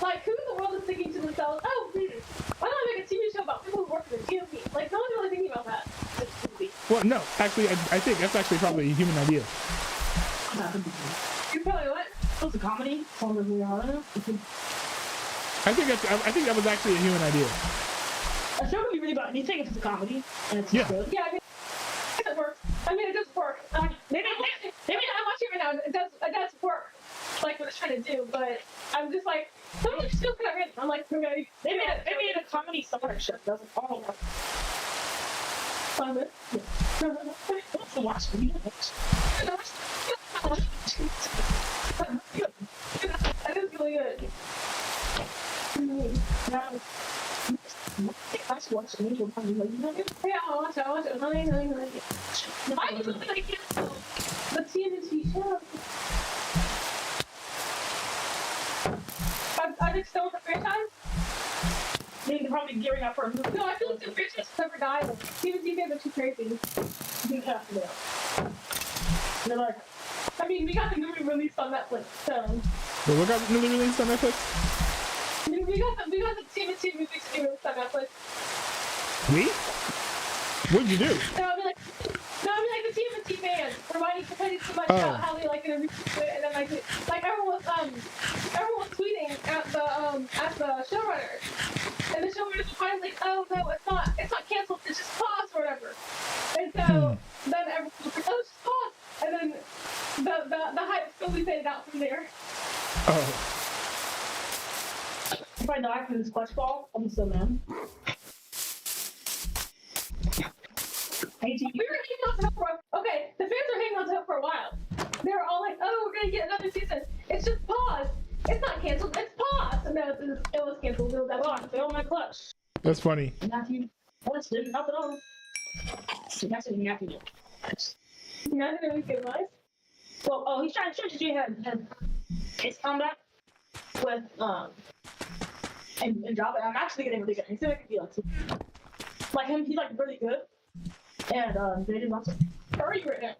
F: Like, who in the world is thinking to themselves, "Oh, why don't I make a TV show about people who work at the GOP?" Like, no one's really thinking about that.
A: Well, no, actually, I think that's actually probably a human idea.
F: You probably what? It's a comedy.
A: I think that was actually a human idea.
F: A show can be really about anything if it's a comedy. And it's good. Yeah, I mean, it works. I mean, it does work. Maybe I'm watching it right now. It does work. Like what it's trying to do, but I'm just like, some of it's still kind of random. I'm like, okay, they made a comedy summer show. Doesn't all work. Fun it. What's the watch? That is really good. That's what's the usual time. Yeah, I'll watch it. Why is it like the TNT show? Are they still with the franchise? They're probably gearing up for a movie. No, I feel like the franchise never died. TNT fans are too crazy. You have to do. They're like, I mean, we got the movie released on Netflix, so.
A: Well, what got newly released on Netflix?
F: We got the TNT movie released on Netflix.
A: Me? What'd you do?
F: No, I mean like the TNT fans were complaining so much about how they like it and then like everyone was tweeting at the showrunner, and the showrunner was finally like, oh no, it's not canceled, it's just paused or whatever. And so then everyone was like, oh, it's just paused, and then the hype slowly faded out from there.
A: Oh.
F: If I die from this clutch ball, I'm so mad. We were hanging on to hope okay, the fans are hanging on to hope for a while. They were all like, oh, we're gonna get another season. It's just paused. It's not canceled, it's paused. And no, it was canceled. It was that long. They all my clutch.
A: That's funny.
F: Matthew, West didn't help at all. Matthew did. Matthew didn't give advice. Well, he's trying to do his combat with and drop it. I'm actually getting really good. He's gonna be like him. He's like really good. And they did lots of. Where are you right now?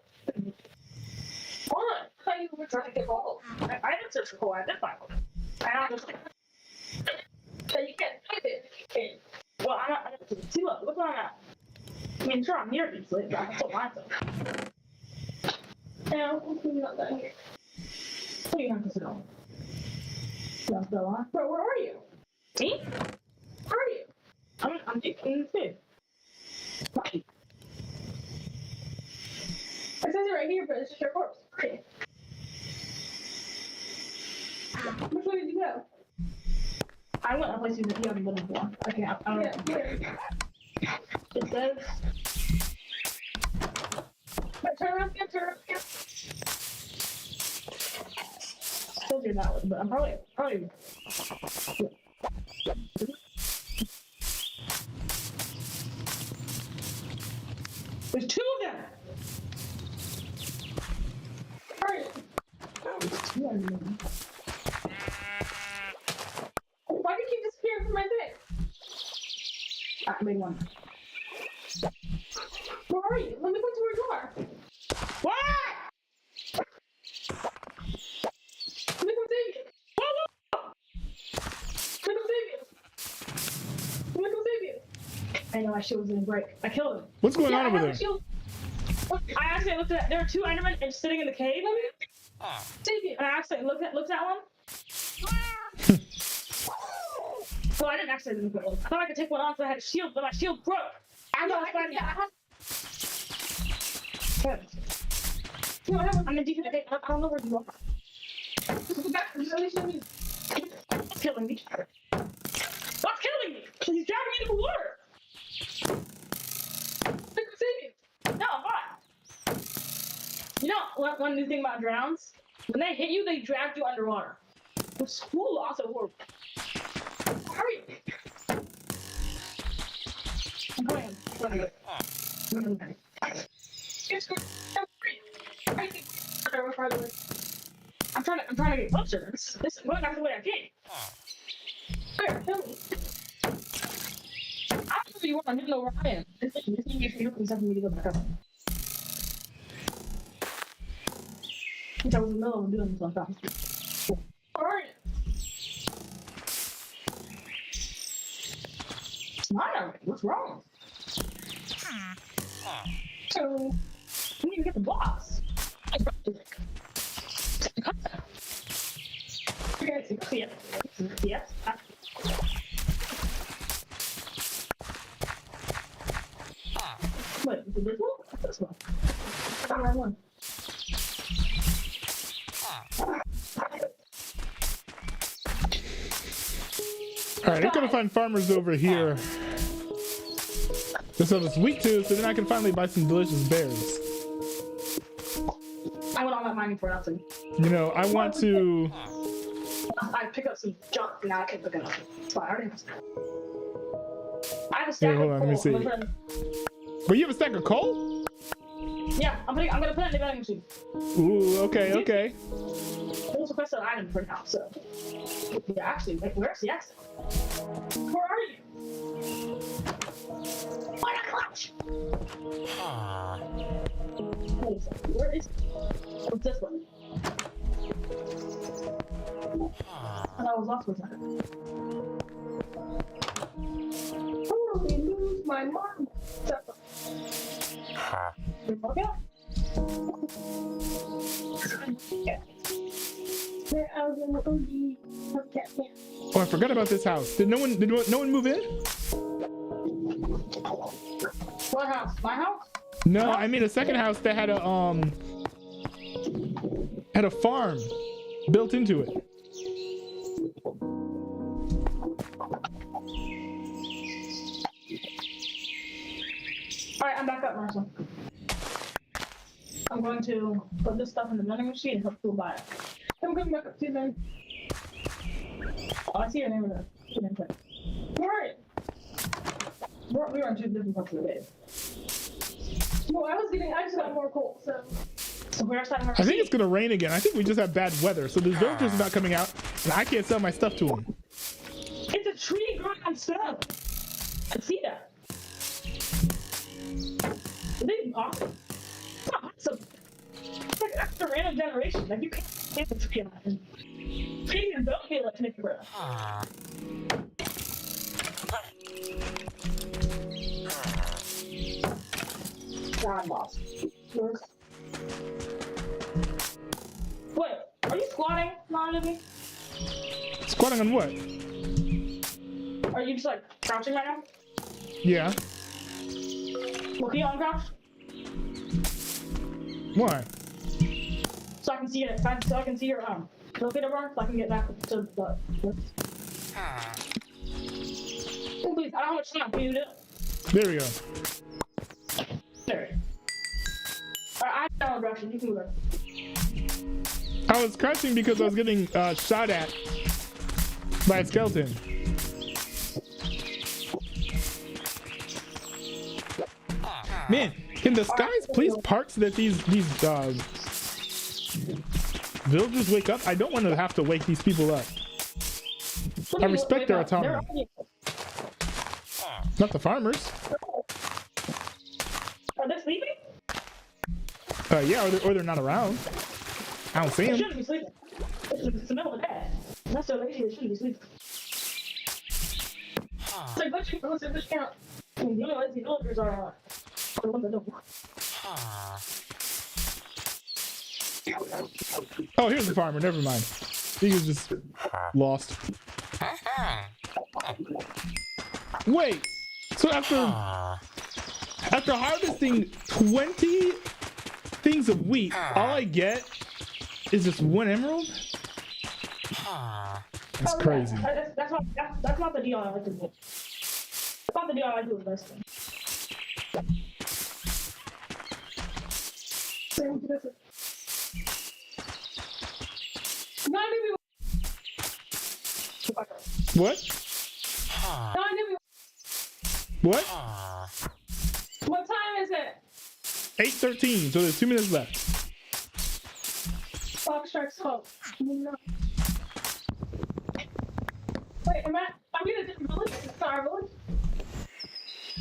F: Hold on. I thought you were trying to get balls. I didn't search for coal. I did find one. And I'm just like, so you can't type it. Okay. Well, I'm not. See, look where I'm at. I mean, sure, I'm near these later, but I can still find some. No, I'm not that here. What do you have to sit on? Yeah, go on. Bro, where are you? Me? Where are you? I'm deep in the food. It says it right here, but it's just your corpse. Okay. Which way did you go? I went a place you haven't been before. Okay, I don't know. It says. But turn around again, turn around again. Still do that one, but I'm probably. There's two of them! Hurry! Why do you keep disappearing from my thing? I made one. Where are you? Let me go to where you are. What? Let me come save you. Let me come save you. Let me come save you. I know my shield was gonna break. I killed him.
A: What's going on over there?
F: I actually looked at. There were two Endermen and sitting in the cave. And I actually looked at one. Well, I didn't actually look at one. I thought I could take one off, so I had a shield, but my shield broke. I'm in deep in the cave. I don't know where you are. What's killing me? What's killing me? He's dragging me to the water. No, I'm fine. You know, one new thing about drowns, when they hit you, they drag you underwater. The school also horrible. Hurry! I'm going. I'm trying to get closer. This is going back the way I came. There, kill me. I don't know where you are. I don't know where I am. This is something for me to go back up. I was in the middle of doing this one time. Where are you? It's not already. What's wrong? So, we need to get the boss. Yes. Wait, is it this one? This one. The right one.
A: Alright, I'm gonna find farmers over here. So it's week 2, so then I can finally buy some delicious berries.
F: I went on that mining for nothing.
A: You know, I want to...
F: I pick up some junk, now I can pick it up. It's fine, I already have some. I have a stack
A: Here, hold
F: of
A: on, let me
F: coal.
A: see.
F: I'm gonna
A: But you have a stack of coal?
F: Yeah, I'm gonna put it in the vending machine.
A: Ooh, okay, okay.
F: It's requested an item for now, so. Yeah, actually, like, where's the exit? Where are you? What a clutch! Wait a second, where is it? What's this one? And I was lost for a second. Oh, we lose my mom. Okay.
A: Oh, I forgot about this house. Did no one move in?
F: What house? My house?
A: No, I mean a second house that had a farm built into it.
F: Alright, I'm back up, Marcel. I'm going to put this stuff in the vending machine and hope to buy it. I'm coming back up to them. Oh, I see your name in there. Where are you? We were in two different parts of the base. Well, I just got more coal, so where's that?
A: I think it's gonna rain again. I think we just have bad weather, so the villagers are not coming out, and I can't sell my stuff to them.
F: It's a tree growing on stone. I see that. It's awesome. Awesome. It's like after random generation. Like you can't get the tree on it. Trees don't feel like Nicky Bro. God, I'm lost. Wait, are you squatting, non-living?
A: Squatting on what?
F: Are you just like crouching right now?
A: Yeah.
F: Well, can you uncrouch?
A: Why?
F: So I can see it. So I can see your locator bar. So I can get back to the. Oh, please, I don't know how much time. Can you do it?
A: There we go.
F: There. Alright, I have no direction. You can go.
A: I was crouching because I was getting shot at by a skeleton. Man, can the skies please part so that these villagers wake up? I don't want to have to wake these people up. I respect their autonomy. Not the farmers.
F: Are they sleeping?
A: Yeah, or they're not around. I don't see
F: They
A: them.
F: shouldn't be sleeping. It's the middle of the day. Unless they're lazy, they shouldn't be sleeping. It's like, let's count. I mean, the only lazy villagers are the ones that don't work.
A: Oh, here's the farmer. Never mind. He was just lost. Wait. So after harvesting 20 things of wheat, all I get is just one emerald? That's crazy.
F: That's not the deal I like to do. That's not the deal I like to do with this thing.
A: What? What?
F: What time is it?
A: 8:13, so there's 2 minutes left.
F: Clock strikes 12. No. Wait, I'm in a different village. It's not our village.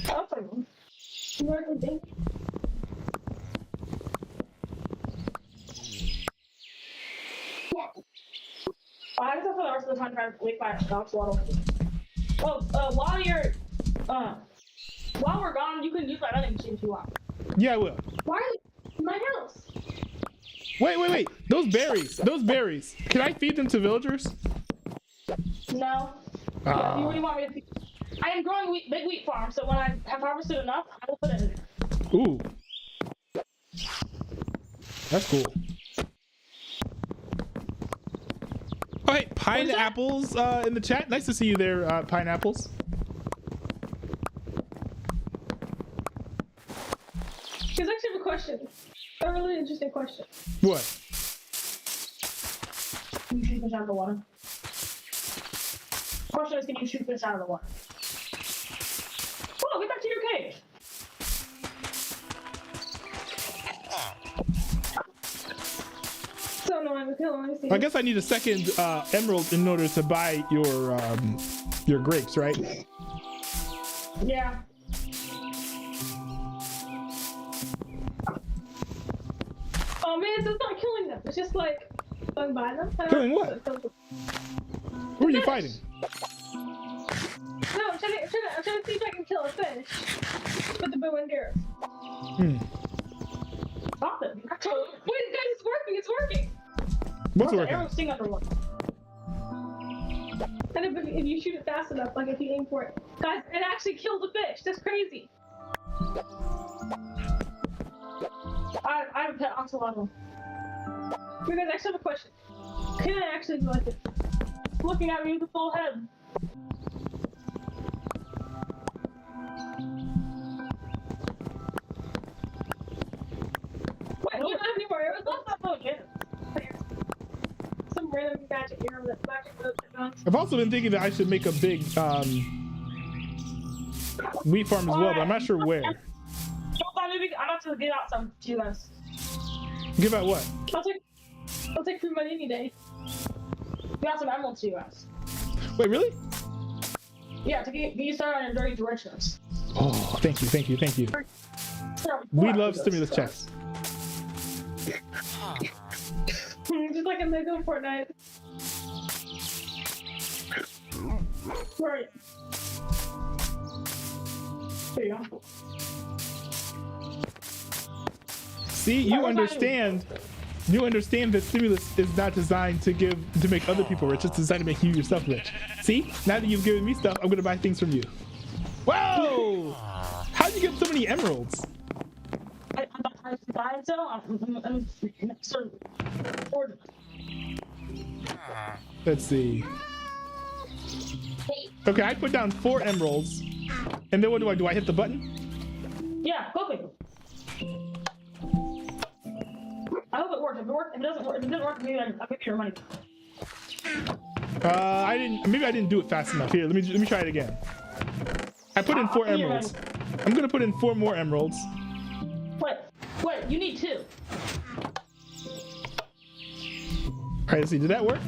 F: Oh, it's our village. Where do we think? I just have for the rest of the time trying to wake my dogs waddle. Oh, while we're gone, you can use my vending machine if you want.
A: Yeah, I will.
F: Why are you in my house?
A: Wait. Those berries. Can I feed them to villagers?
F: No. What do you want me to feed? I am growing big wheat farm, so when I have harvested enough, I will put it in.
A: Ooh. That's cool. Oh, hey, pineapples in the chat. Nice to see you there, pineapples.
F: Here's actually a question. A really interesting question.
A: What?
F: Can you shoot fish out of the water? Question is, can you shoot fish out of the water? Hey. So annoying. Let me see.
A: I guess I need a second emerald in order to buy your grapes, right?
F: Yeah. Oh man, it's not killing them. It's just like going by them.
A: Killing what? Who are you fighting?
F: No, I'm trying to see if I can kill a fish with the bow and arrows. Stop it. Wait, guys, it's working. It's working.
A: What's
F: The
A: working?
F: arrows sting underwater. And if you shoot it fast enough, like if you aim for it, guys, it actually killed the fish. That's crazy. I have a pet axolotl. You guys, I actually have a question. Can I actually do like this? Looking at me with a full head. Wait, you don't have any more arrows left? That's not again. Some random magic arrow that's magic guns.
A: I've also been thinking that I should make a big wheat farm as well, but I'm not sure where.
F: I'm about to get out some to you guys.
A: Give out what?
F: I'll take free money any day. We got some emeralds to you guys.
A: Wait, really?
F: Yeah, to get you started on your dirty directions.
A: Oh, thank you, thank you, thank you. We love stimulus checks.
F: Just like in Lego Fortnite. Right. There you go.
A: See, you understand that stimulus is not designed to make other people rich. It's designed to make you yourself rich. See, now that you've given me stuff, I'm gonna buy things from you. Whoa! How'd you get so many emeralds?
F: I'm sort of bored.
A: Let's see. Okay, I put down 4 emeralds, and then what do I do? I hit the button?
F: Yeah, quickly. I hope it works. If it doesn't work, maybe I'll give you your money.
A: Maybe I didn't do it fast enough. Here, let me try it again. I put in 4 emeralds. I'm gonna put in 4 more emeralds.
F: Wait, you need 2.
A: All right, let's see. Did that work?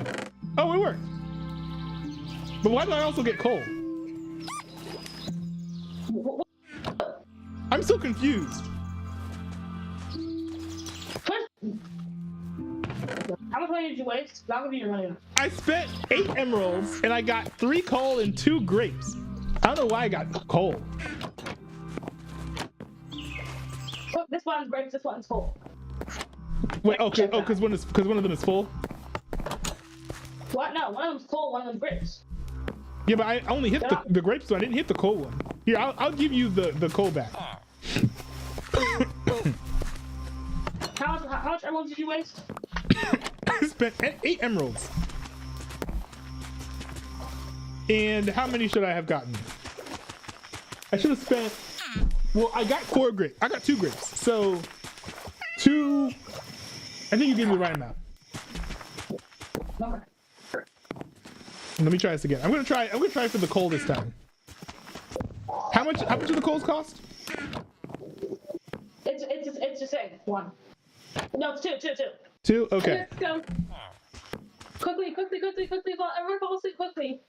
A: Oh, it worked. But why do I also get coal? I'm so confused.
F: How much money did you waste? I'll give you your money.
A: I spent 8 emeralds and I got 3 coal and 2 grapes. I don't know why I got coal.
F: Look, this one's grapes, this one's full.
A: Wait, okay, because one of them is full.
F: What? No, one of them's coal, one of them's grapes.
A: Yeah, but I only hit the grapes, so I didn't hit the coal one. Here, I'll give you the coal back.
F: How much emeralds did you waste?
A: I spent 8 emeralds. And how many should I have gotten? I should have spent. Well, I got 4 grapes. I got 2 grapes. So 2. I think you gave me the right amount.
F: Okay.
A: Let me try this again. I'm gonna try for the coal this time. How much do the coals cost?
F: It's just saying 1. No, it's 2.
A: 2? Okay.
F: Let's go. Quickly. Everyone fall asleep quickly.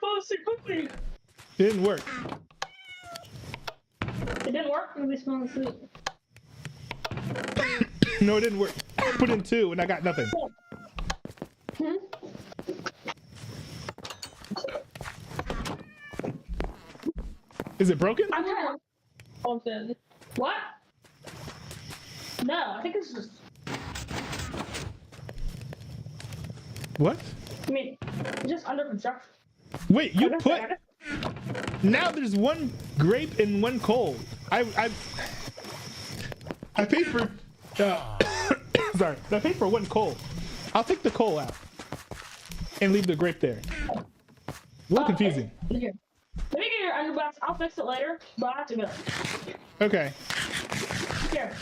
F: Fall asleep quickly.
A: It didn't work.
F: It didn't work? Nobody's falling asleep.
A: No, it didn't work. I put in 2 and I got nothing. Is it broken?
F: I'm trying. Okay. What? No, I think it's just.
A: What?
F: I mean, it's just under construction.
A: Wait, you put. Now there's 1 grape and 1 coal. I paid for. Sorry, I paid for 1 coal. I'll take the coal out and leave the grape there. A little confusing.
F: Here. Let me get your underbox. I'll fix it later, but I have to go.
A: Okay.
F: Here.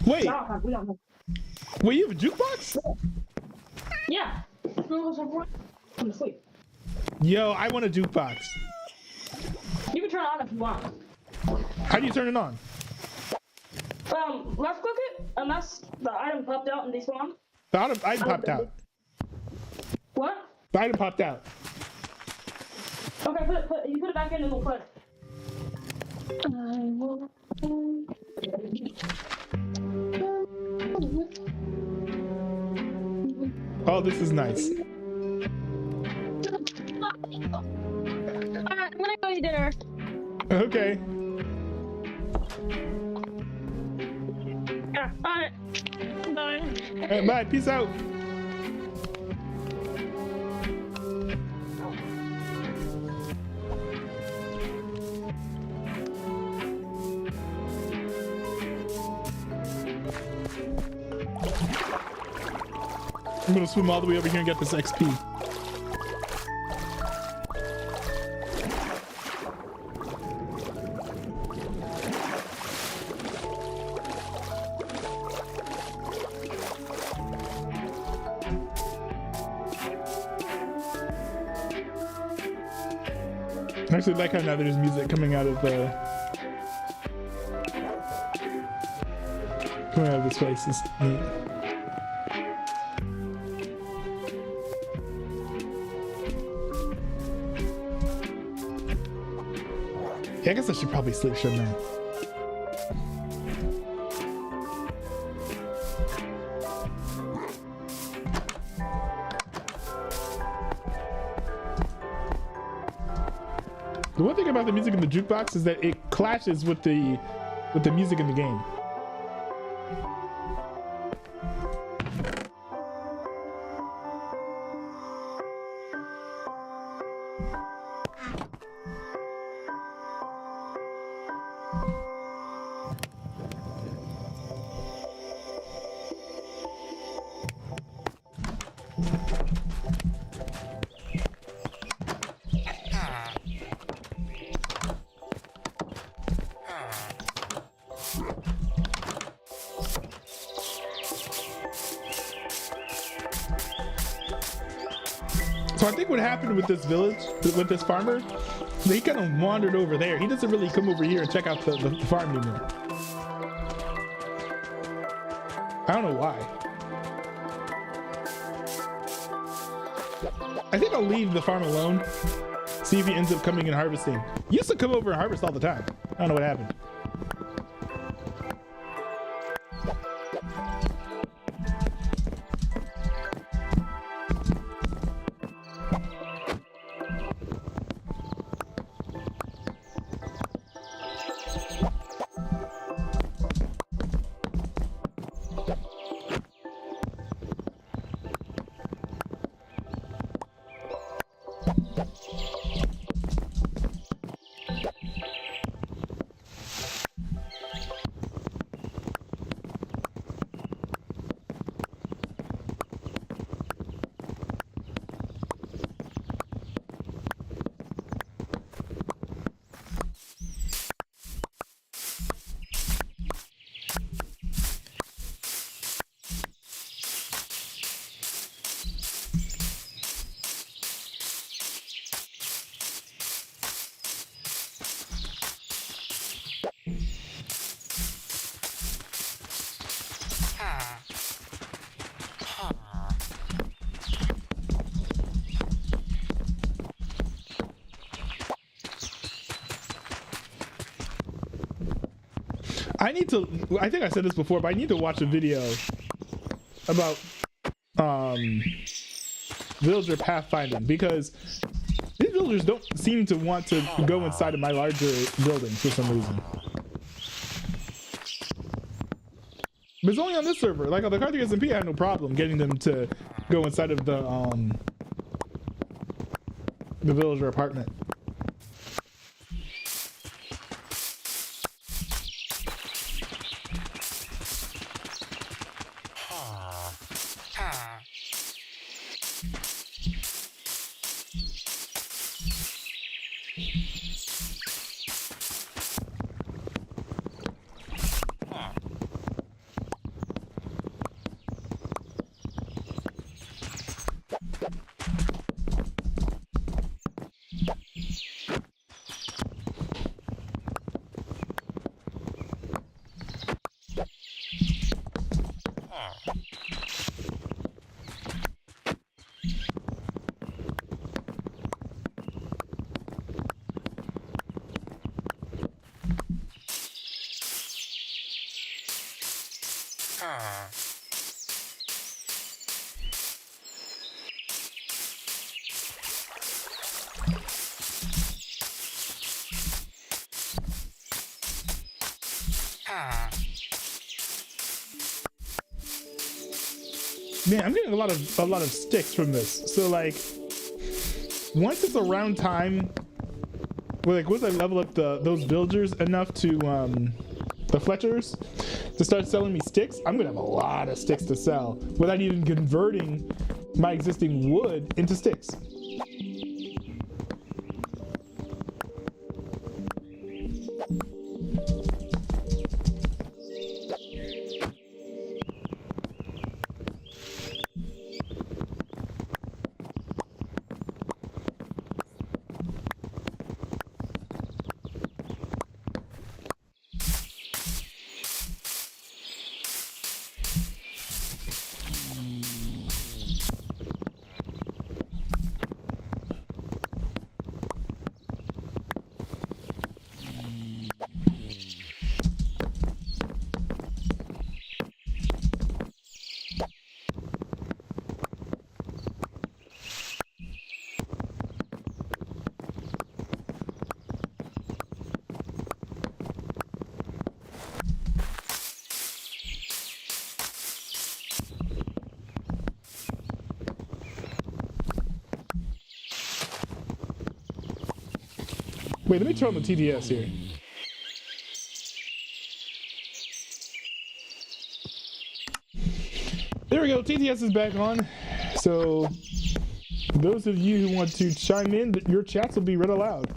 A: Wait.
F: We don't have.
A: Wait, you have a jukebox?
F: Yeah. I'm asleep.
A: Yo, I want a jukebox.
F: You can turn it on if you want.
A: How do you turn it on?
F: Left click it, unless the item popped out and despawned.
A: The item popped out.
F: What?
A: The item popped out.
F: Okay, you put it back in and we'll play. I will.
A: Oh, this is nice.
F: Alright, I'm gonna go eat dinner.
A: Okay.
F: Yeah, alright. Bye.
A: Alright, bye. Peace out. I'm gonna swim all the way over here and get this XP. I actually like how now there's music coming out of this place. It's neat. Yeah, I guess I should probably sleep, shouldn't I? The one thing about the music in the jukebox is that it clashes with the music in the game. So I think what happened with this village, with this farmer, he kind of wandered over there. He doesn't really come over here and check out the farm anymore. I don't know why. I think I'll leave the farm alone. See if he ends up coming and harvesting. He used to come over and harvest all the time. I don't know what happened. I think I said this before, but I need to watch a video about villager pathfinding, because these villagers don't seem to want to go inside of my larger buildings for some reason. But it's only on this server. Like on the BroSMP, I had no problem getting them to go inside of the villager apartment. Man, I'm getting a lot of sticks from this. So like, once it's around time, well, like once I level up those villagers enough to the Fletchers to start selling me sticks, I'm gonna have a lot of sticks to sell without even converting my existing wood into sticks. Wait, let me turn on the TDS here. There we go, TDS is back on. So, those of you who want to chime in, your chats will be read aloud.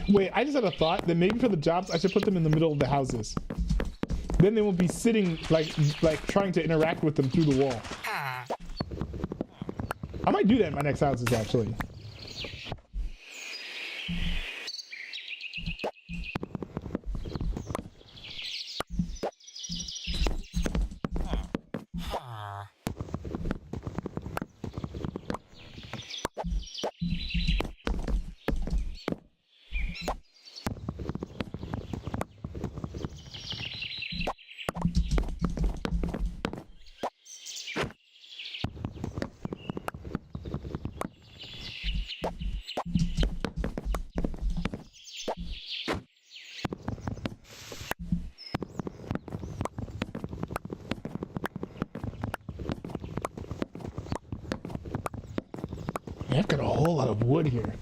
A: Wait, I just had a thought that maybe for the jobs, I should put them in the middle of the houses. Then they won't be sitting like trying to interact with them through the wall. I might do that in my next houses, actually. I've got a whole lot of wood here.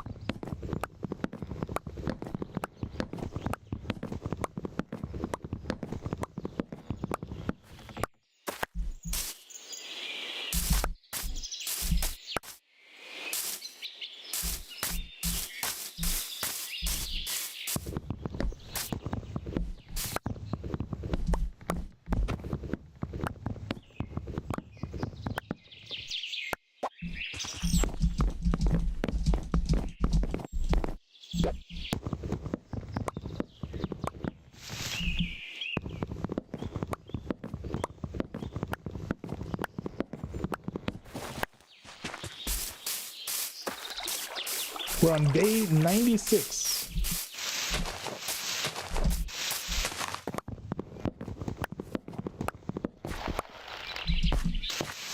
A: We're on day 96.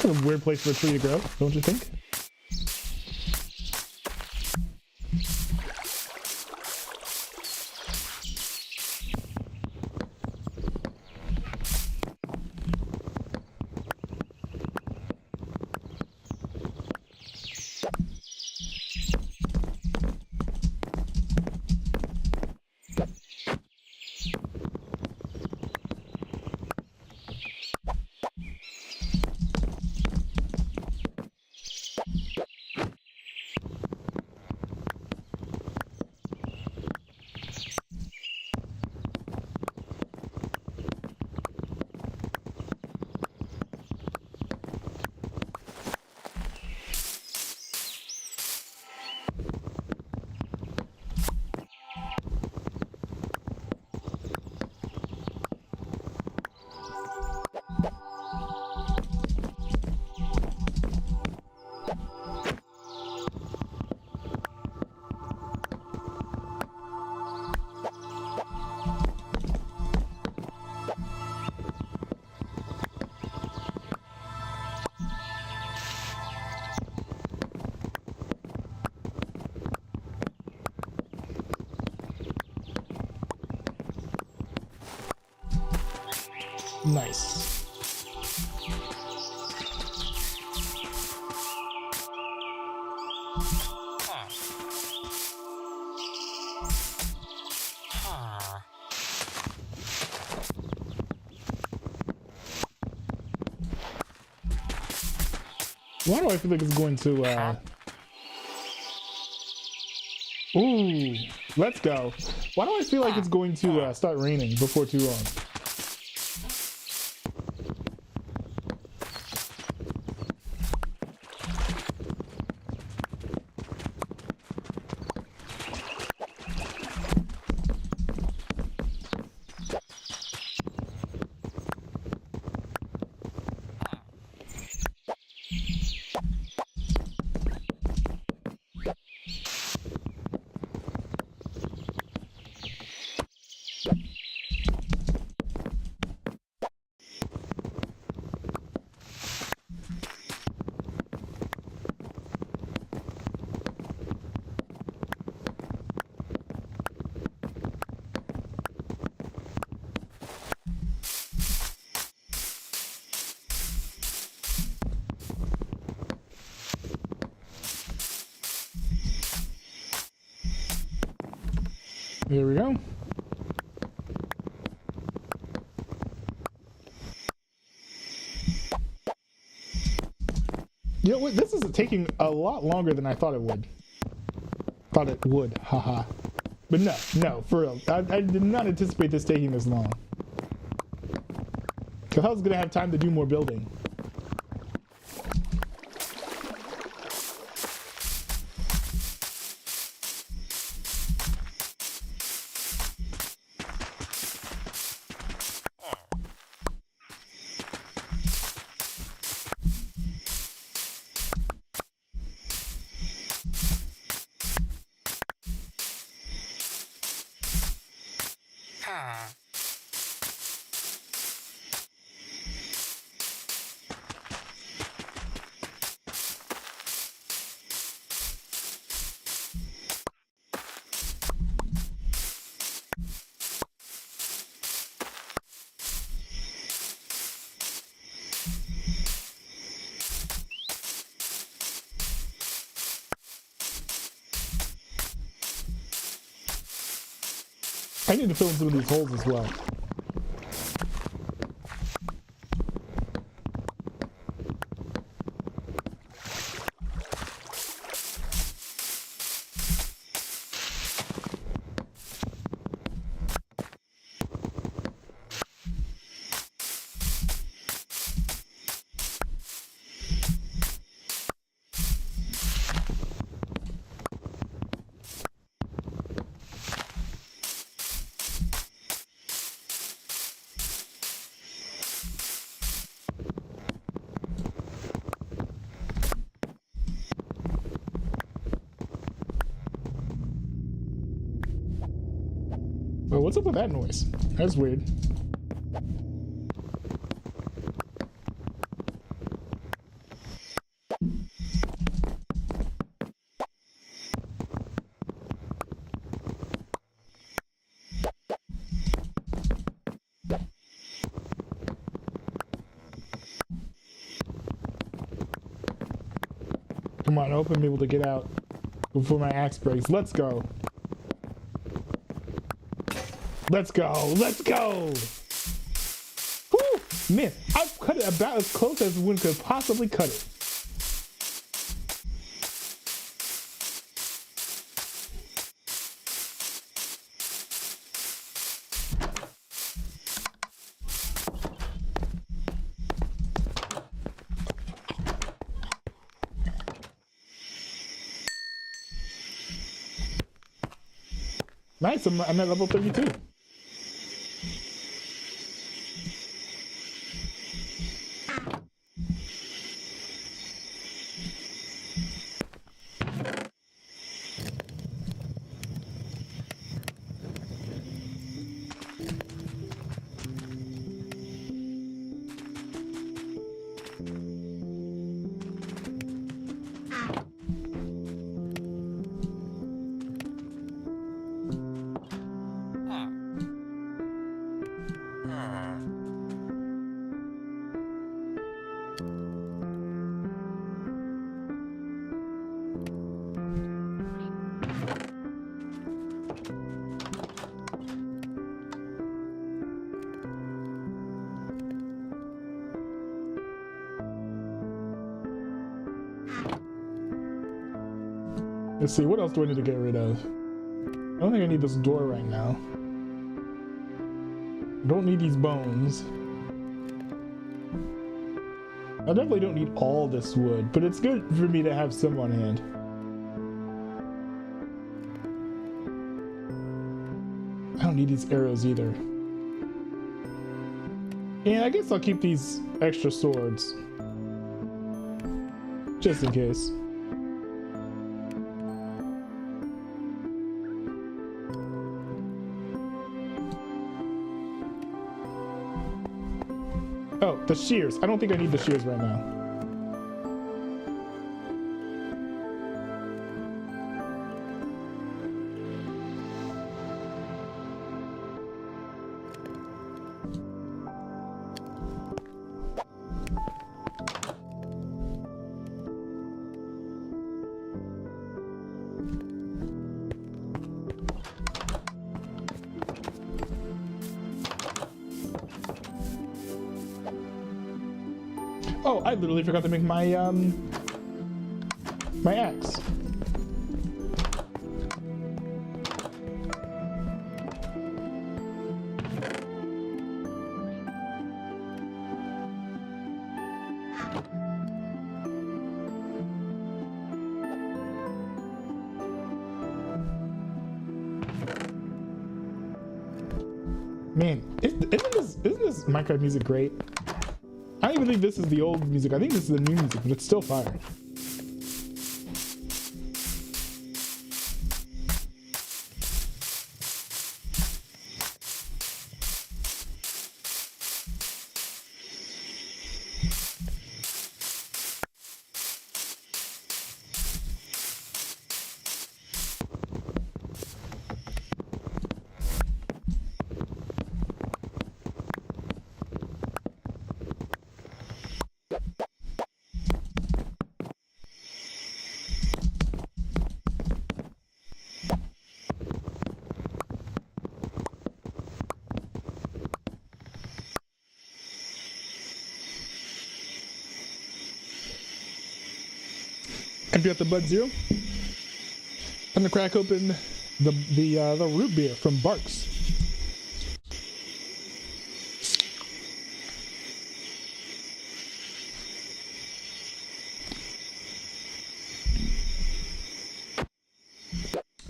A: a weird place for a tree to grow, don't you think? Nice. Why do I feel like it's going to, Ooh, let's go. Why do I feel like it's going to start raining before too long? Here we go. You know what? This is taking a lot longer than I thought it would. Haha. But no, for real. I did not anticipate this taking this long. Because I was going to have time to do more building. I need to fill in some of these holes as well. Oh, what's up with that noise? That's weird. Come on, I hope I'm able to get out before my axe breaks. Let's go. Let's go. Let's go. Whew, man, I've cut it about as close as one could possibly cut it. Nice, I'm at level 32. Let's see, what else do I need to get rid of? I don't think I need this door right now. I don't need these bones. I definitely don't need all this wood, but it's good for me to have some on hand. I don't need these arrows either. And I guess I'll keep these extra swords. Just in case. Oh, the shears. I don't think I need the shears right now. Oh, I literally forgot to make my my axe. Man, isn't this Minecraft music great? I don't even think this is the old music. I think this is the new music, but it's still fire. Empty out the Bud Zero. I'm gonna crack open the root beer from Barks.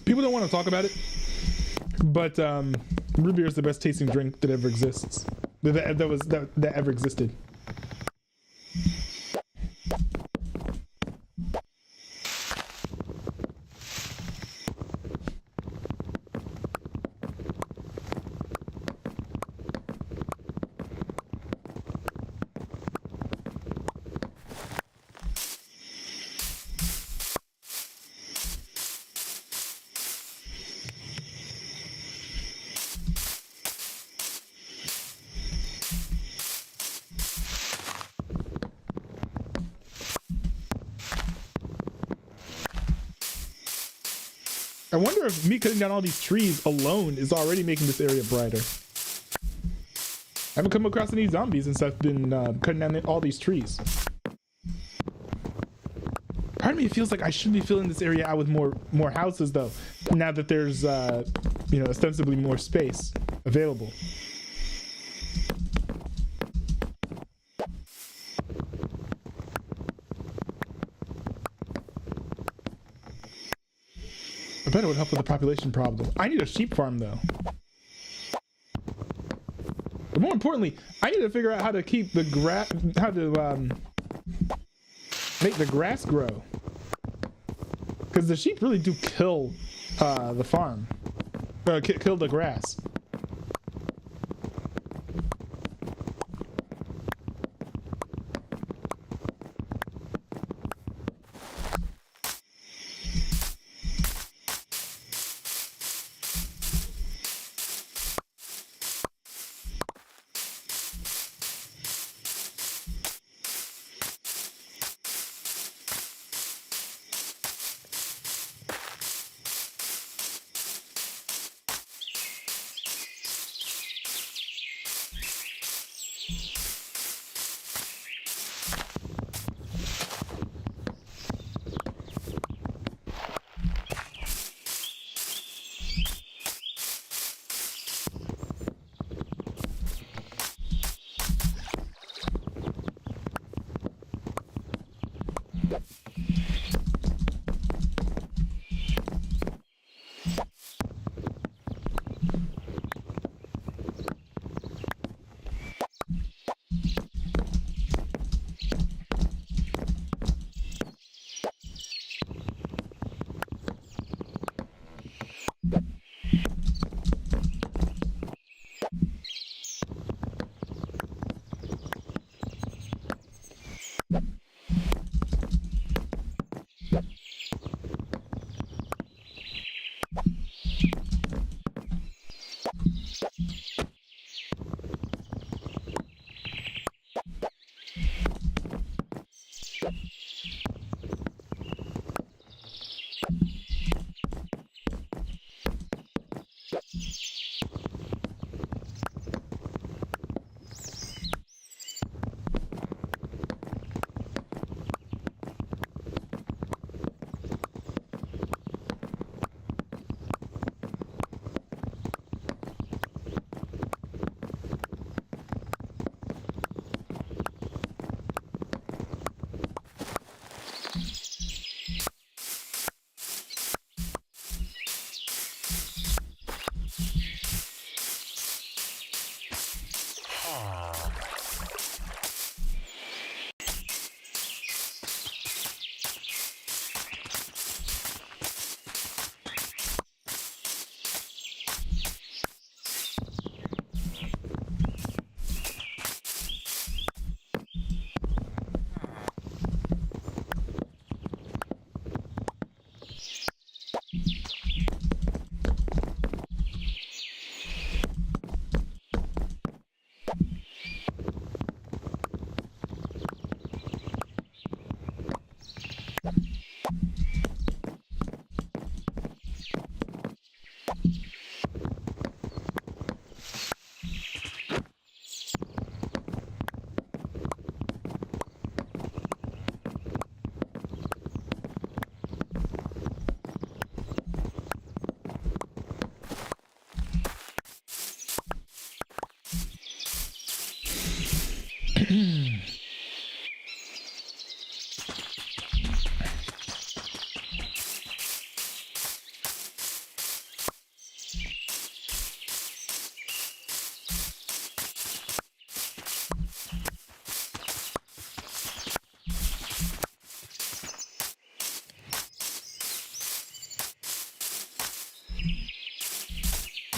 A: People don't want to talk about it, but root beer is the best tasting drink that ever exists. That ever existed. wonder if me cutting down all these trees alone is already making this area brighter. I haven't come across any zombies since I've been cutting down all these trees. Part of me feels like I should be filling this area out with more houses though, now that there's you know, ostensibly more space available. I bet it would help with the population problem. I need a sheep farm though. But more importantly, I need to figure out how to keep the grass, how to make the grass grow. Because the sheep really do kill the farm, kill the grass.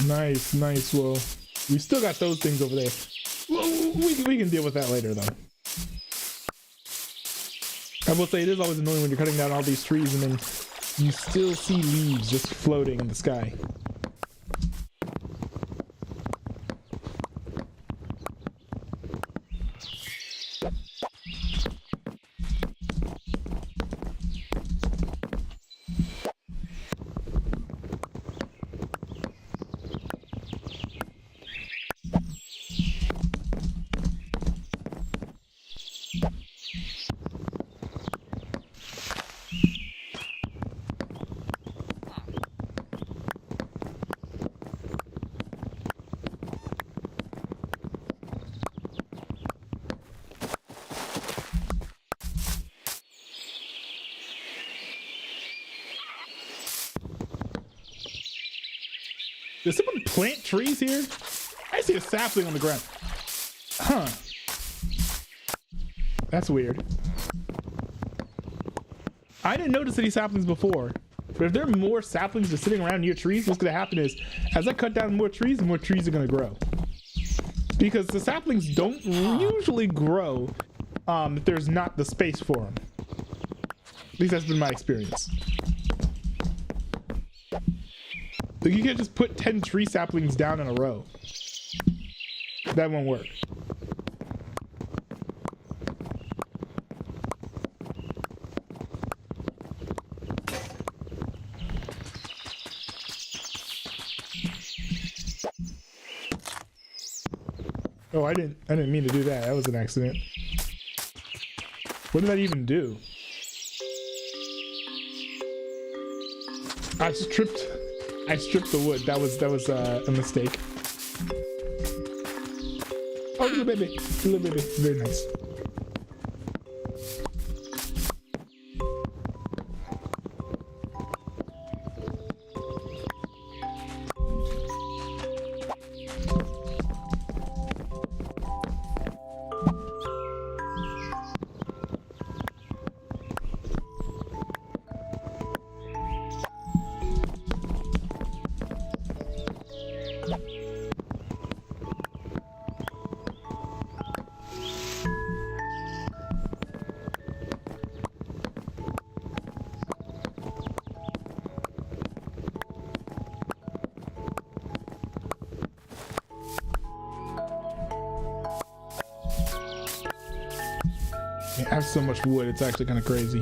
A: Nice, nice. Well, we still got those things over there. Well, we can deal with that later, though. I will say it is always annoying when you're cutting down all these trees and then you still see leaves just floating in the sky. Does someone plant trees here? I see a sapling on the ground. Huh. That's weird. I didn't notice any saplings before. But if there are more saplings just sitting around near trees, what's gonna happen is, as I cut down more trees are gonna grow. Because the saplings don't usually grow if there's not the space for them. At least that's been my experience. Like you can't just put 10 tree saplings down in a row. That won't work. Oh, I didn't mean to do that. That was an accident. What did that even do? I stripped the wood. That was a mistake. Oh, little baby. Very nice. I have so much wood, it's actually kind of crazy.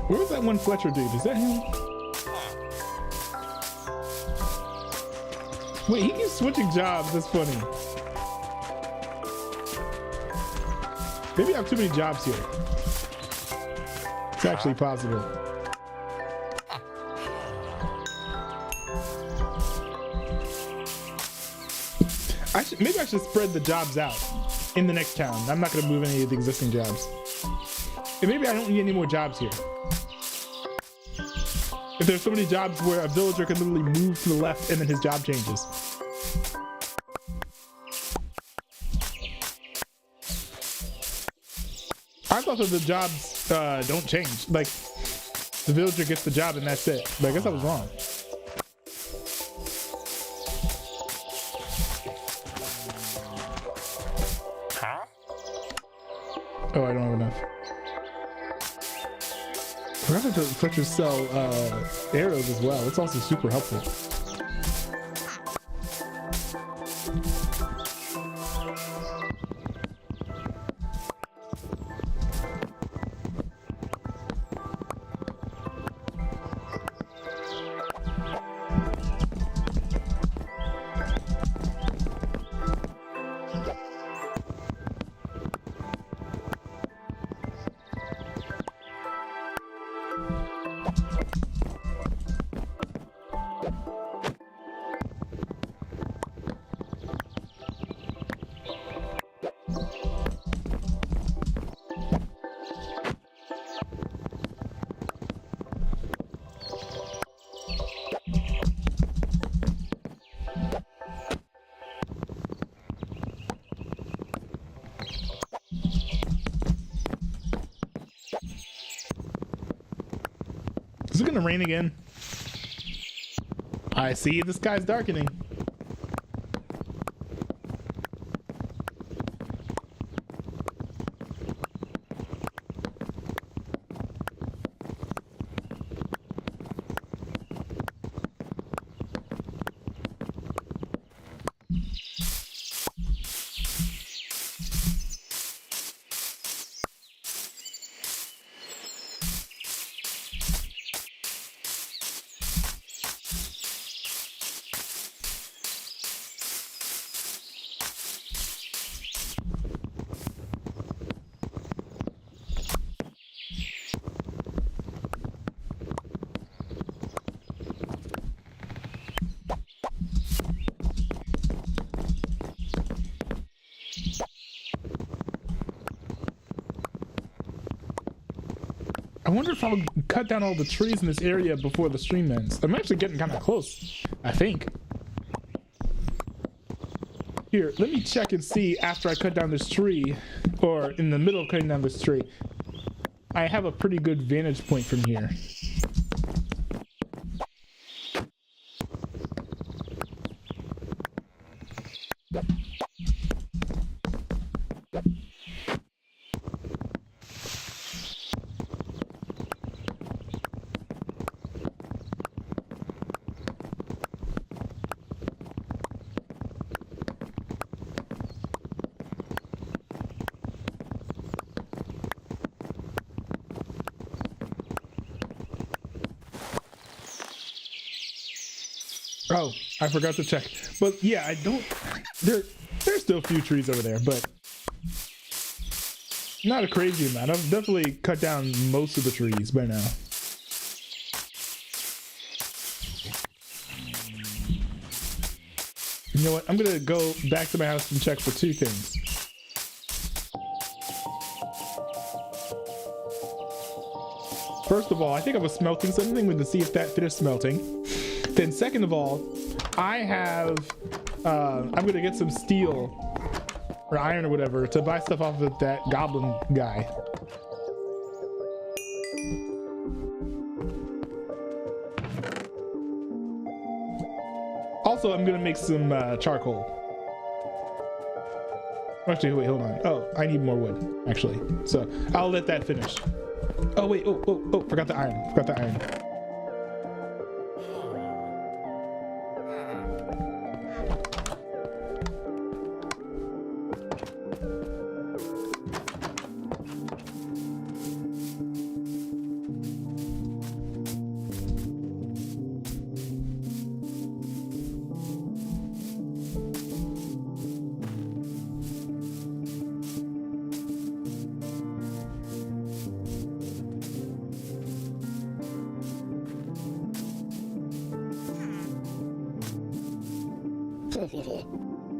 A: Where was that one Fletcher dude? Is that him? Wait, he keeps switching jobs. That's funny. Maybe I have too many jobs here. It's actually possible. Maybe I should spread the jobs out in the next town. I'm not going to move any of the existing jobs. And maybe I don't need any more jobs here. If there's so many jobs where a villager can literally move to the left and then his job changes. I thought that the jobs don't change. Like, the villager gets the job and that's it. But I guess I was wrong. Oh, I don't have enough. I forgot that the Fletchers sell arrows as well. It's also super helpful. Is it gonna rain again? I see the sky's darkening. I wonder if I'll cut down all the trees in this area before the stream ends. I'm actually getting kind of close, I think. Here, let me check and see after I cut down this tree, or in the middle of cutting down this tree. I have a pretty good vantage point from here. Oh, I forgot to check. But yeah, I don't... There's still a few trees over there, but... Not a crazy amount. I've definitely cut down most of the trees by now. You know what? I'm gonna go back to my house and check for two things. First of all, I think I was smelting something. I'm gonna see if that finished smelting. Then second of all, I have, I'm gonna get some steel or iron or whatever to buy stuff off of that goblin guy. Also, I'm gonna make some charcoal. Actually, wait, hold on. Oh, I need more wood, actually. So I'll let that finish. Oh, wait, oh, forgot the iron, forgot the iron.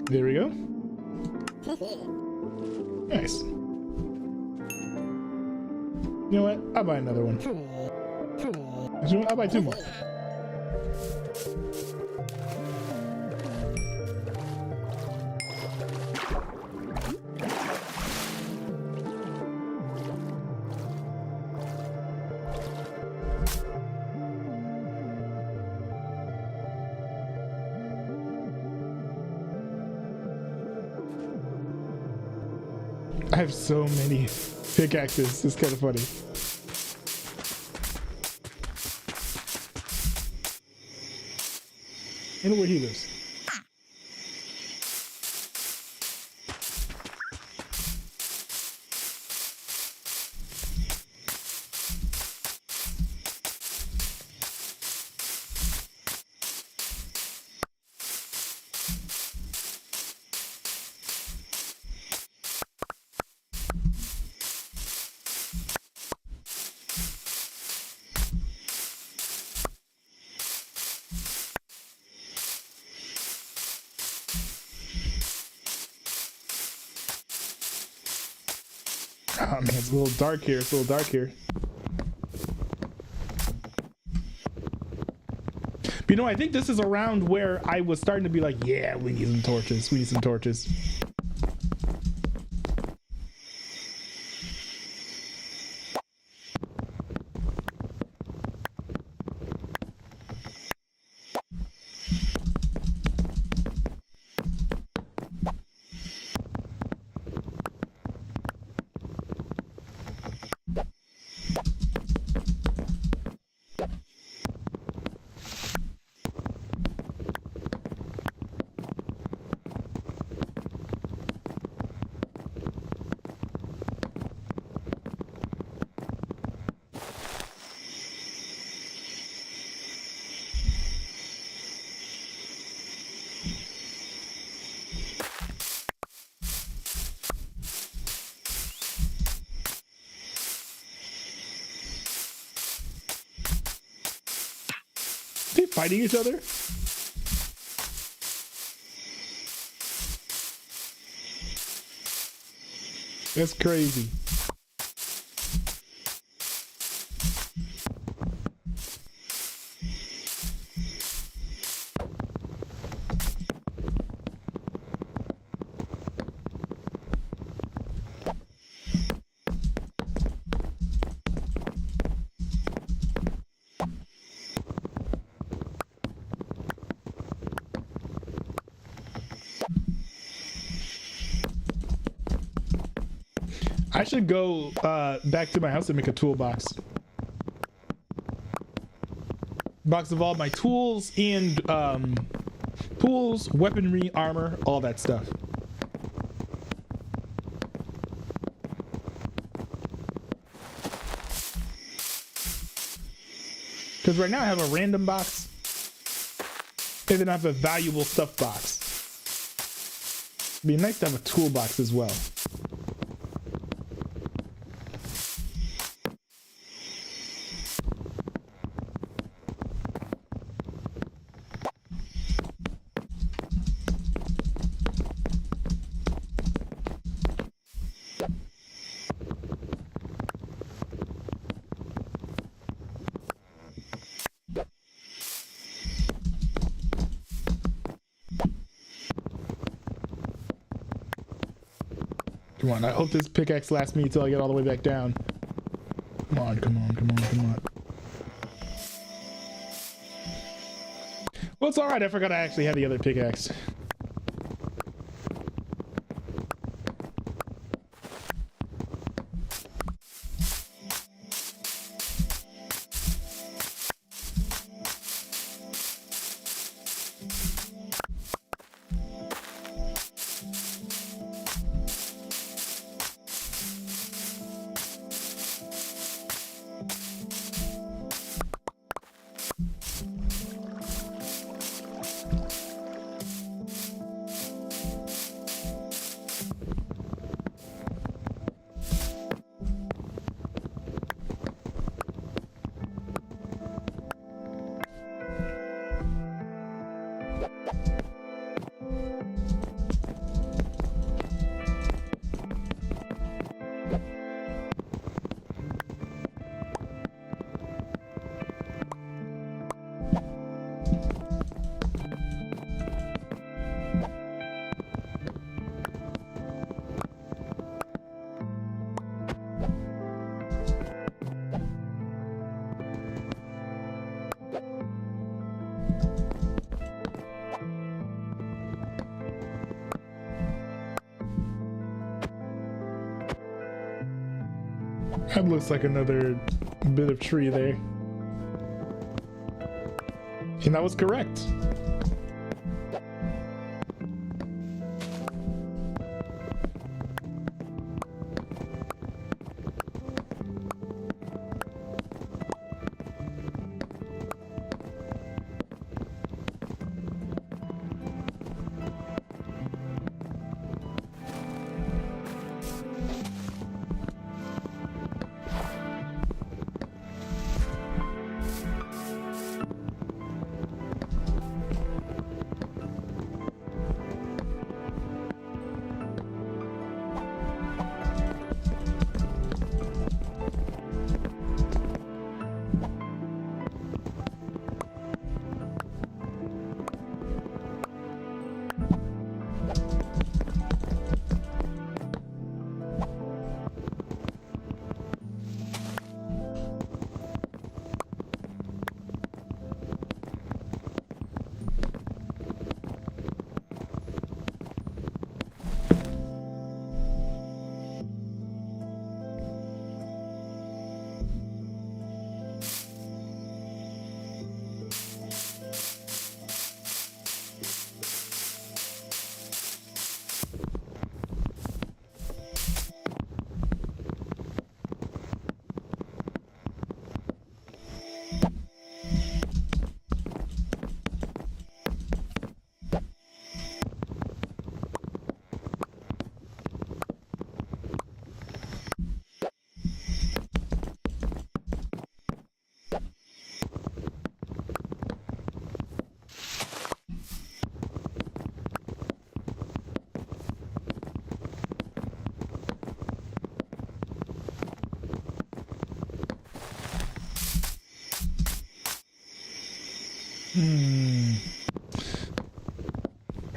A: There we go. Nice. You know what? I'll buy another one. Actually, I'll buy two more. I have so many pickaxes. It's kind of funny. I know where he lives. Oh man, it's a little dark here. It's a little dark here. But you know, I think this is around where I was starting to be like, yeah, we need some torches. We need some torches. They fighting each other? That's crazy. I should go back to my house and make a toolbox. Box of all my tools and tools, weaponry, armor, all that stuff. Because right now I have a random box, and then I have a valuable stuff box. It'd be nice to have a toolbox as well. Come on, I hope this pickaxe lasts me until I get all the way back down. Come on, come on, come on, come on. Well, it's alright, I forgot I actually had the other pickaxe. That looks like another bit of tree there. And I was correct.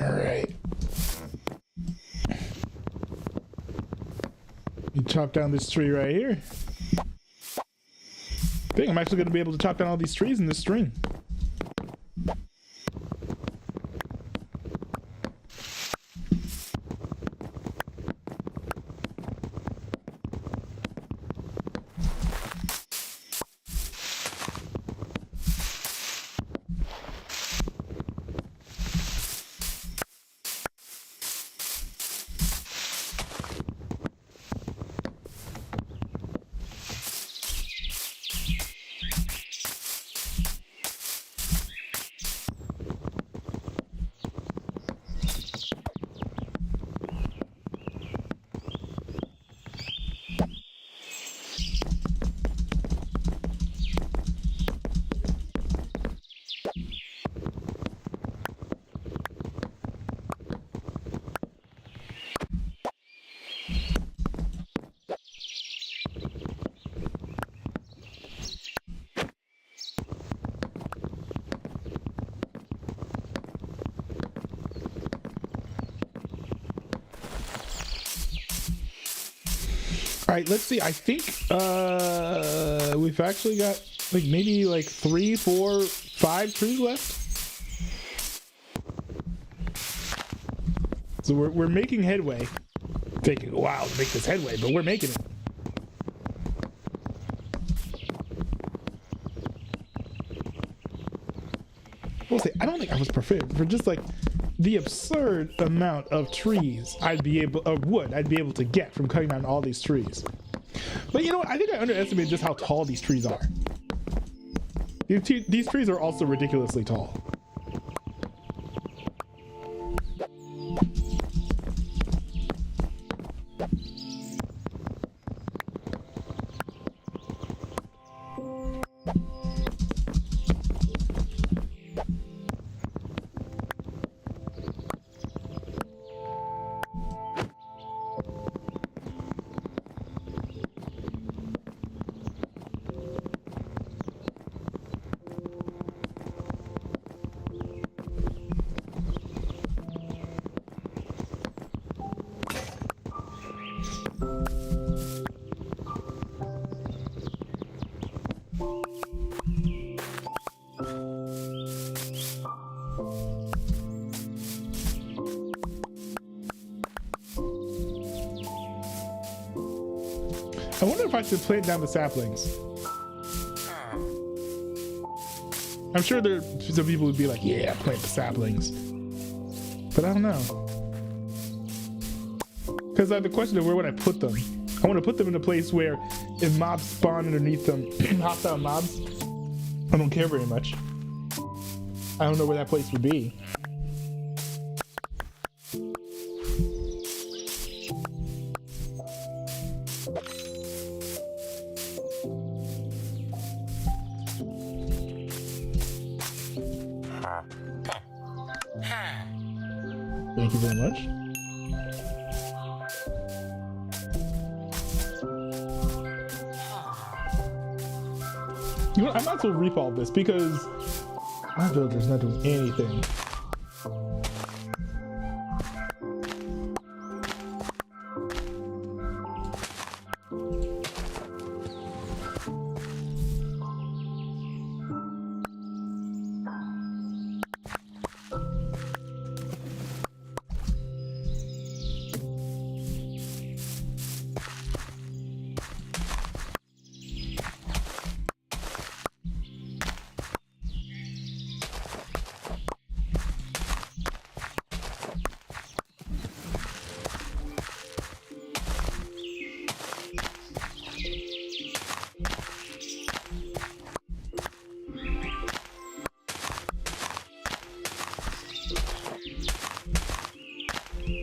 A: All right. You chop down this tree right here. I think I'm actually going to be able to chop down all these trees in this string. All right, let's see. I think we've actually got like maybe like 3, 4, 5 trees left. So we're making headway. Taking a while to make this headway, but we're making it. We'll say I don't think I was prepared for just like the absurd amount of trees I'd be able to get from cutting down all these trees. But you know what? I think I underestimated just how tall these trees are. These trees are also ridiculously tall. I wonder if I should plant down the saplings. I'm sure there some people would be like, yeah, plant the saplings. But I don't know. Because I have the question of where would I put them? I want to put them in a place where if mobs spawn underneath them, hostile mobs, I don't care very much. I don't know where that place would be. Thank you very much. You know, I might as well reap all this because my villager's not doing anything.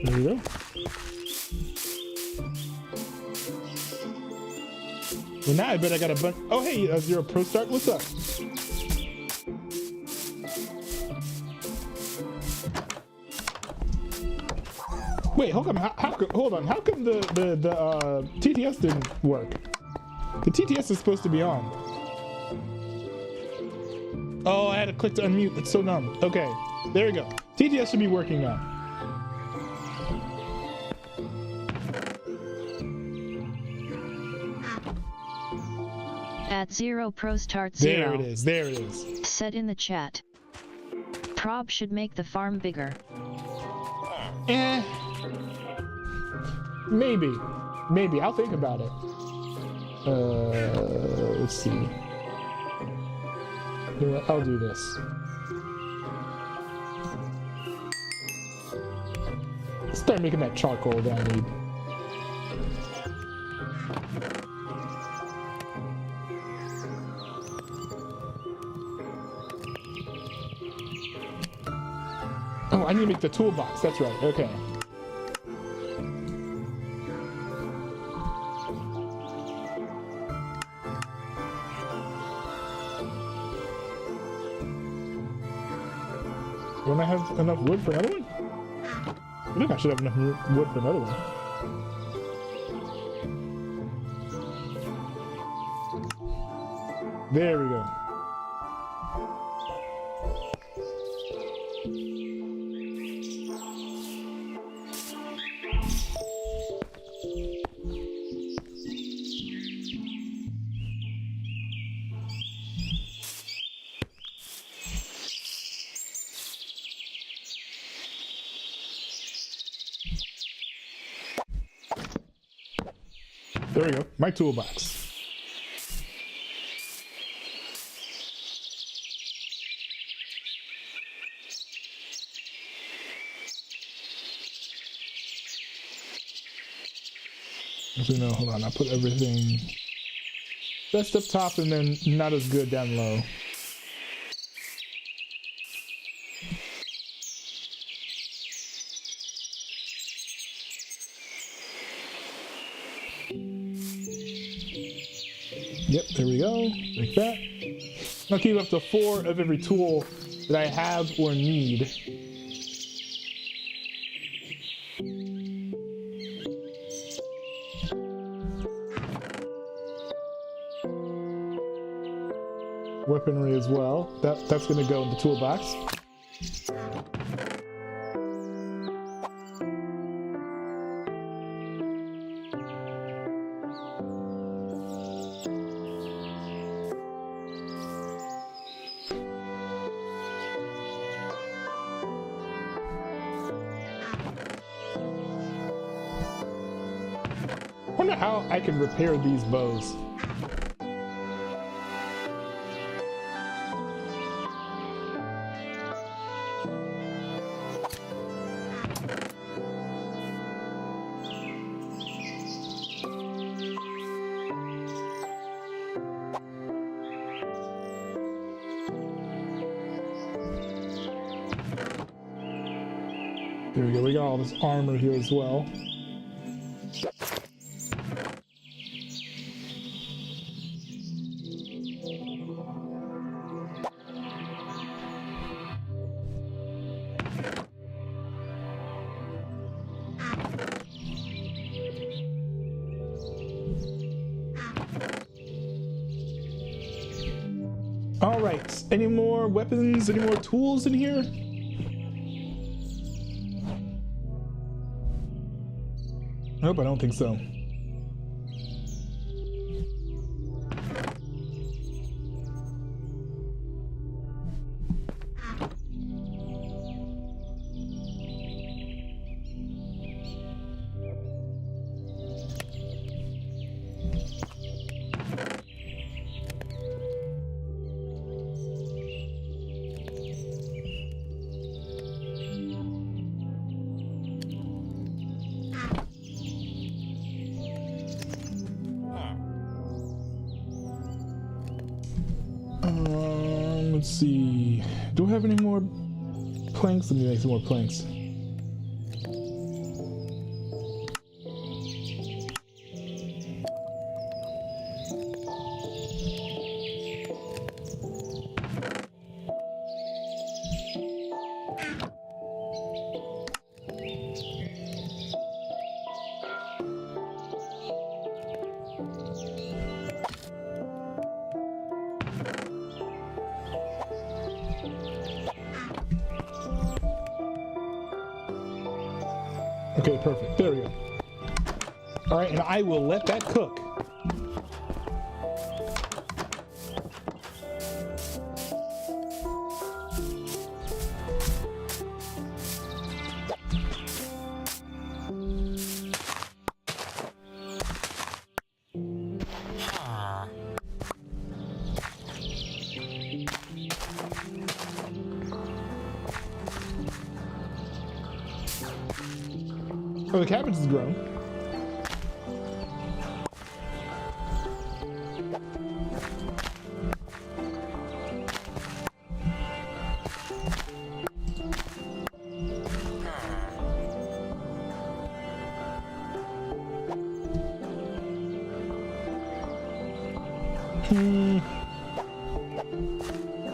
A: There you go. Well, now I bet I got a bunch. Oh, hey, Zero Pro Start, what's up? Wait, hold on. Hold on. How come the TTS didn't work? The TTS is supposed to be on. Oh, I had to click to unmute. That's so dumb. Okay, there we go. TTS should be working now.
H: At Zero Pro Start 0.
A: There it is. There it is.
H: Said in the chat. Prob should make the farm bigger.
A: Maybe. Maybe. I'll think about it. Let's see. You know what? I'll do this. Start making that charcoal that I need. Oh, I need to make the toolbox. That's right. Okay. Don't I have enough wood for another one? I think I should have enough wood for another one. There we go. There we go. My toolbox. So no, hold on. I put everything best up top and then not as good down low. Yep, there we go, like that. I'll keep up to 4 of every tool that I have or need. Weaponry as well. That's gonna go in the toolbox. I wonder how I can repair these bows. There we go, we got all this armor here as well. All right, any more weapons, any more tools in here? Nope, I don't think so. Let's see. Do I have any more planks? Let me make some more planks. Okay, perfect. There we go. All right, and I will let that cook. Oh, the cabbage is grown.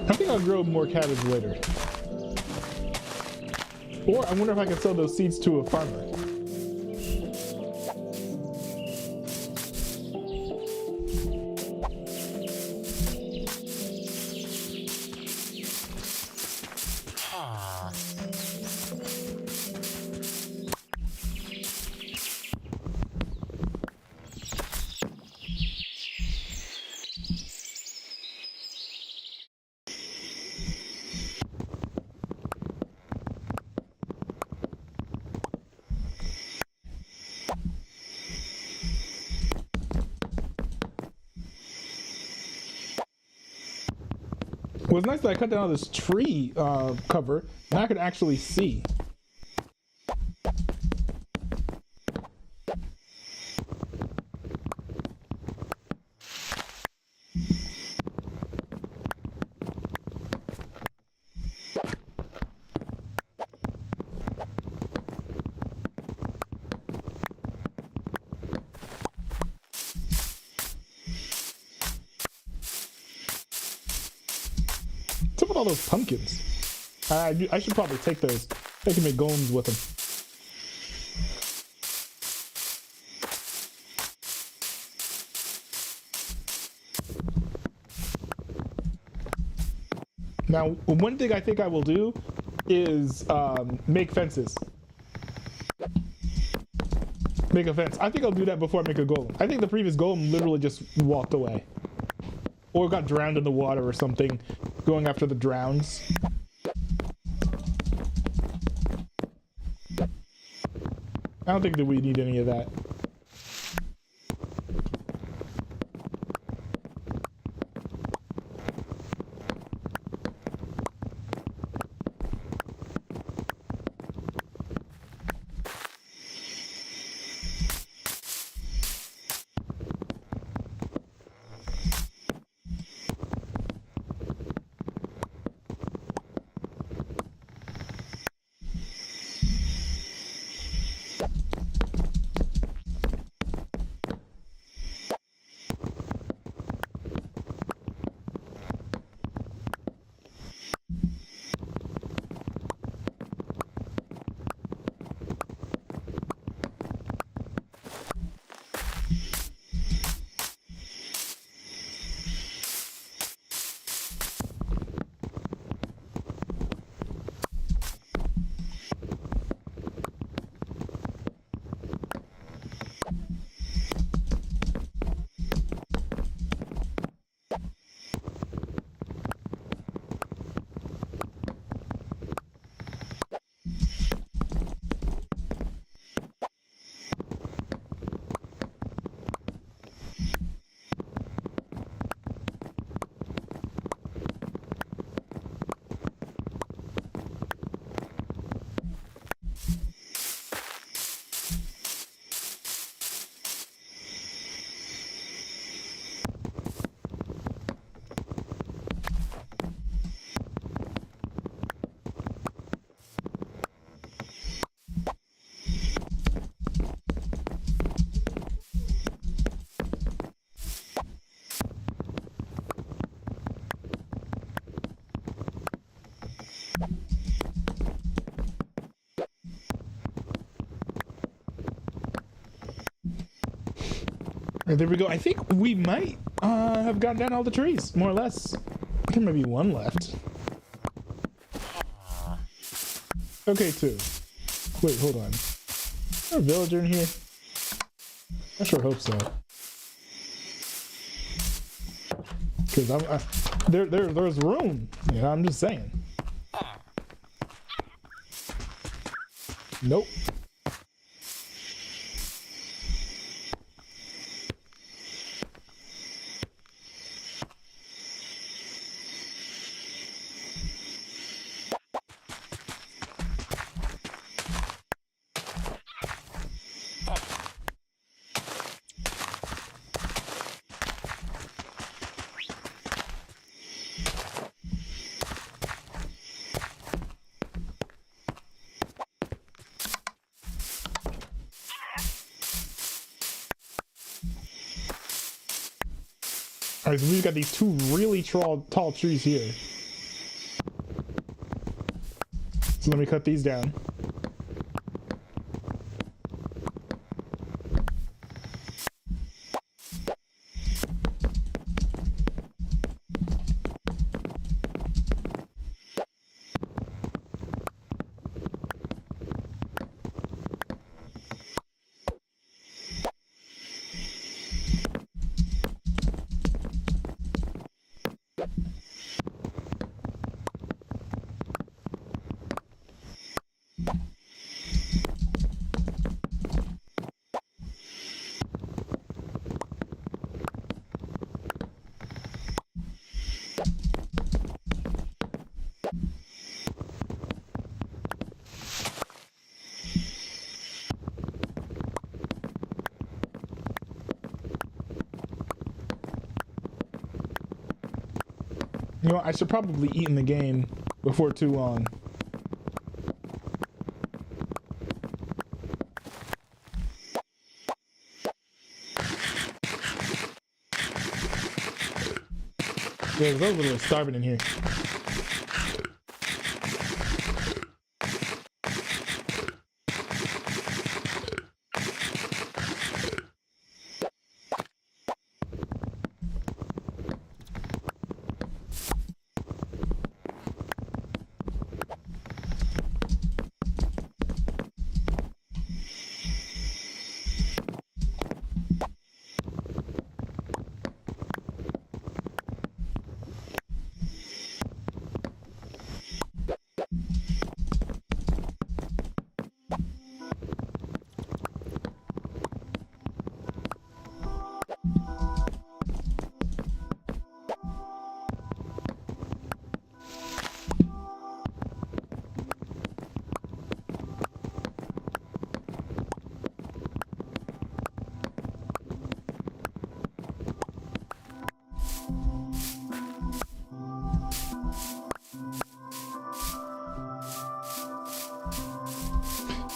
A: I think I'll grow more cabbage later. Or I wonder if I can sell those seeds to a farmer. It was nice that I cut down this tree cover, and I could actually see. What's up with all those pumpkins? I should probably take those. They can make golems with them. Now, one thing I think I will do is make fences. Make a fence. I think I'll do that before I make a golem. I think the previous golem literally just walked away. Or got drowned in the water or something, going after the drowns. I don't think that we need any of that. And there we go. I think we might have gotten down all the trees, more or less. There might be one left. Okay, two. Wait, hold on. Is there a villager in here? I sure hope so. Because there's room. You know, I'm just saying. Nope. Alright, so we've got these two really tall trees here. So let me cut these down. You know, I should probably eat in the game before too long. Yeah, those little starving in here.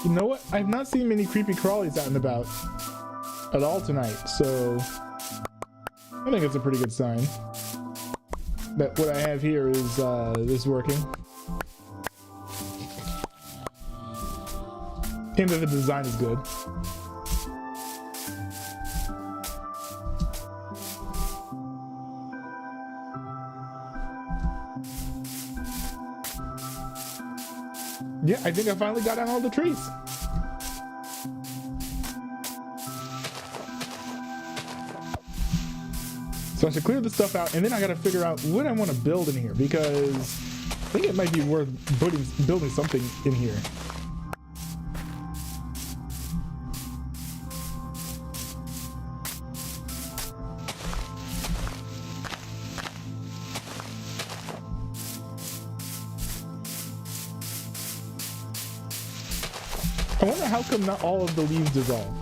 A: You know what? I've not seen many creepy crawlies out and about at all tonight, so I think it's a pretty good sign that what I have here is working. And that the design is good. Yeah, I think I finally got down all the trees. So I should clear this stuff out, and then I gotta figure out what I want to build in here, because I think it might be worth building something in here. I wonder how come not all of the leaves dissolve.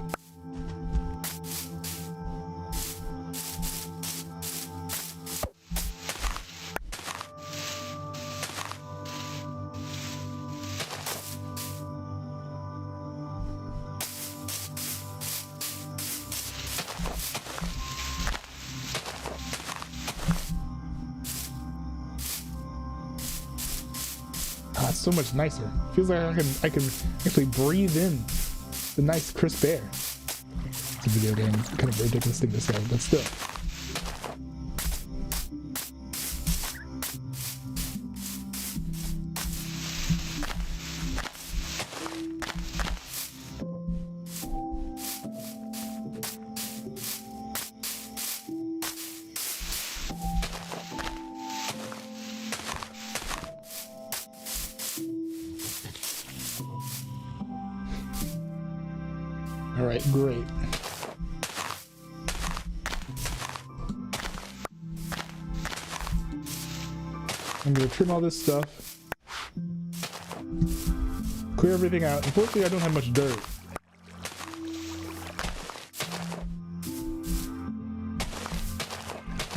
A: It's so much nicer. Feels like I can actually breathe in the nice crisp air. It's a video game. It's kind of a ridiculous thing to say, but still. All right, great. I'm gonna trim all this stuff, clear everything out. Unfortunately, I don't have much dirt.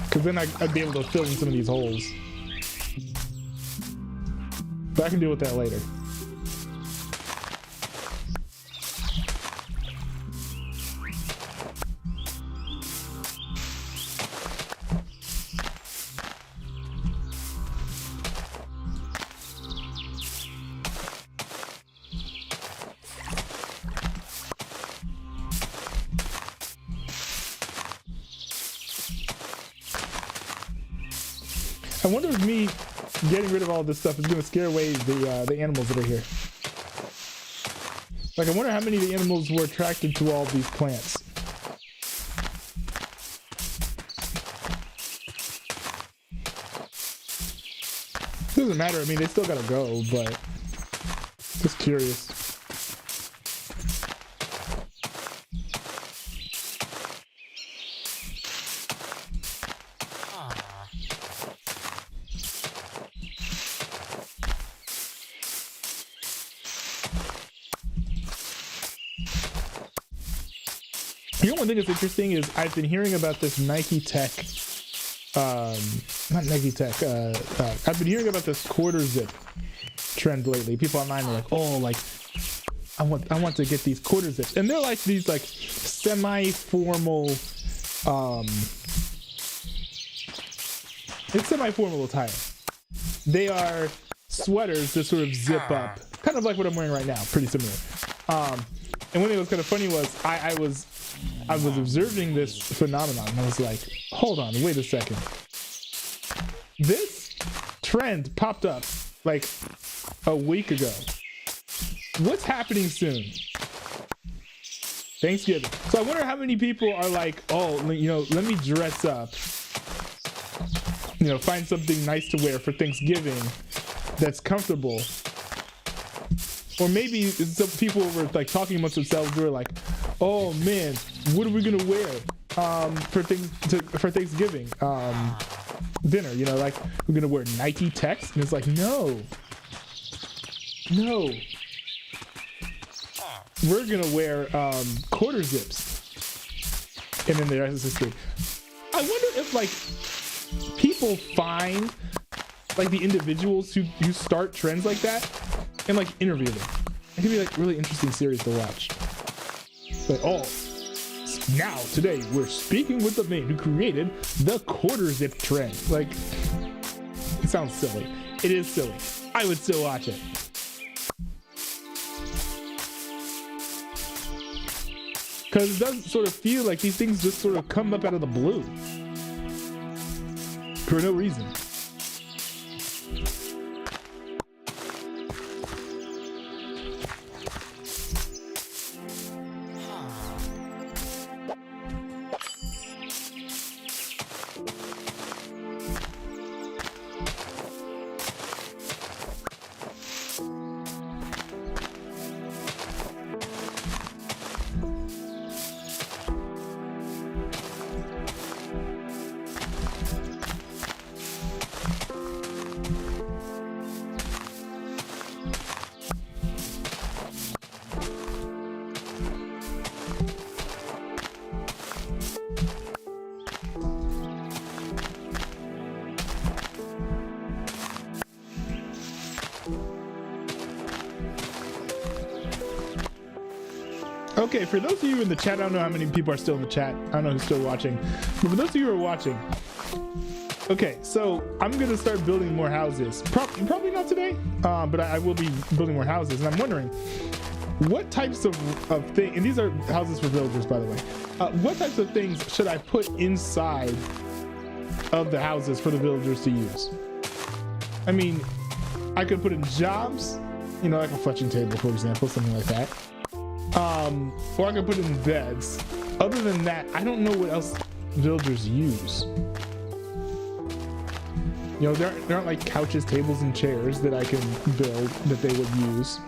A: Because then I'd be able to fill in some of these holes. But I can deal with that later. I wonder if me getting rid of all this stuff is going to scare away the animals that are here. Like, I wonder how many of the animals were attracted to all these plants. Doesn't matter. I mean, they still gotta go, but just curious. You know, one thing that's interesting is I've been hearing about this Nike tech not Nike Tech. I've been hearing about this quarter zip trend lately. People online are like, oh, like I want to get these quarter zips, and they're like these like semi-formal, it's semi-formal attire. They are sweaters that sort of zip up, kind of like what I'm wearing right now, pretty similar. And one thing that was kind of funny was I was observing this phenomenon, and I was like, hold on, wait a second. This trend popped up like a week ago. What's happening soon? Thanksgiving. So I wonder how many people are like, oh, you know, let me dress up, you know, find something nice to wear for Thanksgiving that's comfortable. Or maybe some people were like talking amongst themselves. They were like, oh man, what are we gonna wear for Thanksgiving dinner? You know, like we're gonna wear Nike Techs, and it's like, no, we're gonna wear quarter zips, and then the rest is history. I wonder if like people find like the individuals who start trends like that and like interview them. It could be like really interesting series to watch. Like, oh, now today we're speaking with the man who created the quarter zip trend. Like, it sounds silly. It is silly. I would still watch it. Because it does sort of feel like these things just sort of come up out of the blue for no reason. Okay, for those of you in the chat, I don't know how many people are still in the chat. I don't know who's still watching. But for those of you who are watching, okay, so I'm going to start building more houses. Probably not today, but I will be building more houses. And I'm wondering, what types of things, and these are houses for villagers, by the way, what types of things should I put inside of the houses for the villagers to use? I mean, I could put in jobs, you know, like a fletching table, for example, something like that. Or I can put in beds. Other than that, I don't know what else villagers use. You know, there aren't like couches, tables, and chairs that I can build that they would use.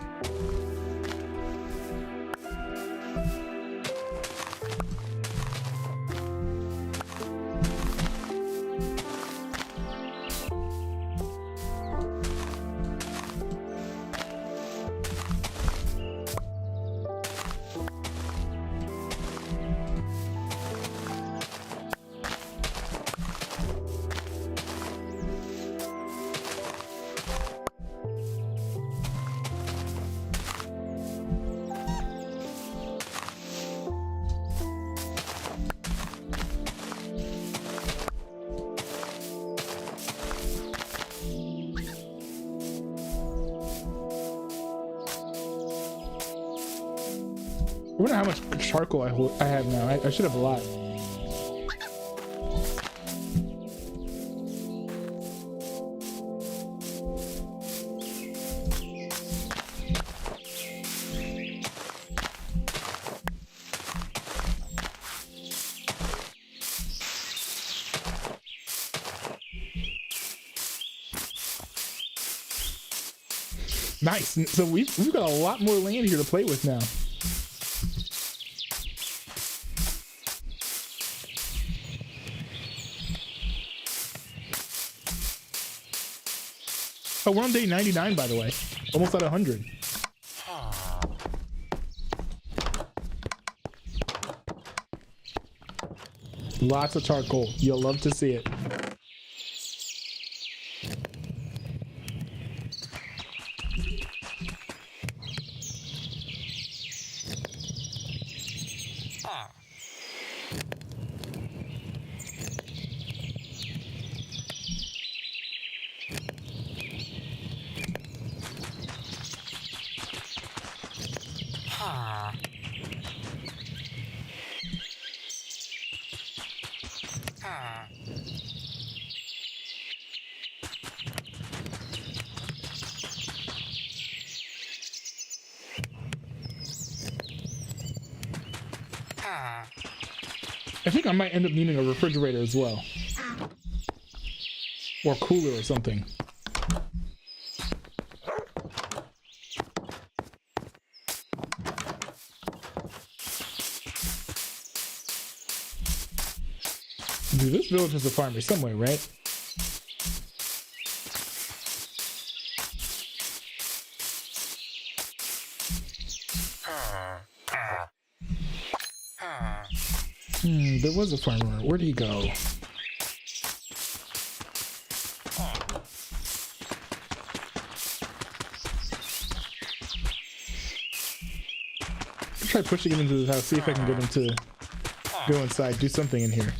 A: I wonder how much charcoal I have now. I should have a lot. Nice. So we've got a lot more land here to play with now. Oh, we're on day 99, by the way. Almost at 100. Lots of charcoal. You'll love to see it. I think I might end up needing a refrigerator as well. Or cooler or something. Dude, this village is a farmer somewhere, right? There was a farmer. Where'd he go? I'll try pushing him into the house, see if I can get him to go inside, do something in here.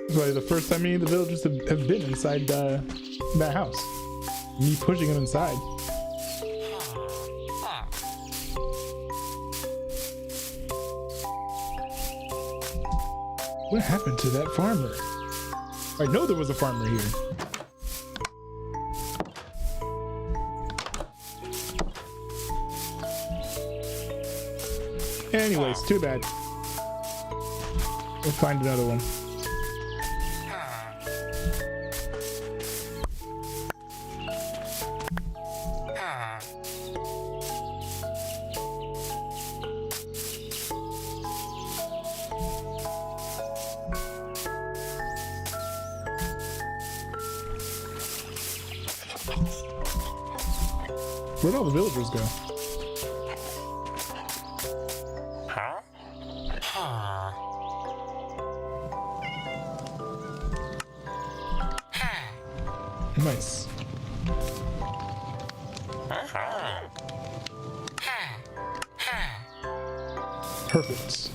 A: It's probably the first time any of the villagers have been inside that house. Me pushing them inside. What happened to that farmer? I know there was a farmer here. Anyways, too bad. We'll find another one. Where'd all the villagers go? Nice. Perfect.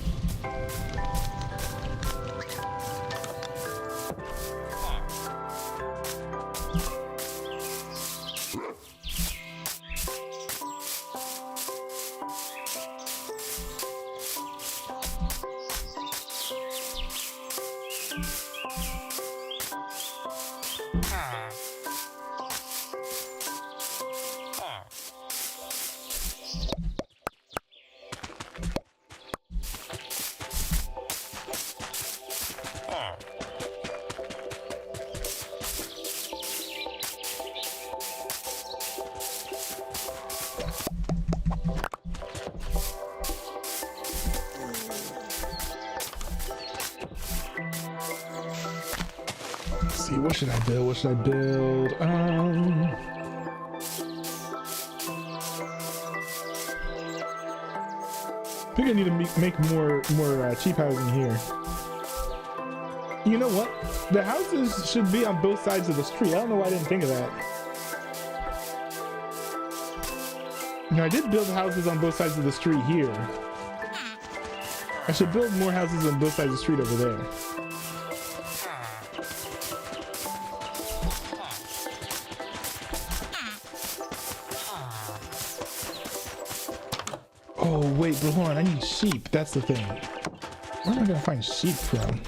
A: Let's see, what should I build? What should I build? I think I need to make more cheap housing here. You know what? The houses should be on both sides of the street. I don't know why I didn't think of that. You know, I did build houses on both sides of the street here. I should build more houses on both sides of the street over there. Oh wait, but hold on, I need sheep. That's the thing. Where am I gonna find sheep from?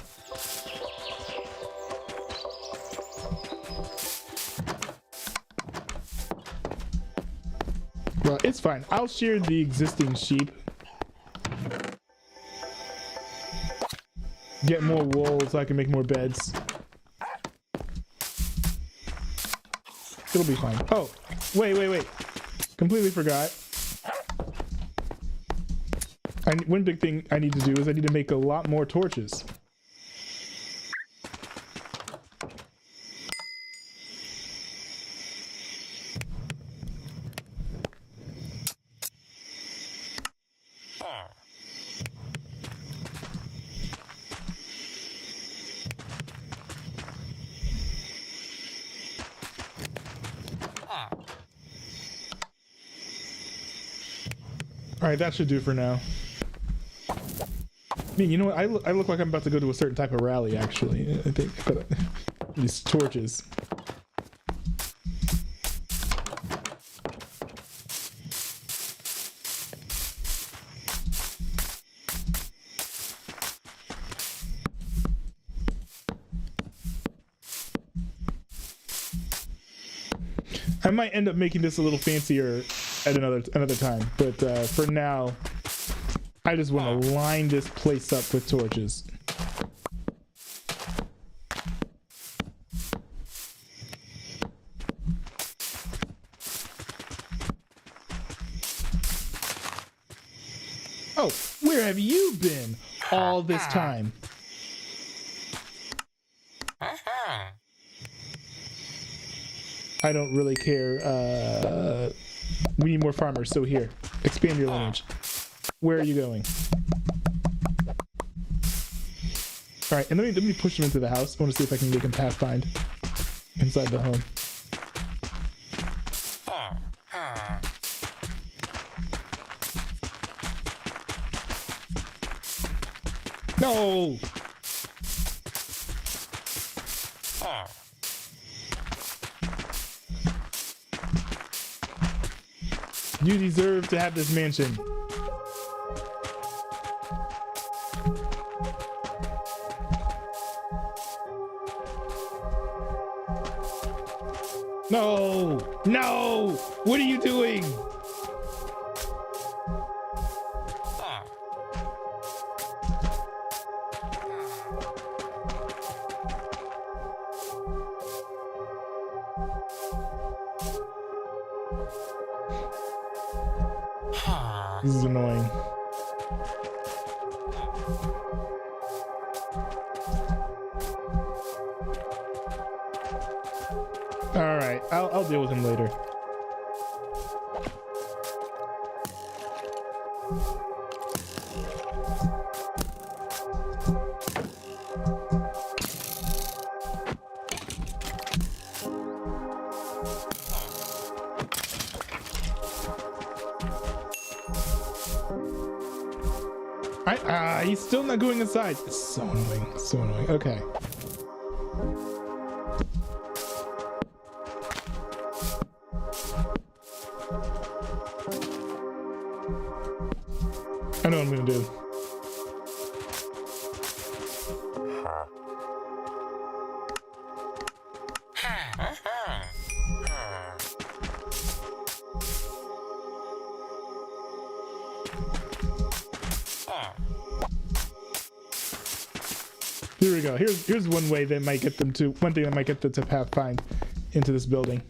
A: Well, it's fine. I'll shear the existing sheep. Get more wool so I can make more beds. It'll be fine. Oh, wait. Completely forgot. One big thing I need to do is I need to make a lot more torches. All right, that should do for now. I mean, you know what? I look like I'm about to go to a certain type of rally, actually. I think these torches. I might end up making this a little fancier at another time, but for now, I just want to line this place up with torches. Oh, where have you been all this time? I don't really care. We need more farmers, so here, expand your lineage. Where are you going? All right, and let me push him into the house. I want to see if I can make him pathfind inside the home. No! You deserve to have this mansion. No! No! What are you doing? This is annoying. All right, I'll deal with him later. He's still not going inside. It's so annoying. So annoying. Okay. I know what I'm gonna do. Here we go. Here's one way that might get them to, one thing that might get them to pathfind into this building.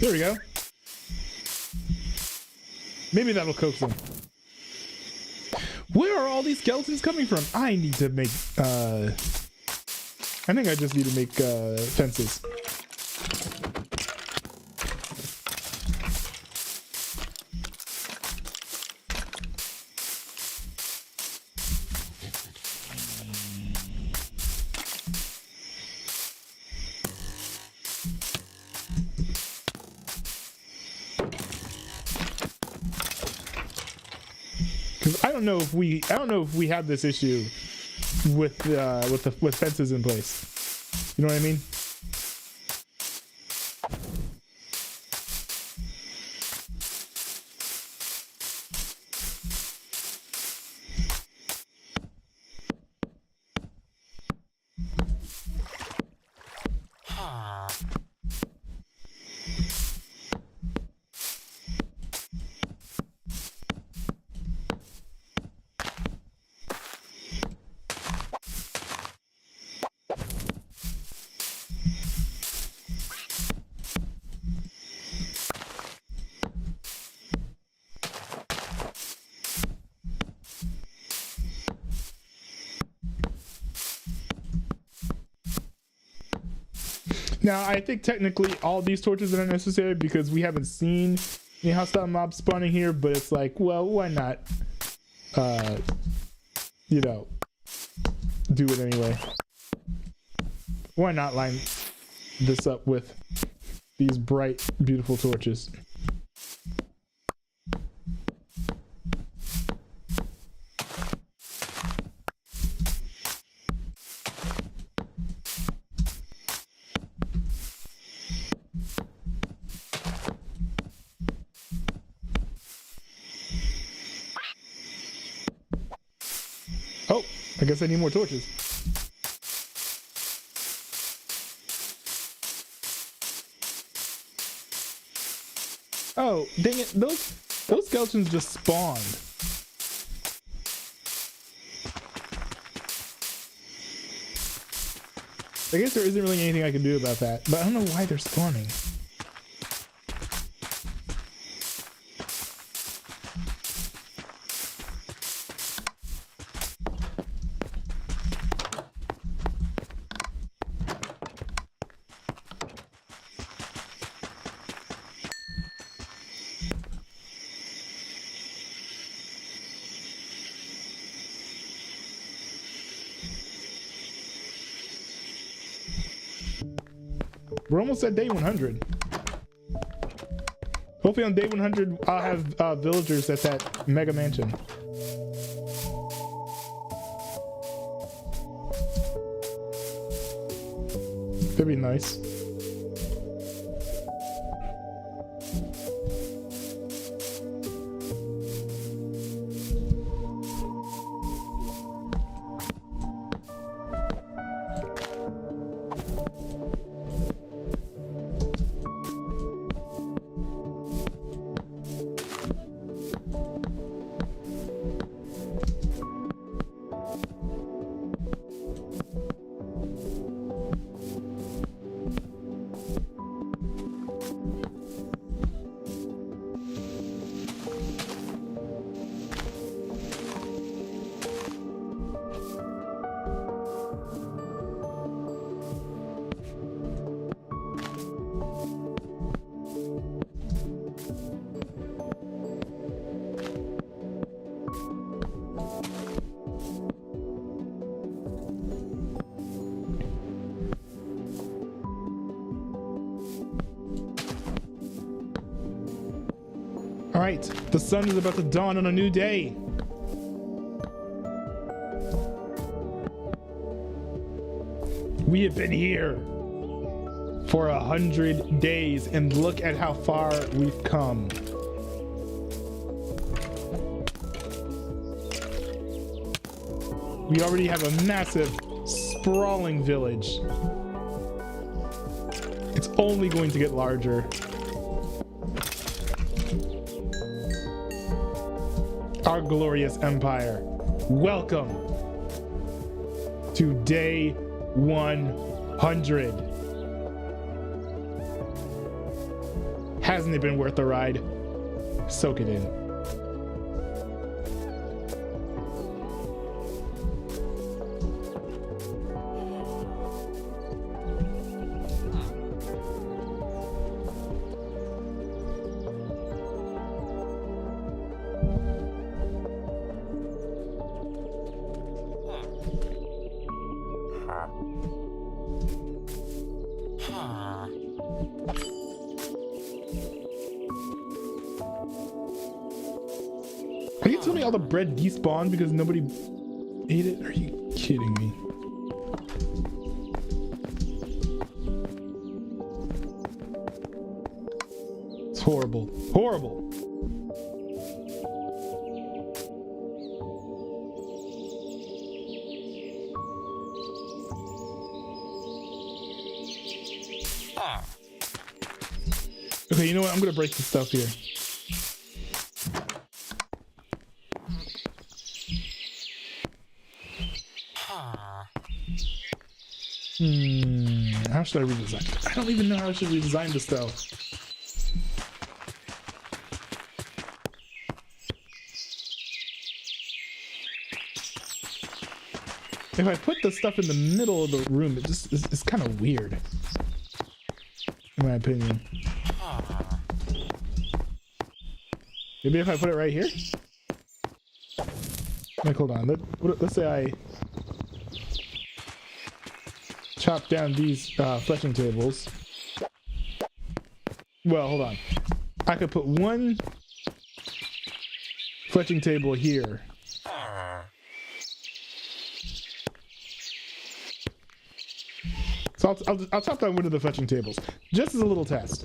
A: There we go. Maybe that'll coax them. Where are all these skeletons coming from? I need to make, I think I just need to make, fences. I don't know if we have this issue with fences in place. You know what I mean? Now, I think technically all these torches are necessary because we haven't seen any hostile mobs spawning here, but it's like, well, why not, you know, do it anyway. Why not line this up with these bright, beautiful torches? Oh, I guess I need more torches. Oh, dang it, those skeletons just spawned. I guess there isn't really anything I can do about that, but I don't know why they're spawning. We're almost at day 100. Hopefully on day 100, I'll have villagers at that mega mansion. That'd be nice. All right, the sun is about to dawn on a new day. We have been here for 100 days, and look at how far we've come. We already have a massive, sprawling village. It's only going to get larger. Our glorious empire. Welcome to day 100. Hasn't it been worth the ride? Soak it in. Are you telling me all the bread despawned because nobody ate it? Are you kidding me? It's horrible. Horrible. Okay, you know what? I'm gonna break the stuff here. How should I redesign it? I don't even know how I should redesign this though. If I put the stuff in the middle of the room, it just it's kind of weird. in my opinion. Maybe if I put it right here? Like, hold on. Let's say I chop down these fletching tables. Well, hold on. I could put one fletching table here. So I'll chop down one of the fletching tables, just as a little test.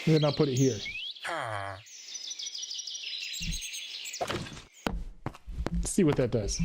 A: And then I'll put it here. See what that does.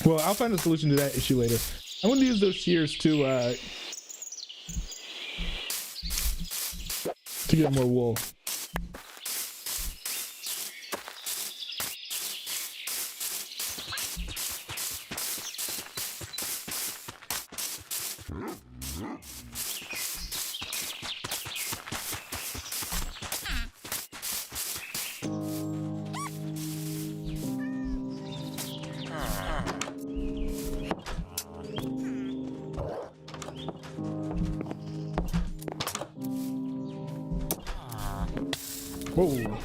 A: Well, I'll find a solution to that issue later. I'm going to use those shears to get more wool. Whoa.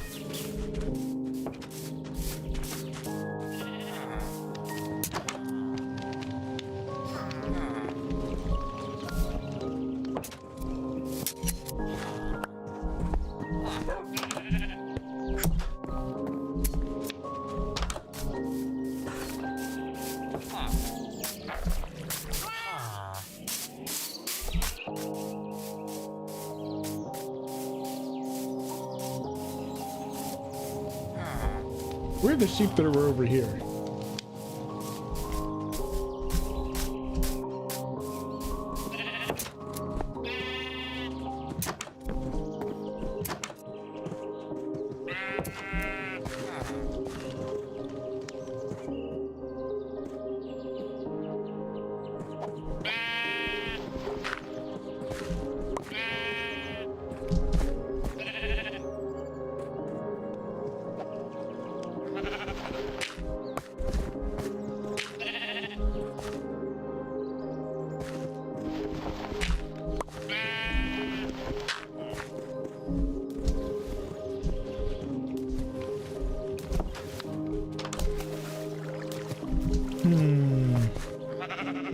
A: Where are the sheep that were over here?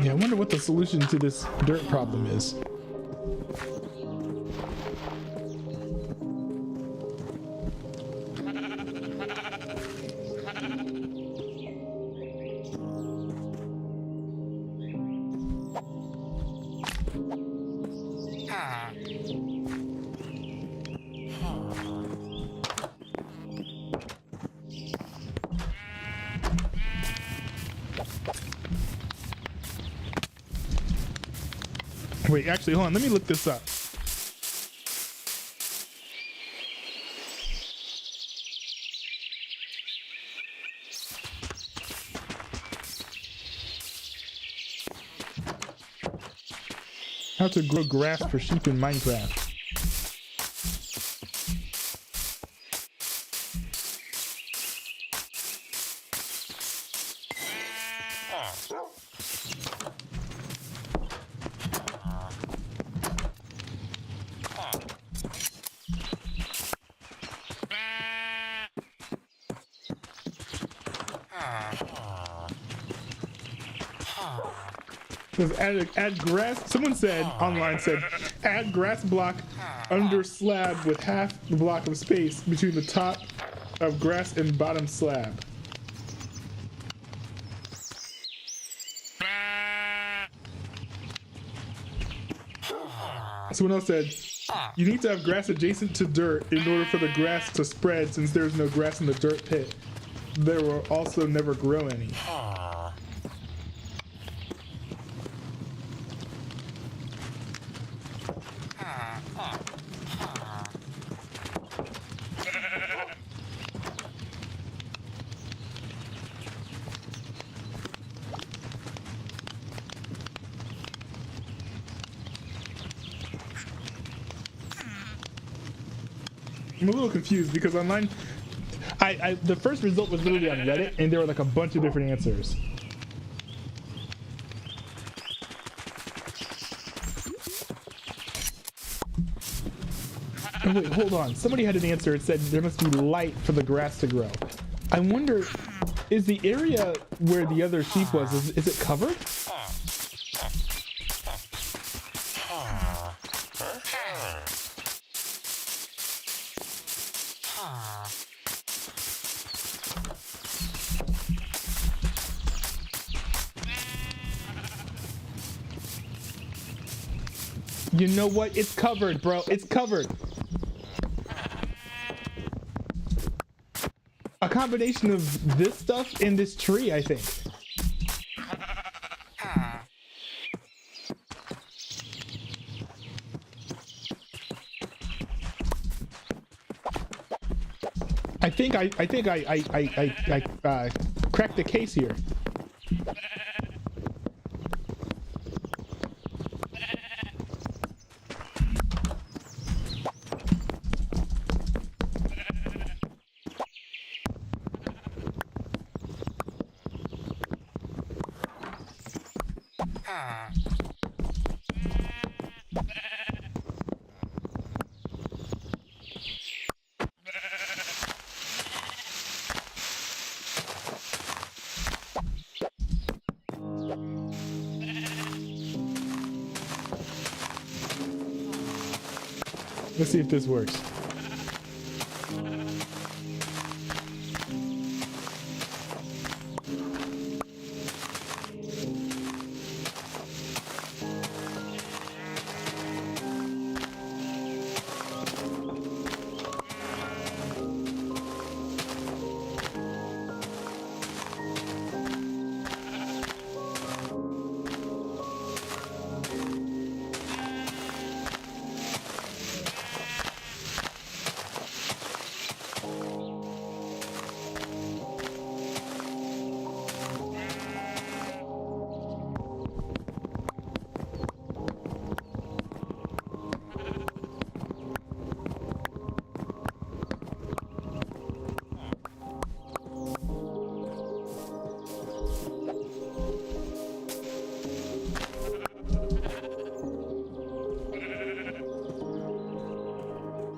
A: Yeah, I wonder what the solution to this dirt problem is. Wait, actually, hold on. Let me look this up. How to grow grass for sheep in Minecraft. Add grass. Someone said online add grass block under slab with half the block of space between the top of grass and bottom slab. Someone else said You need to have grass adjacent to dirt in order for the grass to spread, since there's no grass in the dirt pit. There will also never grow any. I'm a little confused because online, the first result was literally on Reddit, and there were like a bunch of different answers. Oh wait, hold on. Somebody had an answer. It said there must be light for the grass to grow. I wonder, is the area where the other sheep was, is it covered? You know what? It's covered, bro. It's covered. A combination of this stuff and this tree, I think. I think I cracked the case here. Let's see if this works.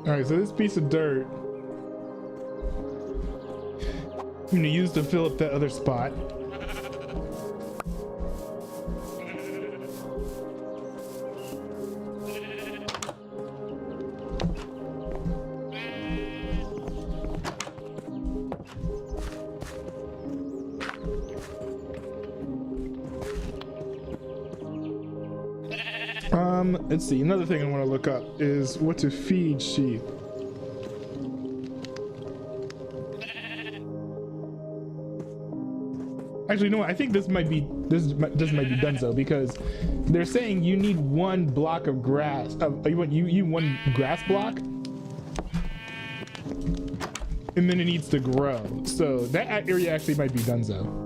A: Alright, so this piece of dirt I'm gonna use to fill up that other spot. Let's see, another thing I want to look up is what to feed sheep. Actually, no, I think this might be donezo, because they're saying you need one block of grass. You one grass block, and then it needs to grow. So that area actually might be donezo.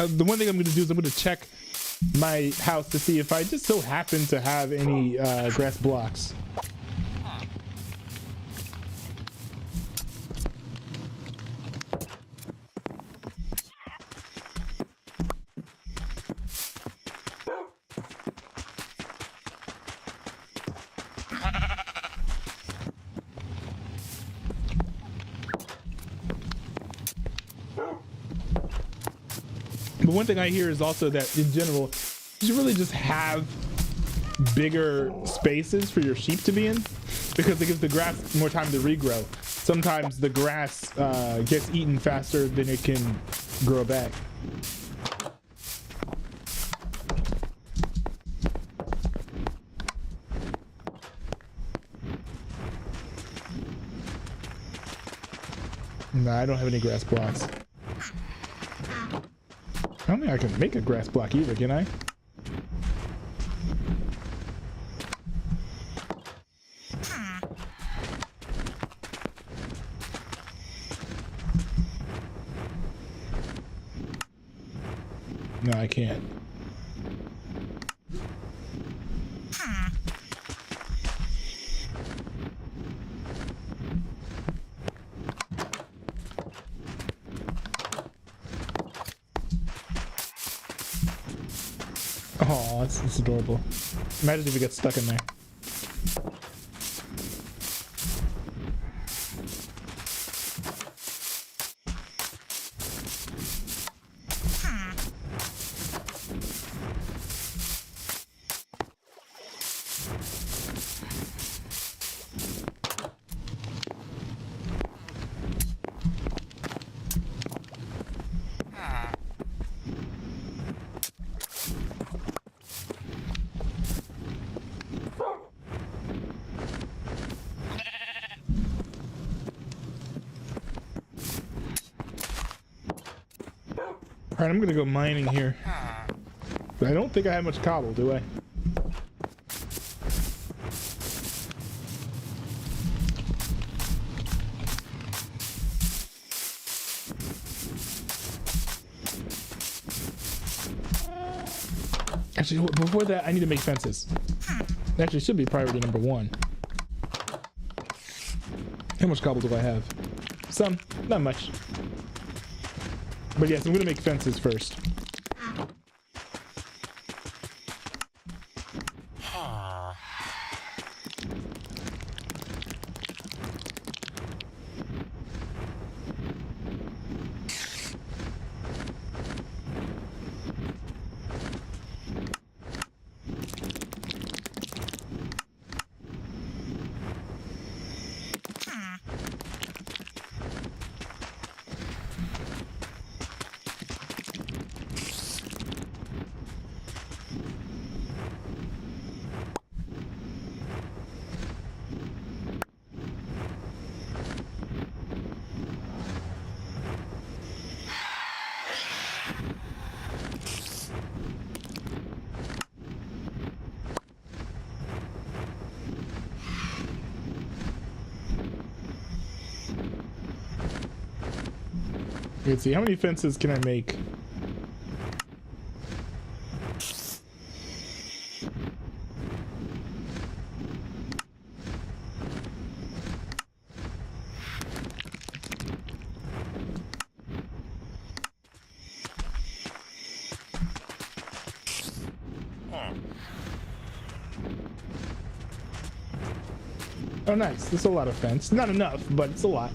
A: The one thing I'm going to do is I'm going to check my house to see if I just so happen to have any grass blocks. But one thing I hear is also that in general, you should really just have bigger spaces for your sheep to be in, because it gives the grass more time to regrow. Sometimes the grass gets eaten faster than it can grow back. Nah, I don't have any grass blocks. I don't think I can make a grass block either, can I? No, I can't. Oh, it's adorable. Imagine if it gets stuck in there. Alright, I'm gonna go mining here. But I don't think I have much cobble, do I? Actually, before that, I need to make fences. Actually, should be priority number 1. How much cobble do I have? Some, not much. But yes, I'm gonna make fences first. Let's see, how many fences can I make? Oh, nice. That's a lot of fence. Not enough, but it's a lot.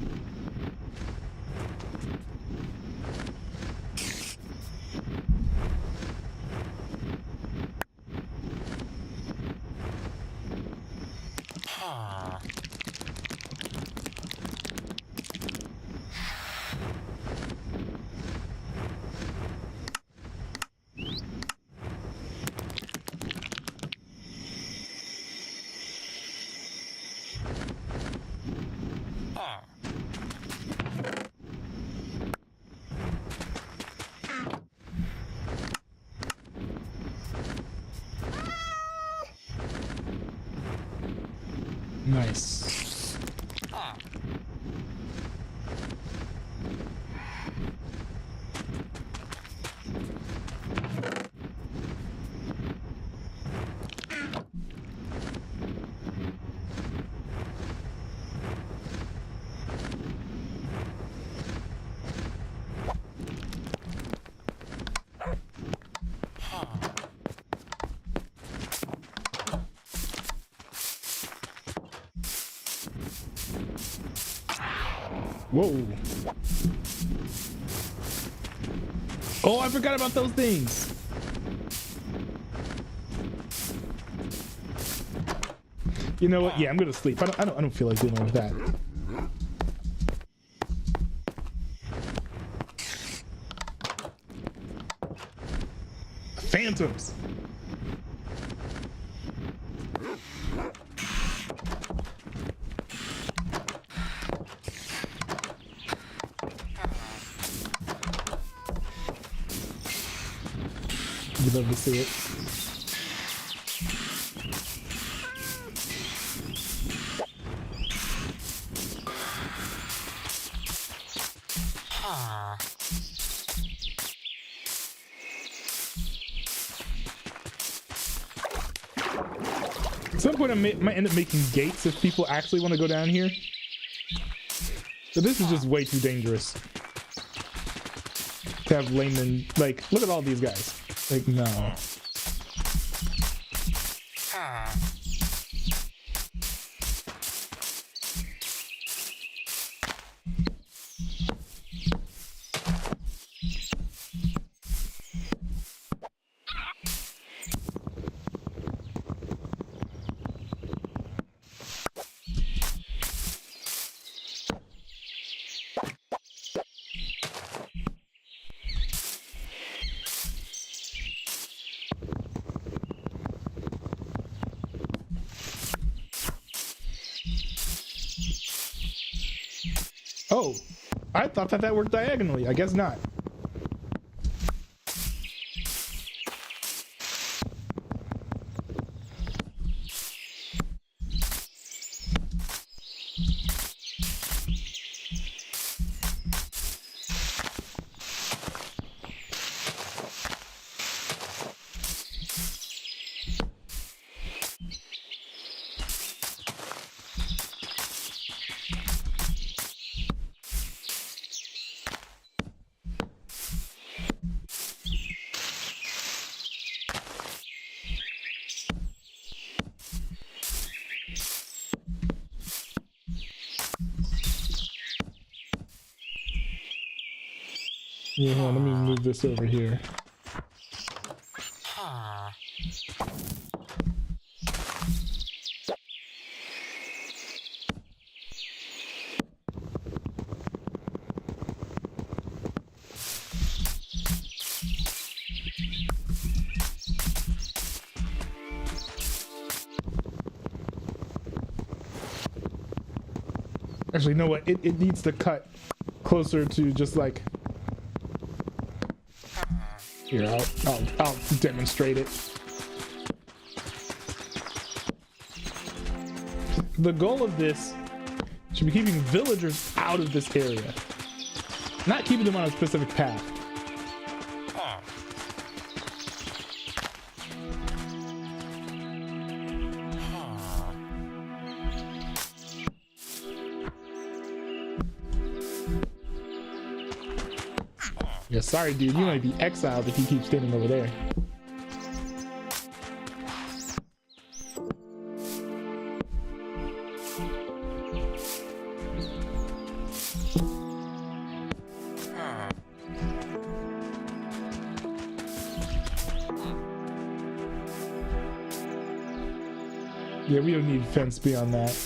A: Nice. Whoa. Oh, I forgot about those things. You know what? Yeah, I'm gonna sleep. I don't feel like dealing with that. Phantoms. You'd love to see it. At some point I might end up making gates if people actually want to go down here. But this is just way too dangerous to have laymen, like, look at all these guys. Like, no. Oh, I thought that worked diagonally. I guess not. Yeah, let me move this over here. Actually, you know what? It needs to cut closer to just like... Here, I'll demonstrate it. The goal of this should be keeping villagers out of this area, not keeping them on a specific path. Yeah, sorry, dude. You might be exiled if you keep standing over there. Yeah, we don't need fence beyond that.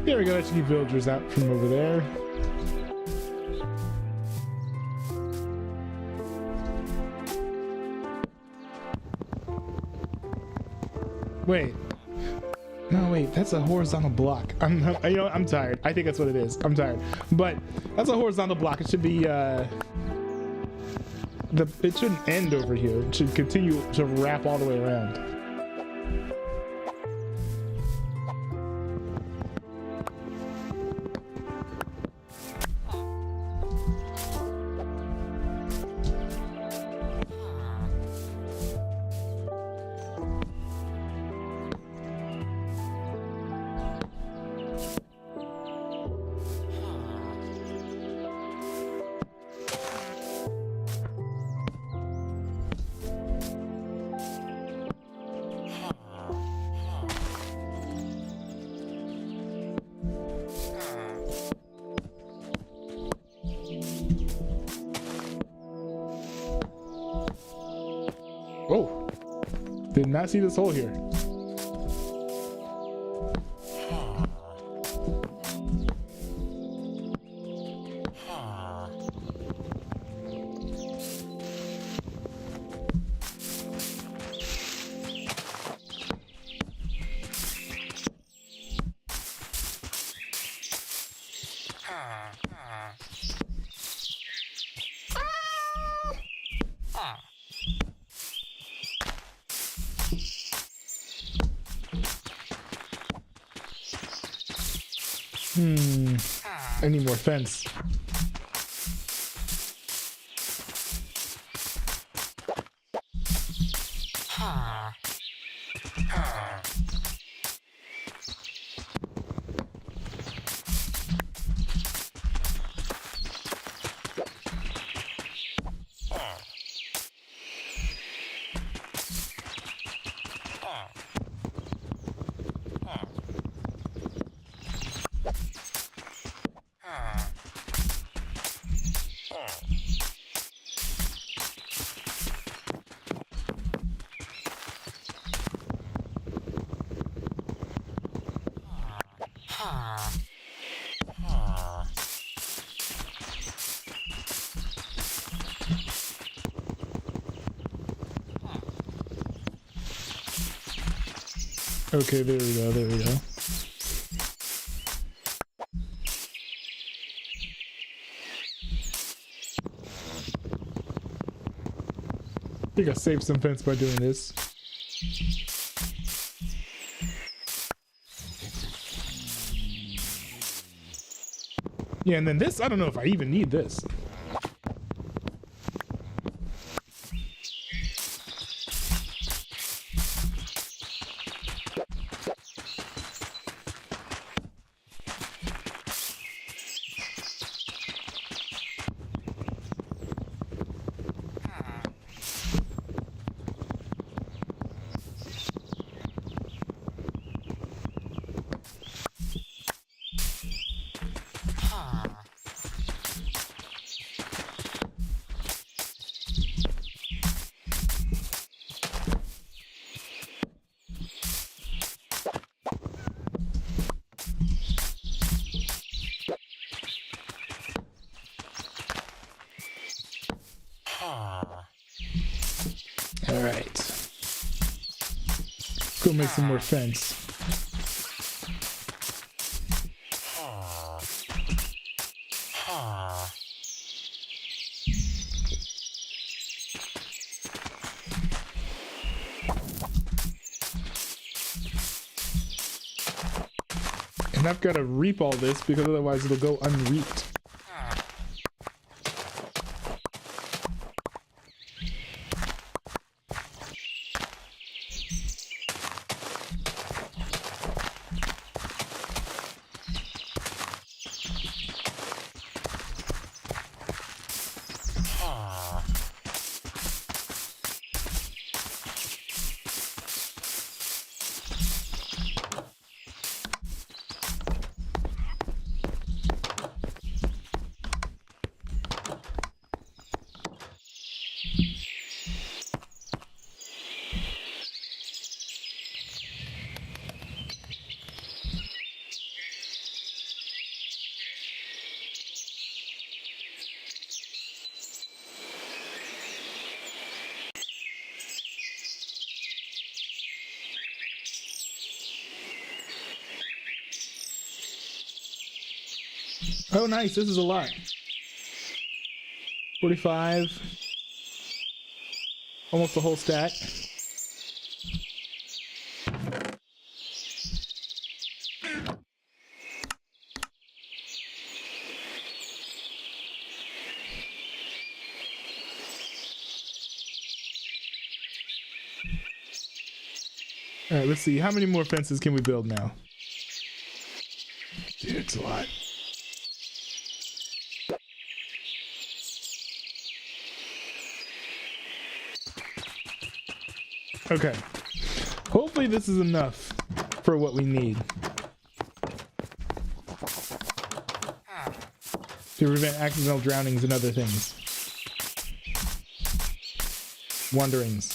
A: There we go, that should keep villagers out from over there. Wait. No, wait, that's a horizontal block. I'm tired. I think that's what it is. I'm tired. But that's a horizontal block. It should be, it shouldn't end over here. It should continue to wrap all the way around. Did not see this hole here. I need more fence. Okay, there we go, there we go. I think I saved some fence by doing this. Yeah, and then this, I don't know if I even need this. All right. Go make some more fence. And I've got to reap all this because otherwise it'll go unreaped. Oh, nice. This is a lot. 45. Almost a whole stack. All right, let's see. How many more fences can we build now? Dude, it's a lot. Okay. Hopefully this is enough for what we need to prevent accidental drownings and other things. Wanderings.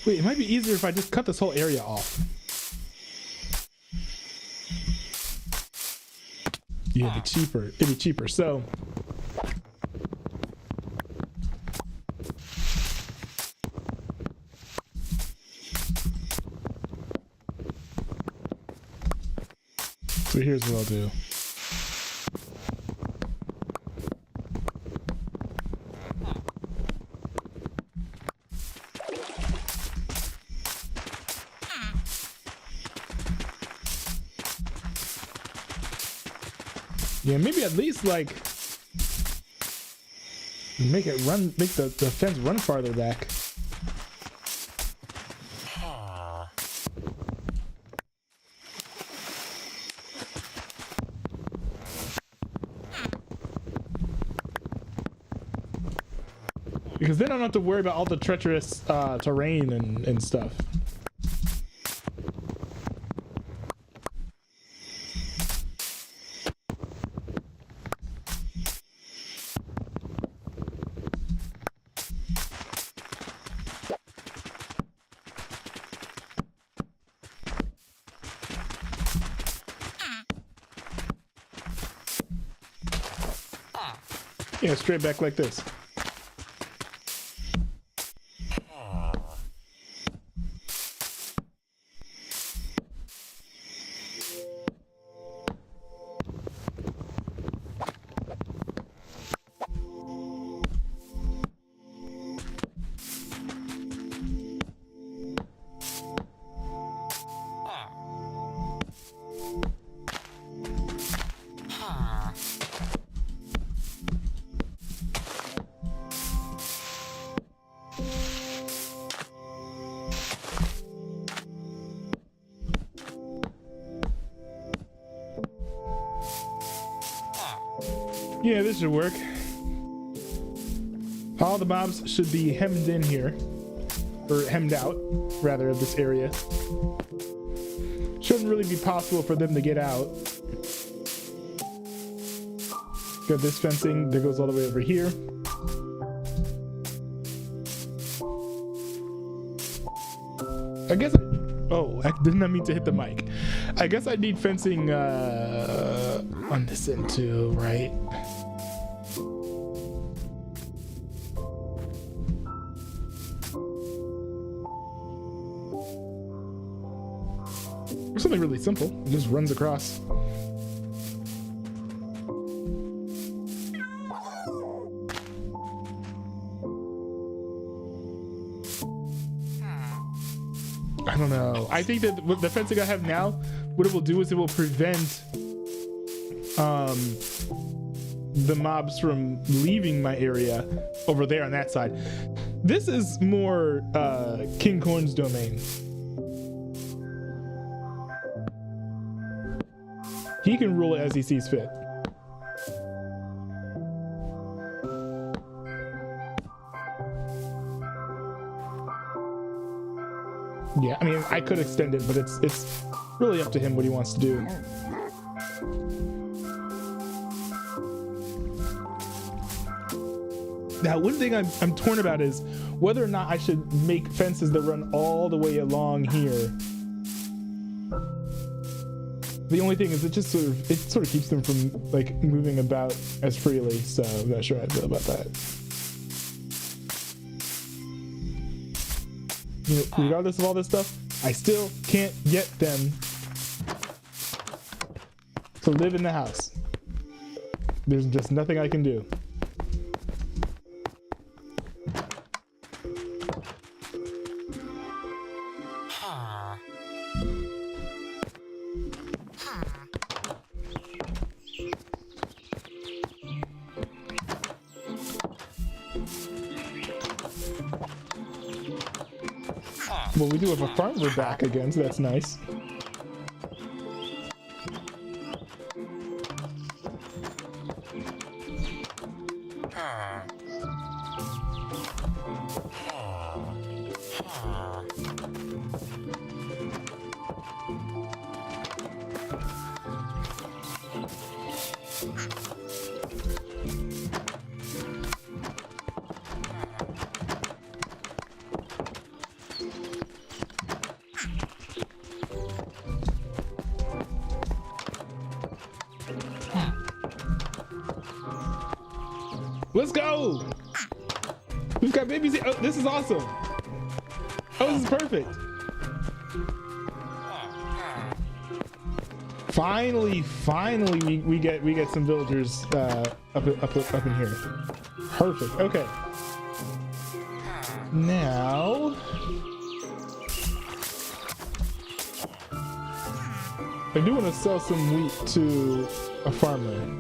A: Wait, it might be easier if I just cut this whole area off. Yeah, it'd be cheaper. So here's what I'll do. Yeah, maybe at least like make the fence run farther back. Because then I don't have to worry about all the treacherous terrain and stuff. Yeah, straight back like this. Yeah, this should work. All the mobs should be hemmed in here, or hemmed out, rather, of this area. Shouldn't really be possible for them to get out. Got this fencing that goes all the way over here. I guess, oh, I did not mean to hit the mic. I guess I need fencing on this end too, right? Or something really simple. It just runs across. I don't know. I think that with the fencing I have now, what it will do is it will prevent the mobs from leaving my area over there on that side. This is more King Corn's domain. He can rule it as he sees fit. Yeah, I mean, I could extend it, but it's really up to him what he wants to do. Now, one thing I'm torn about is whether or not I should make fences that run all the way along here. The only thing is it sort of keeps them from like moving about as freely, so I'm not sure how I feel about that. You know, regardless of all this stuff, I still can't get them to live in the house. There's just nothing I can do. Well, we do have a farmer back again, so that's nice. Let's go! We've got babies here. Oh, this is awesome. Oh, this is perfect. Finally, we get some villagers up in here. Perfect. Okay. Now, I do want to sell some wheat to a farmer.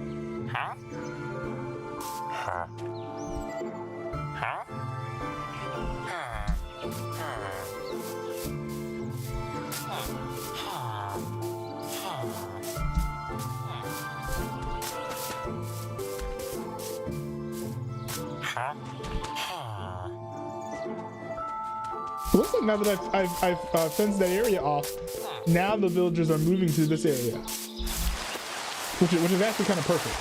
A: Looks like now that I've fenced that area off, now the villagers are moving to this area, which is actually kind of perfect.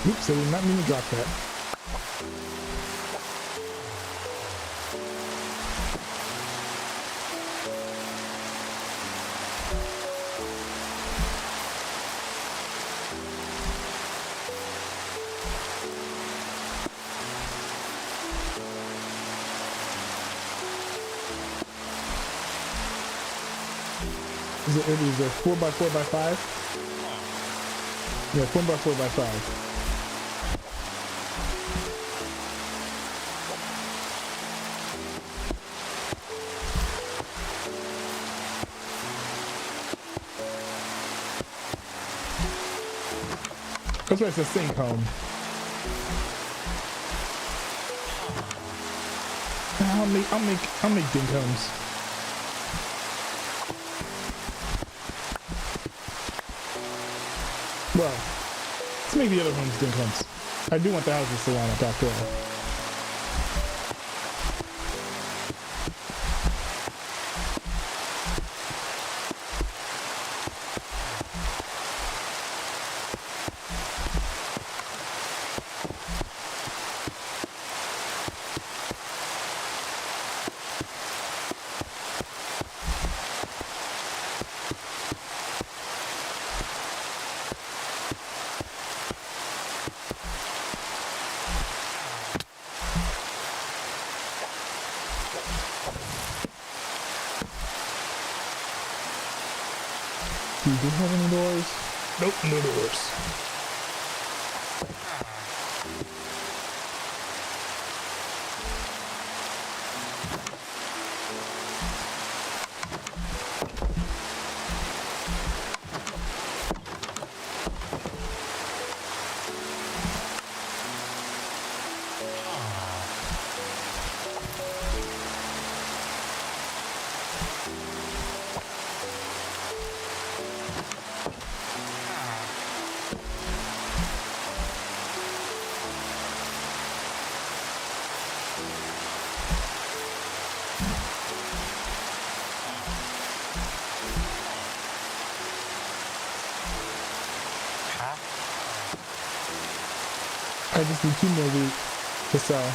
A: Oops, I did not mean to drop that. Is it a 4x4x5? Yeah, 4x4x5. That's why it's a sink home. I'll make dink homes. Well, let's make the other homes dink homes. I do want the houses to line up after all. Do you have any doors? Nope, no doors. I just need 2 more wheat to sell.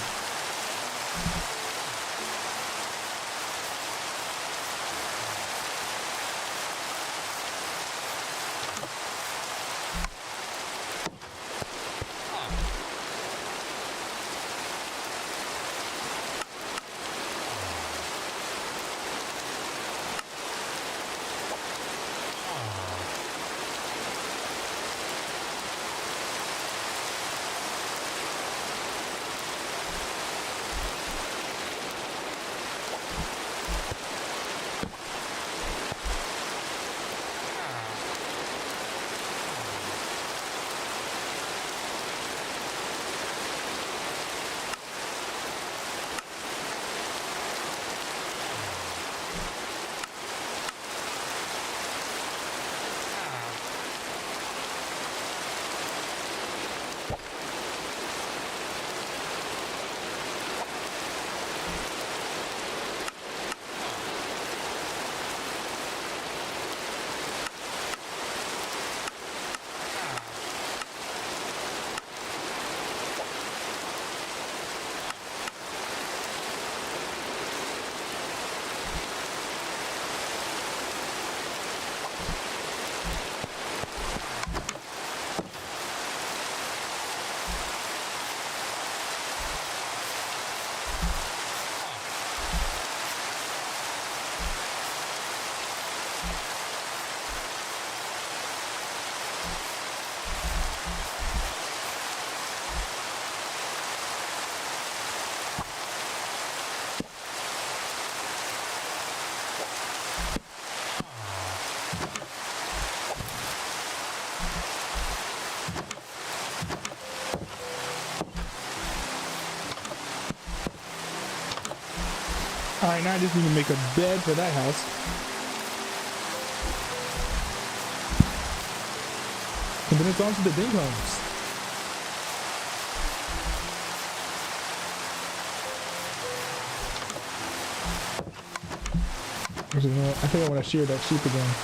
A: Alright, now I just need to make a bed for that house. And then it's on to the big homes. Actually, you know what? I think I want to shear that sheep again.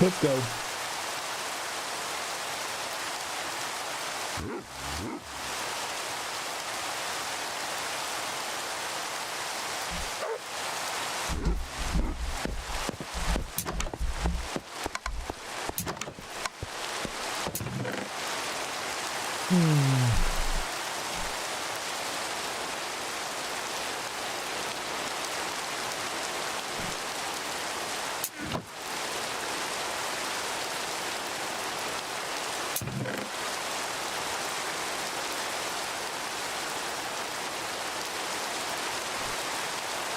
A: Let's go.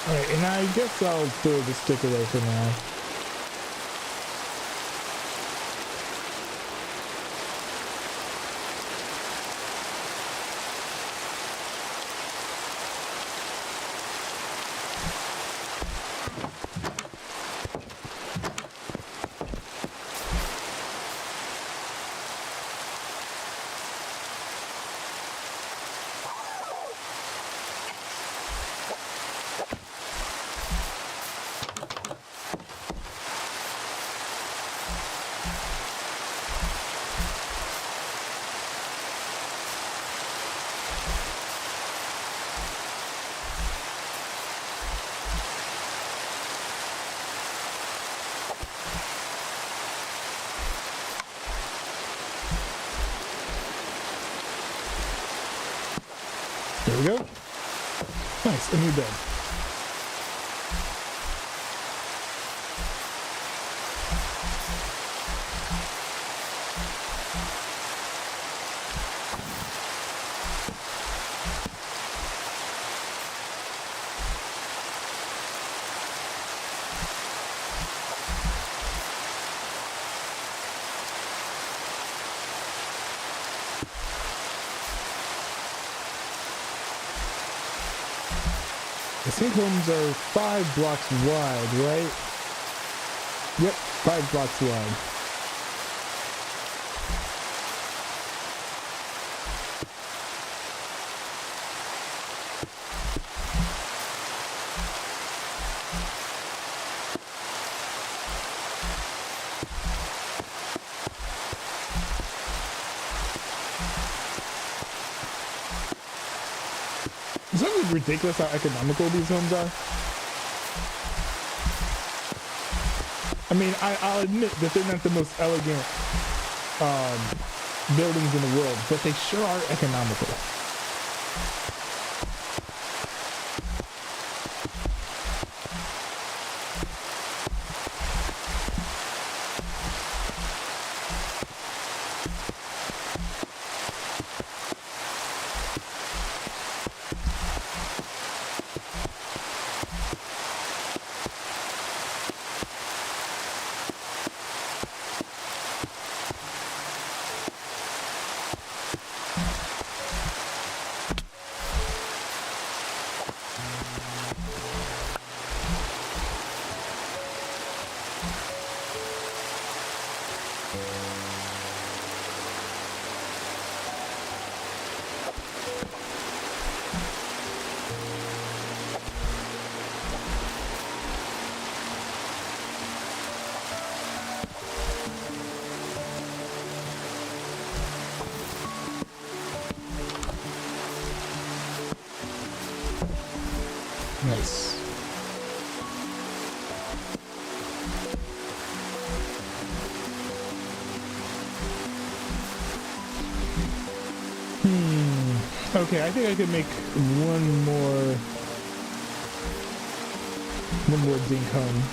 A: Alright, and I guess I'll throw the stick away for now. There we go. Nice, a new bed. I think homes are 5 blocks wide, right? Yep, 5 blocks wide. It's really ridiculous how economical these homes are. I mean, I'll admit that they're not the most elegant buildings in the world, but they sure are economical. Nice. Okay, I think I could make one more zinc home.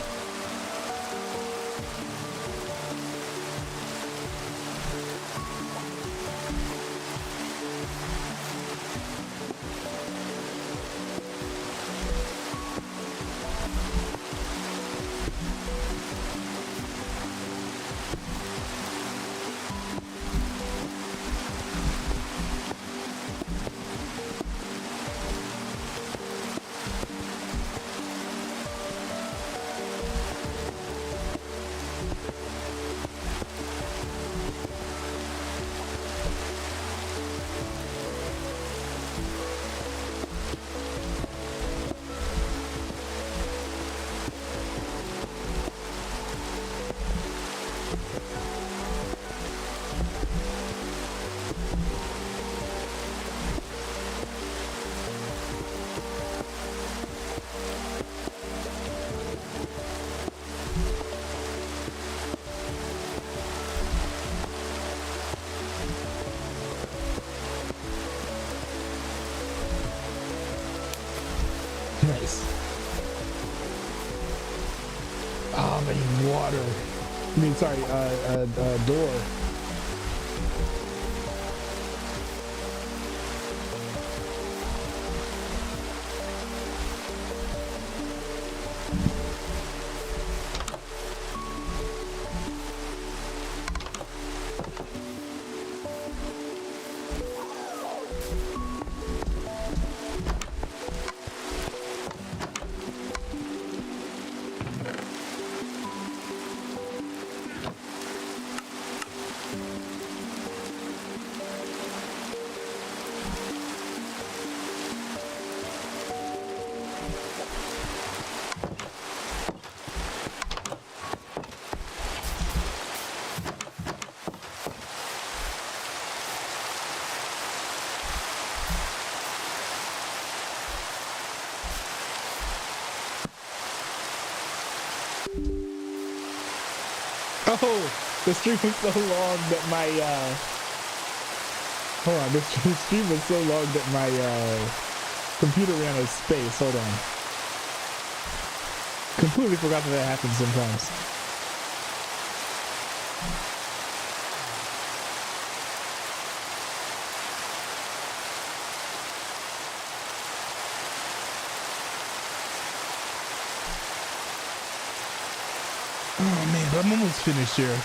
A: Nice. Oh, I need water. I mean, sorry, door. Oh, the stream was so long that my hold on, the stream was so long that my computer ran out of space. Hold on. Completely forgot that happens sometimes. Oh man, but I'm almost finished here.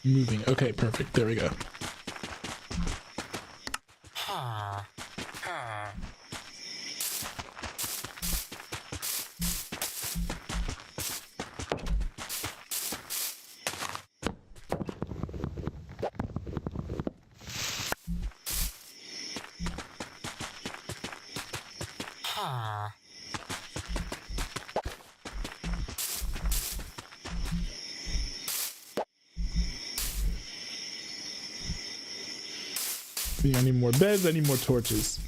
A: Moving. Okay, perfect. There we go. I need more beds, I need more torches.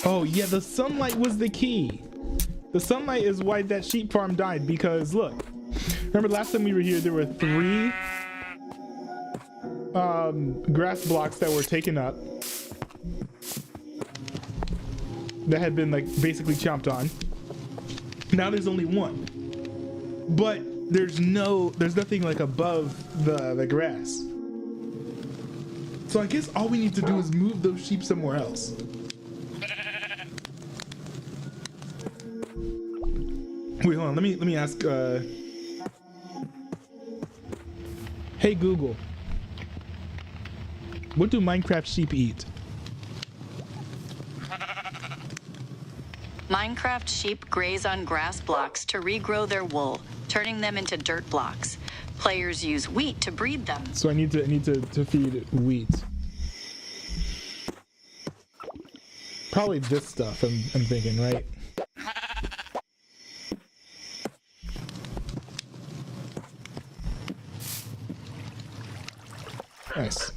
A: Oh yeah, the sunlight was the key. The sunlight is why that sheep farm died, because look, remember last time we were here, there were 3 grass blocks that were taken up that had been like basically chomped on. Now there's only 1, but there's nothing like above the grass. So I guess all we need to do is move those sheep somewhere else. Wait, hold on. Let me ask. Hey Google, what do Minecraft sheep eat?
G: Minecraft sheep graze on grass blocks to regrow their wool, turning them into dirt blocks. Players use wheat to breed them.
A: So I need to feed wheat. Probably this stuff. I'm thinking, right? Nice.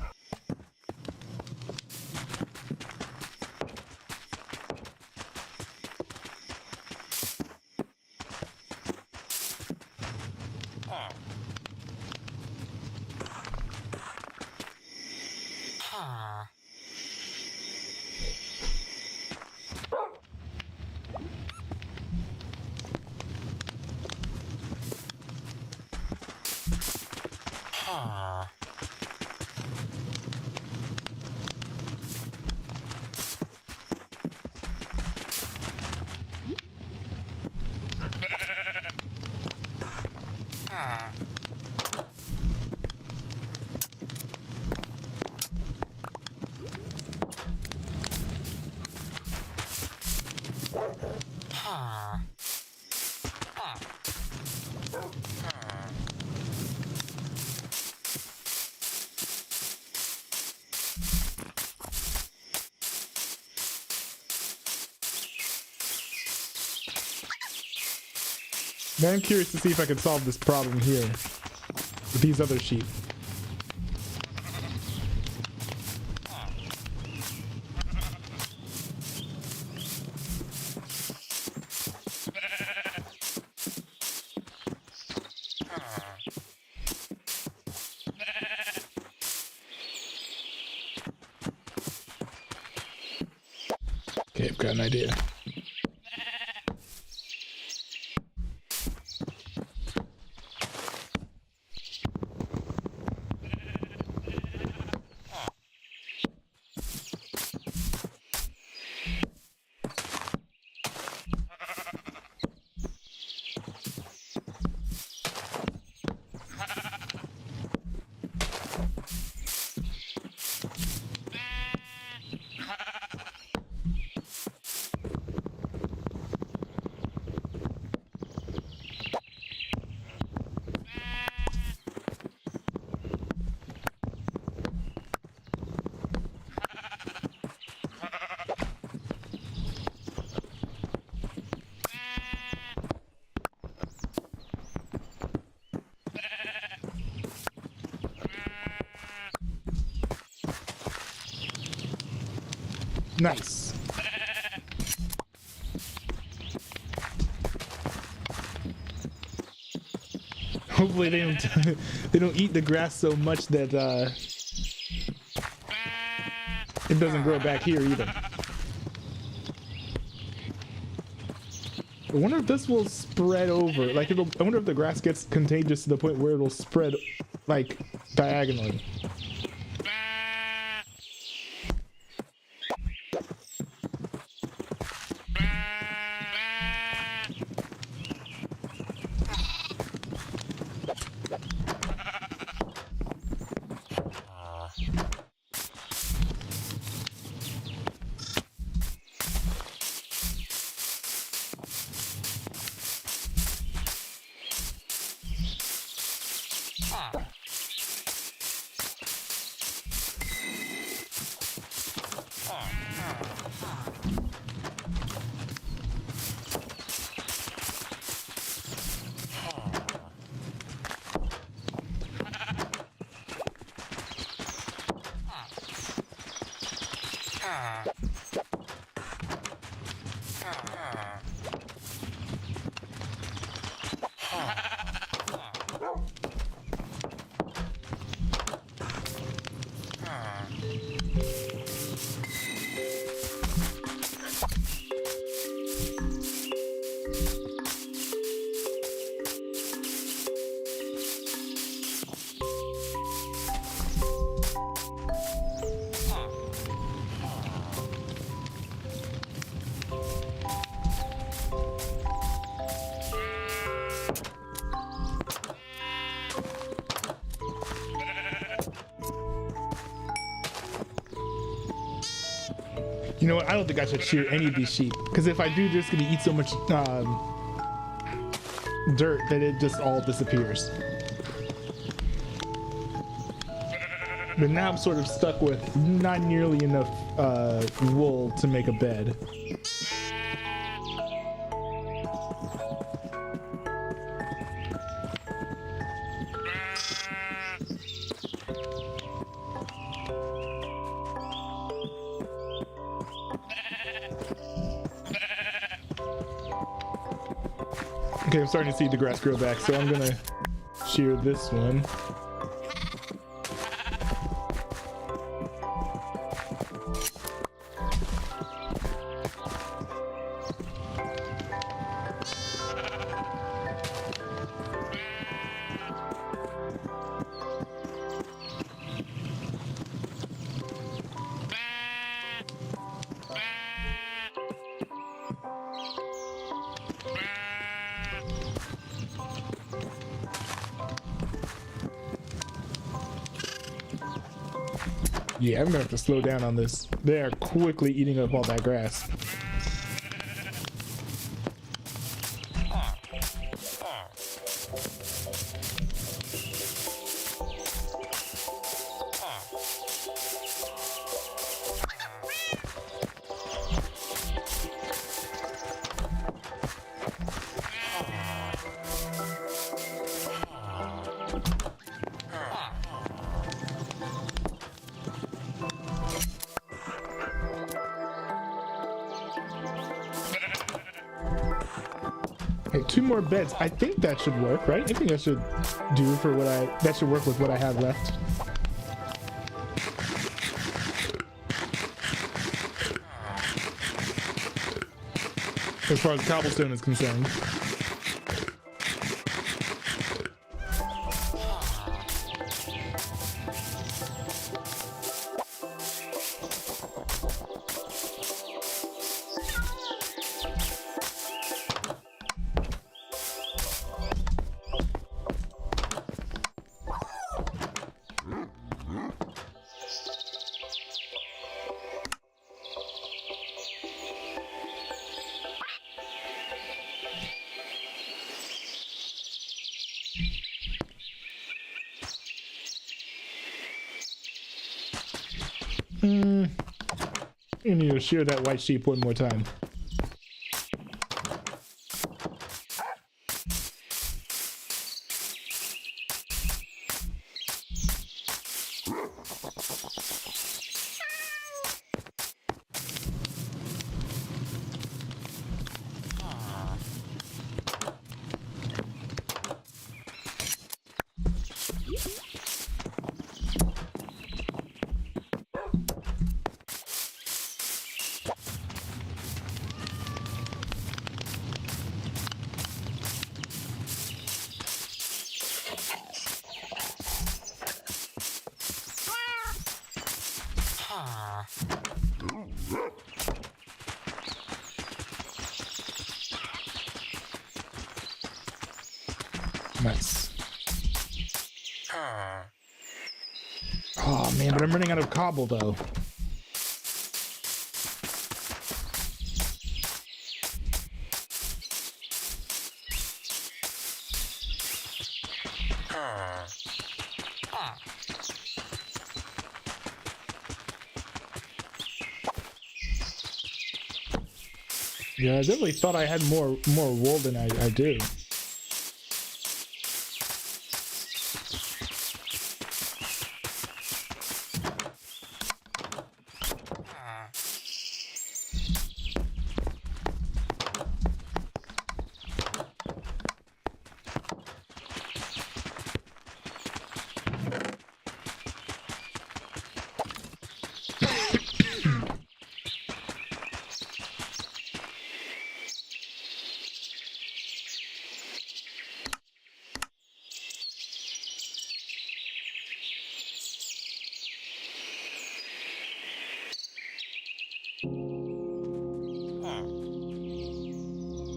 A: Now I'm curious to see if I can solve this problem here with these other sheep. Okay, I've got an idea. Nice. Hopefully they don't they don't eat the grass so much that it doesn't grow back here either. I wonder if this will spread over. Like I wonder if the grass gets contagious to the point where it'll spread like diagonally. You know what? I don't think I should shear any of these sheep, because if I do, they're just going to eat so much dirt that it just all disappears. But now I'm sort of stuck with not nearly enough wool to make a bed. Okay, I'm starting to see the grass grow back, so I'm gonna shear this one. Yeah, I'm gonna have to slow down on this. They are quickly eating up all that grass. Okay, 2 more beds. I think that should work, right? I think that should do for what that should work with what I have left. As far as cobblestone is concerned. You need to shear that white sheep one more time. Nice. Oh man, but I'm running out of cobble though. Yeah, I definitely thought I had more wool than I do.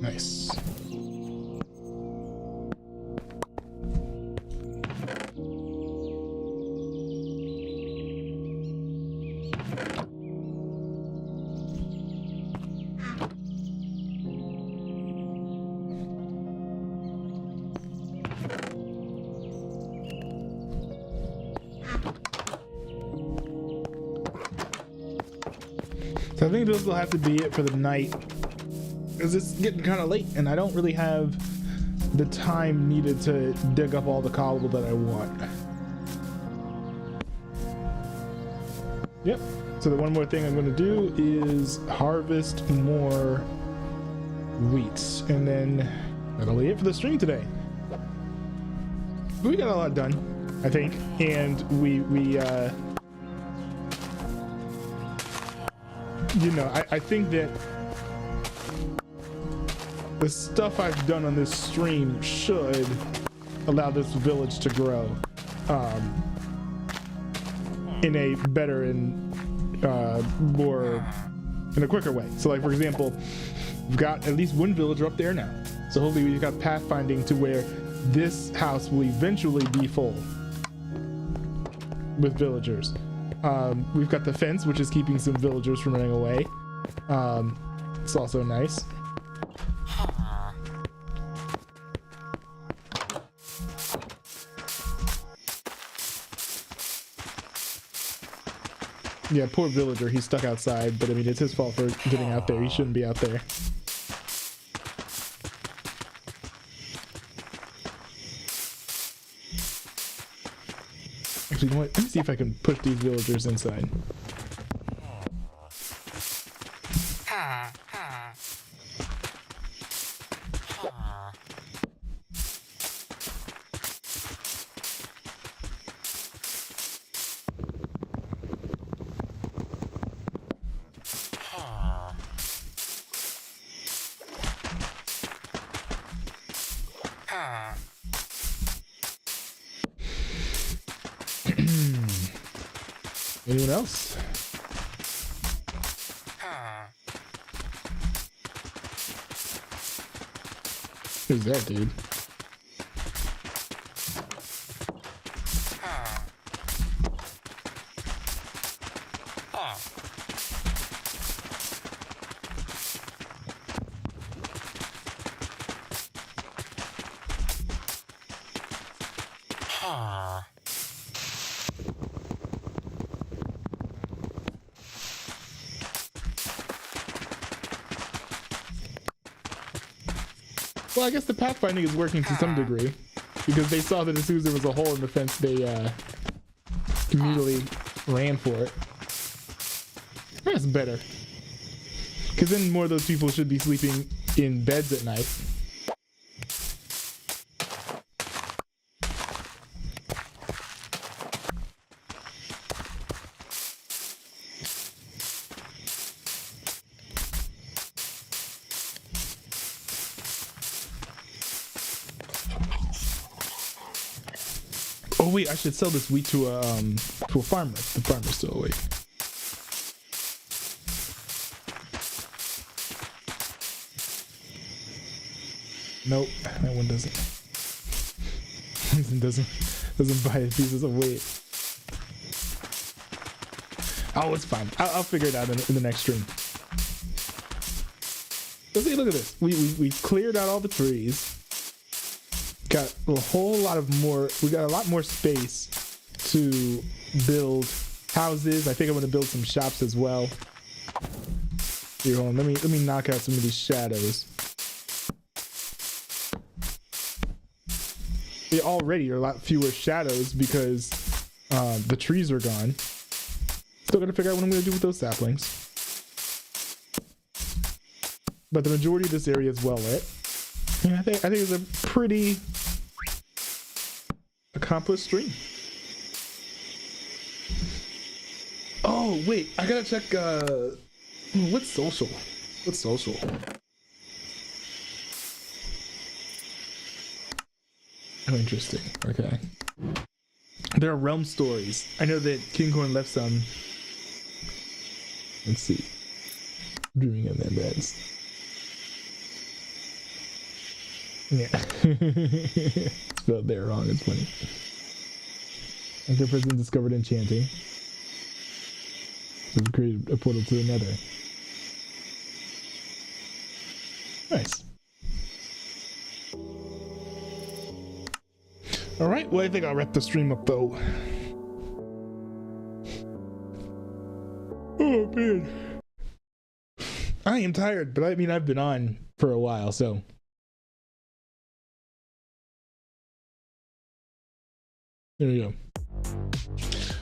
A: Nice. So I think this will have to be it for the night, because it's getting kind of late and I don't really have the time needed to dig up all the cobble that I want. Yep. So the one more thing I'm going to do is harvest more wheat, and then that'll be it for the stream today. We got a lot done, I think, and we you know, I think that the stuff I've done on this stream should allow this village to grow in a better and more in a quicker way. So like, for example, we've got at least one villager up there now. So hopefully we've got pathfinding to where this house will eventually be full with villagers. We've got the fence, which is keeping some villagers from running away. It's also nice. Yeah, poor villager. He's stuck outside, but I mean, it's his fault for getting out there. He shouldn't be out there. Actually, you know what? Let me see if I can push these villagers inside. Anyone else? Who's that dude? Well, I guess the pathfinding is working to some degree, because they saw that as soon as there was a hole in the fence, they immediately ran for it. That's better, because then more of those people should be sleeping in beds at night. Oh wait, I should sell this wheat to a farmer. The farmer's still awake. Nope, that one doesn't. doesn't buy pieces of wheat. Oh, it's fine. I'll figure it out in the next stream. Let's see. Look at this. We cleared out all the trees. Got a whole lot of more. We got a lot more space to build houses. I think I'm going to build some shops as well. Here, hold on. Let me knock out some of these shadows. They already are a lot fewer shadows because the trees are gone. Still got to figure out what I'm going to do with those saplings. But the majority of this area is well lit. And I think it's a pretty accomplished stream. Oh wait, I gotta check. What's social? What's social? Oh, interesting. Okay. There are realm stories. I know that King Corn left some. Let's see. Dreaming of their beds. Yeah. Spelled there wrong. It's funny. Enter person discovered enchanting. So we created a portal to the nether. Nice. Alright, well I think I'll wrap the stream up though. Oh man. I am tired, but I mean I've been on for a while, so. There we go.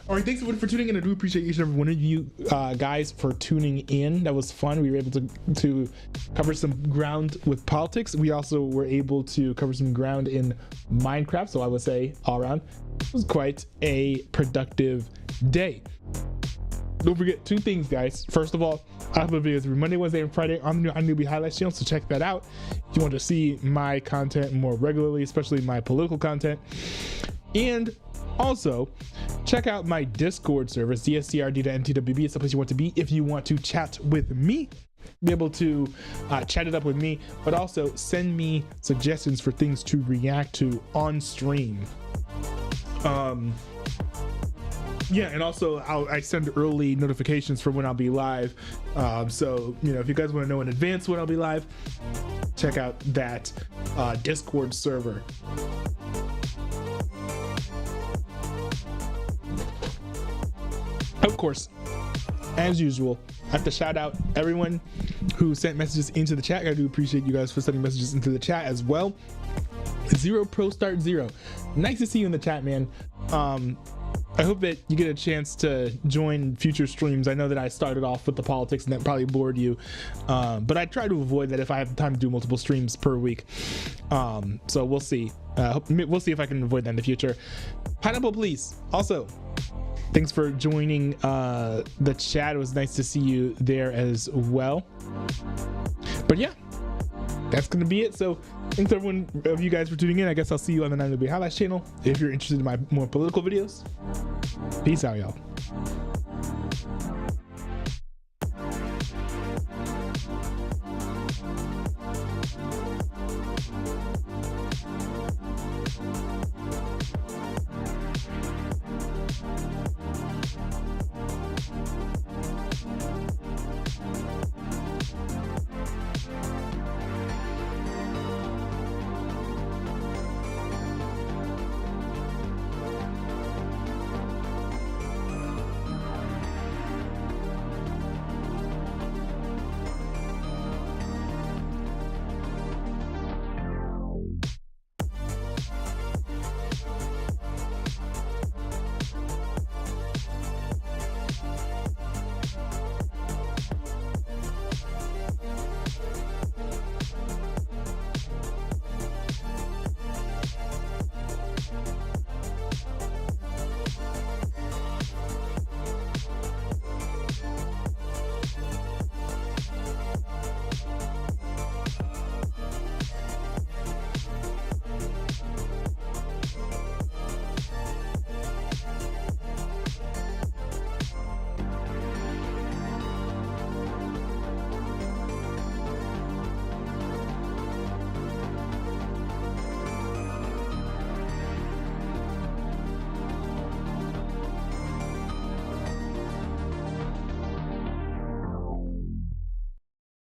A: All right, thanks everyone for tuning in. I do appreciate each and every one of you guys for tuning in. That was fun. We were able to cover some ground with politics. We also were able to cover some ground in Minecraft. So I would say all around, it was quite a productive day. Don't forget two things, guys. First of all, I upload videos every Monday, Wednesday, and Friday on the Newbie Highlights channel, so check that out if you want to see my content more regularly, especially my political content. And also, check out my Discord server, dscrd.mtwb. It's the place you want to be if you want to chat with me be able to chat it up with me, but also send me suggestions for things to react to on stream. Yeah, and also I send early notifications for when I'll be live. So, you know, if you guys want to know in advance when I'll be live, check out that Discord server. Of course, as usual, I have to shout out everyone who sent messages into the chat. I do appreciate you guys for sending messages into the chat as well. Zero Pro Start Zero, nice to see you in the chat, man. I hope that you get a chance to join future streams. I know that I started off with the politics and that probably bored you, but I try to avoid that if I have time to do multiple streams per week. So we'll see. We'll see if I can avoid that in the future. Pineapple Please, also, thanks for joining the chat. It was nice to see you there as well. But yeah, that's gonna be it. So thanks everyone of you guys for tuning in. I guess I'll see you on the 9WB Highlights channel if you're interested in my more political videos. Peace out, y'all.